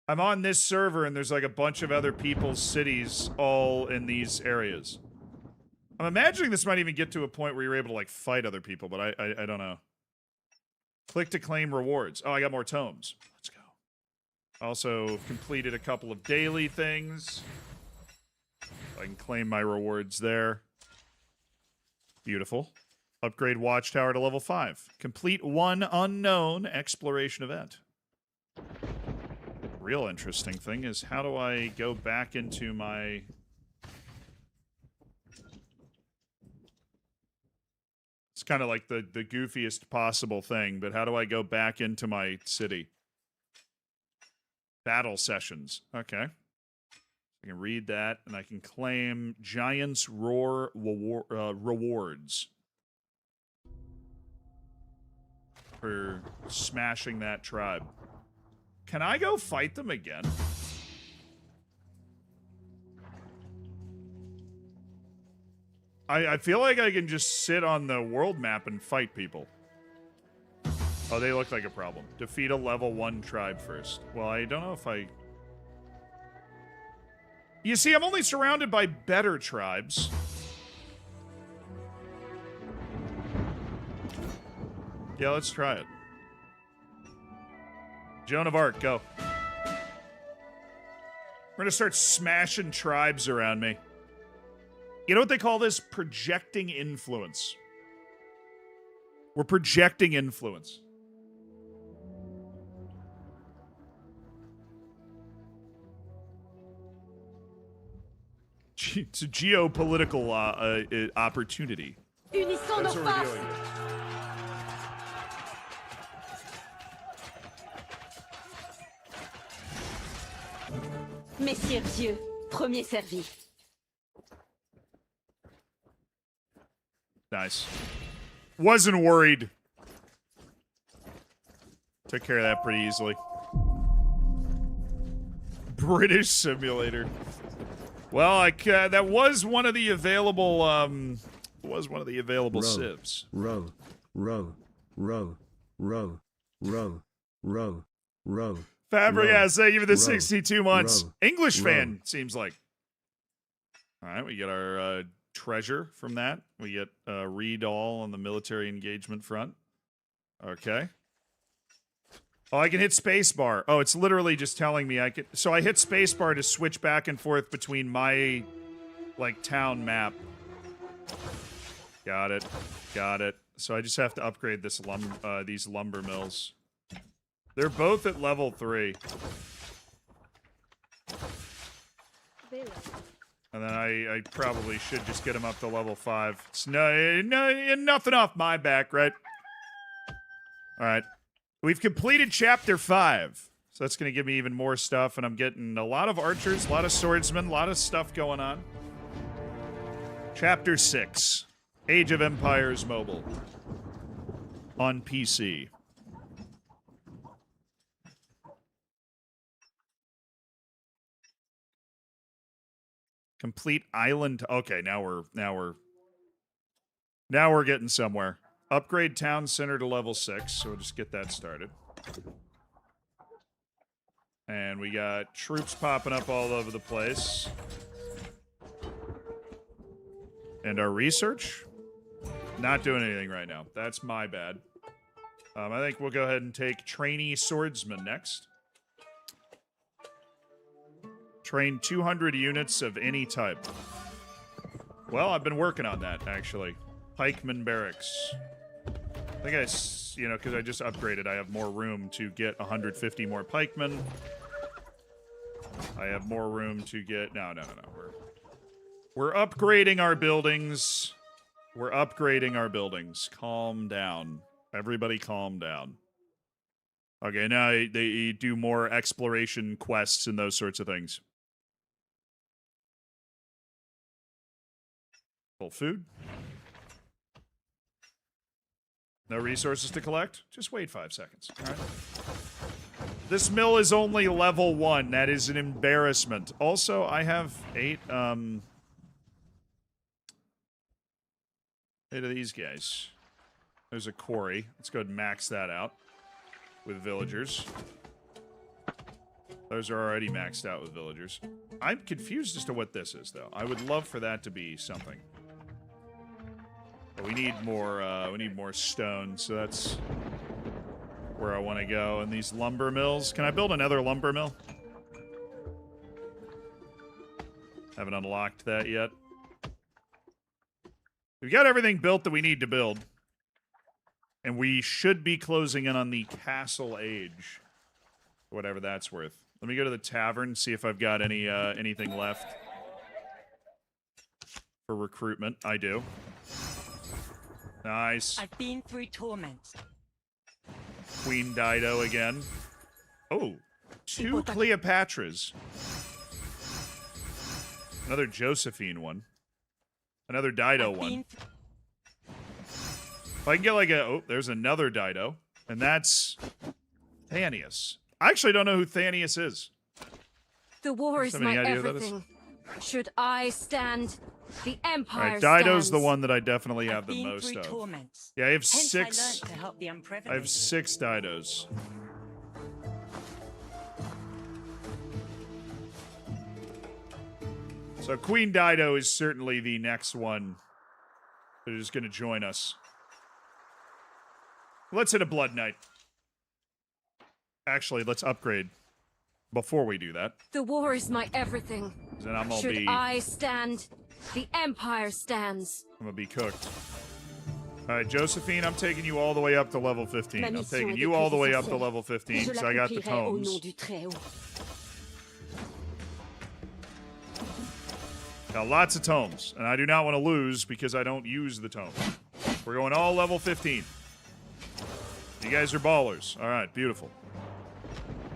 I'm on this server, and there's like a bunch of other people's cities all in these areas. I'm imagining this might even get to a point where you're able to, like, fight other people, but I don't know. Click to claim rewards. Oh, I got more tomes. Let's go. Also completed a couple of daily things. I can claim my rewards there. Beautiful. Upgrade Watchtower to level 5. Complete one unknown exploration event. Real interesting thing is, how do I go back into my... It's kind of like the goofiest possible thing, but how do I go back into my city? Battle sessions. Okay. I can read that, and I can claim Giant's Roar rewards for smashing that tribe. Can I go fight them again? I feel like I can just sit on the world map and fight people. Oh, they look like a problem. Defeat a level 1 tribe first. Well, I don't know if I... You see, I'm only surrounded by better tribes. Yeah, let's try it. Joan of Arc, go. We're gonna start smashing tribes around me. You know what they call this? Projecting influence. We're projecting influence. It's a geopolitical opportunity. Unissons nos forces. Messieurs Dieu, premier servi. Nice. Wasn't worried. Took care of that pretty easily. British simulator. Well, that was one of the available civs. Row. Fabregas, thank you for the 62 months. English fan, seems like. All right, we get our treasure from that. We get read all on the military engagement front. Okay. Oh, I can hit spacebar. Oh, it's literally just telling me I can... So I hit spacebar to switch back and forth between my, like, town map. Got it. Got it. So I just have to upgrade this these lumber mills. They're both at level 3. And then I probably should just get them up to level 5. It's nothing off my back, right? All right. We've completed Chapter 5. So that's going to give me even more stuff, and I'm getting a lot of archers, a lot of swordsmen, a lot of stuff going on. Chapter 6. Age of Empires Mobile. On PC. Complete island. Okay, now we're getting somewhere. Upgrade town center to level 6, so we'll just get that started. And we got troops popping up all over the place. And our research? Not doing anything right now. That's my bad. I think we'll go ahead and take trainee swordsman next. Train 200 units of any type. Well, I've been working on that, actually. Pikeman Barracks. I think because I just upgraded, I have more room to get 150 more pikemen. I have more room to get... No. We're upgrading our buildings. We're upgrading our buildings. Calm down. Everybody calm down. Okay, now they do more exploration quests and those sorts of things. Full food. No resources to collect? Just wait 5 seconds. All right. This mill is only level 1. That is an embarrassment. Also, I have 8 of these guys. There's a quarry. Let's go ahead and max that out with villagers. Those are already maxed out with villagers. I'm confused as to what this is, though. I would love for that to be something. But we need more stone, so that's where I want to go. And these lumber mills. Can I build another lumber mill? Haven't unlocked that yet. We've got everything built that we need to build. And we should be closing in on the castle age. Whatever that's worth. Let me go to the tavern, see if I've got anything left for recruitment. I do. Nice. I've been through torment. Queen Dido again. Oh, 2 Cleopatras. Another Josephine one. Another Dido one. If I can get like a... Oh, there's another Dido. And that's Thanius. I actually don't know who Thanius is. The war is my everything. Should I stand, the Empire stands. Dido's stands. the one that I definitely have the most of. Torments. Yeah, I have Hence 6. I learned to help the I have 6 Didos. So Queen Dido is certainly the next one that is going to join us. Let's hit a Blood Knight. Actually, let's upgrade before we do that. The war is my everything. Then I'm gonna Should I stand, the Empire stands. I'm gonna be cooked. All right, Josephine, I'm taking you all the way up to level 15. I'm taking you all the way up to level 15 because I got the tomes. Got lots of tomes, and I do not want to lose because I don't use the tomes. We're going all level 15. You guys are ballers. All right, beautiful.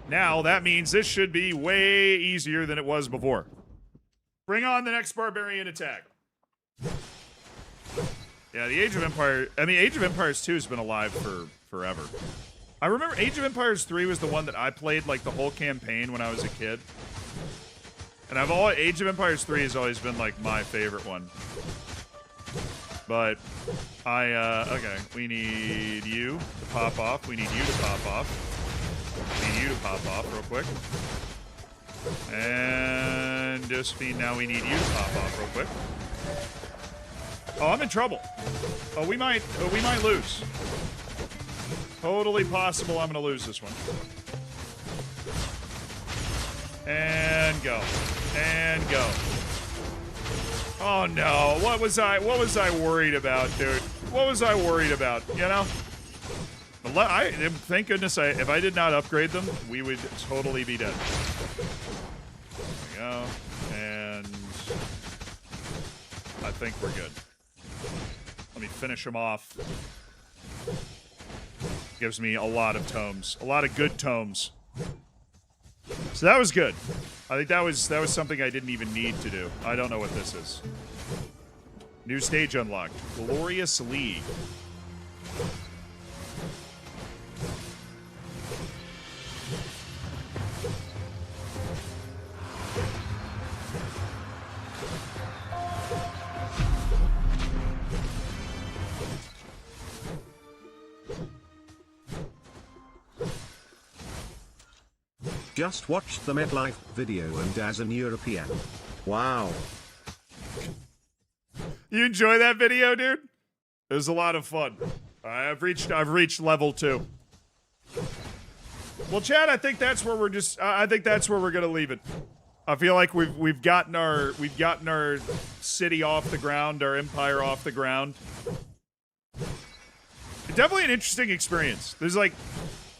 Now, that means this should be way easier than it was before. Bring on the next barbarian attack. Yeah, the Age of Empire... I mean, Age of Empires 2 has been alive for forever. I remember Age of Empires 3 was the one that I played, like, the whole campaign when I was a kid. And Age of Empires 3 has always been, like, my favorite one. But, okay, we need you to pop off. We need you to pop off. We need you to pop off real quick. And Josephine, now we need you to pop off real quick. Oh, I'm in trouble. Oh, we might lose. Totally possible I'm gonna lose this one. And go. And go. Oh no, what was I worried about, dude? What was I worried about, you know? Thank goodness if I did not upgrade them, we would totally be dead. There we go. And I think we're good. Let me finish them off. Gives me a lot of tomes. A lot of good tomes. So that was good. I think that was something I didn't even need to do. I don't know what this is. New stage unlocked. Glorious League. Just watched the MetLife video and as an European. Wow. You enjoy that video, dude? It was a lot of fun. I've reached level 2. Well, Chad, I think that's where we're gonna leave it. I feel like we've gotten our city off the ground, our empire off the ground. Definitely an interesting experience. There's like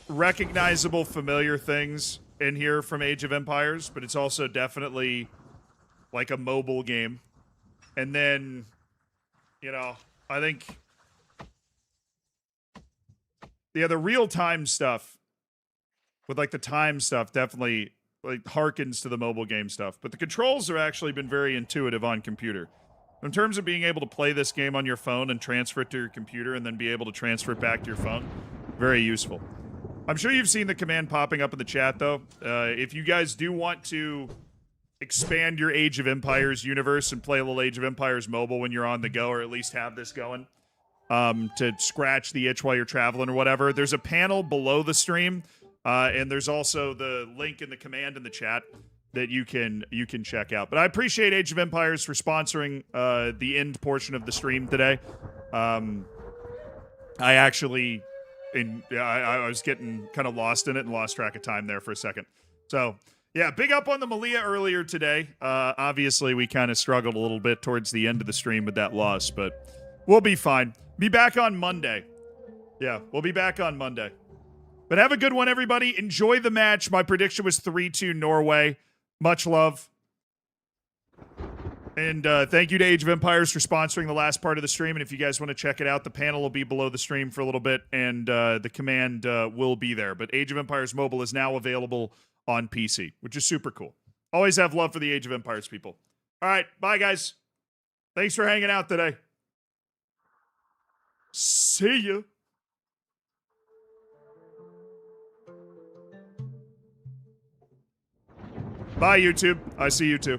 recognizable, familiar things in here from Age of Empires, but it's also definitely like a mobile game. And then, you know, I think, yeah, the real-time stuff with like the time stuff definitely like harkens to the mobile game stuff. But the controls have actually been very intuitive on computer. In terms of being able to play this game on your phone and transfer it to your computer and then be able to transfer it back to your phone, very useful. I'm sure you've seen the command popping up in the chat, though. If you guys do want to expand your Age of Empires universe and play a little Age of Empires mobile when you're on the go, or at least have this going, to scratch the itch while you're traveling or whatever, there's a panel below the stream, and there's also the link in the command in the chat that you can check out. But I appreciate Age of Empires for sponsoring the end portion of the stream today. I was getting kind of lost in it and lost track of time there for a second. So, yeah, big up on the Melilla earlier today. Obviously, we kind of struggled a little bit towards the end of the stream with that loss, but we'll be fine. Be back on Monday. Yeah, we'll be back on Monday. But have a good one, everybody. Enjoy the match. My prediction was 3-2 Norway. Much love. And thank you to Age of Empires for sponsoring the last part of the stream. And if you guys want to check it out, the panel will be below the stream for a little bit, and the command will be there. But Age of Empires Mobile is now available on PC, which is super cool. Always have love for the Age of Empires people. All right, bye, guys. Thanks for hanging out today. See ya. Bye, YouTube. I see you too.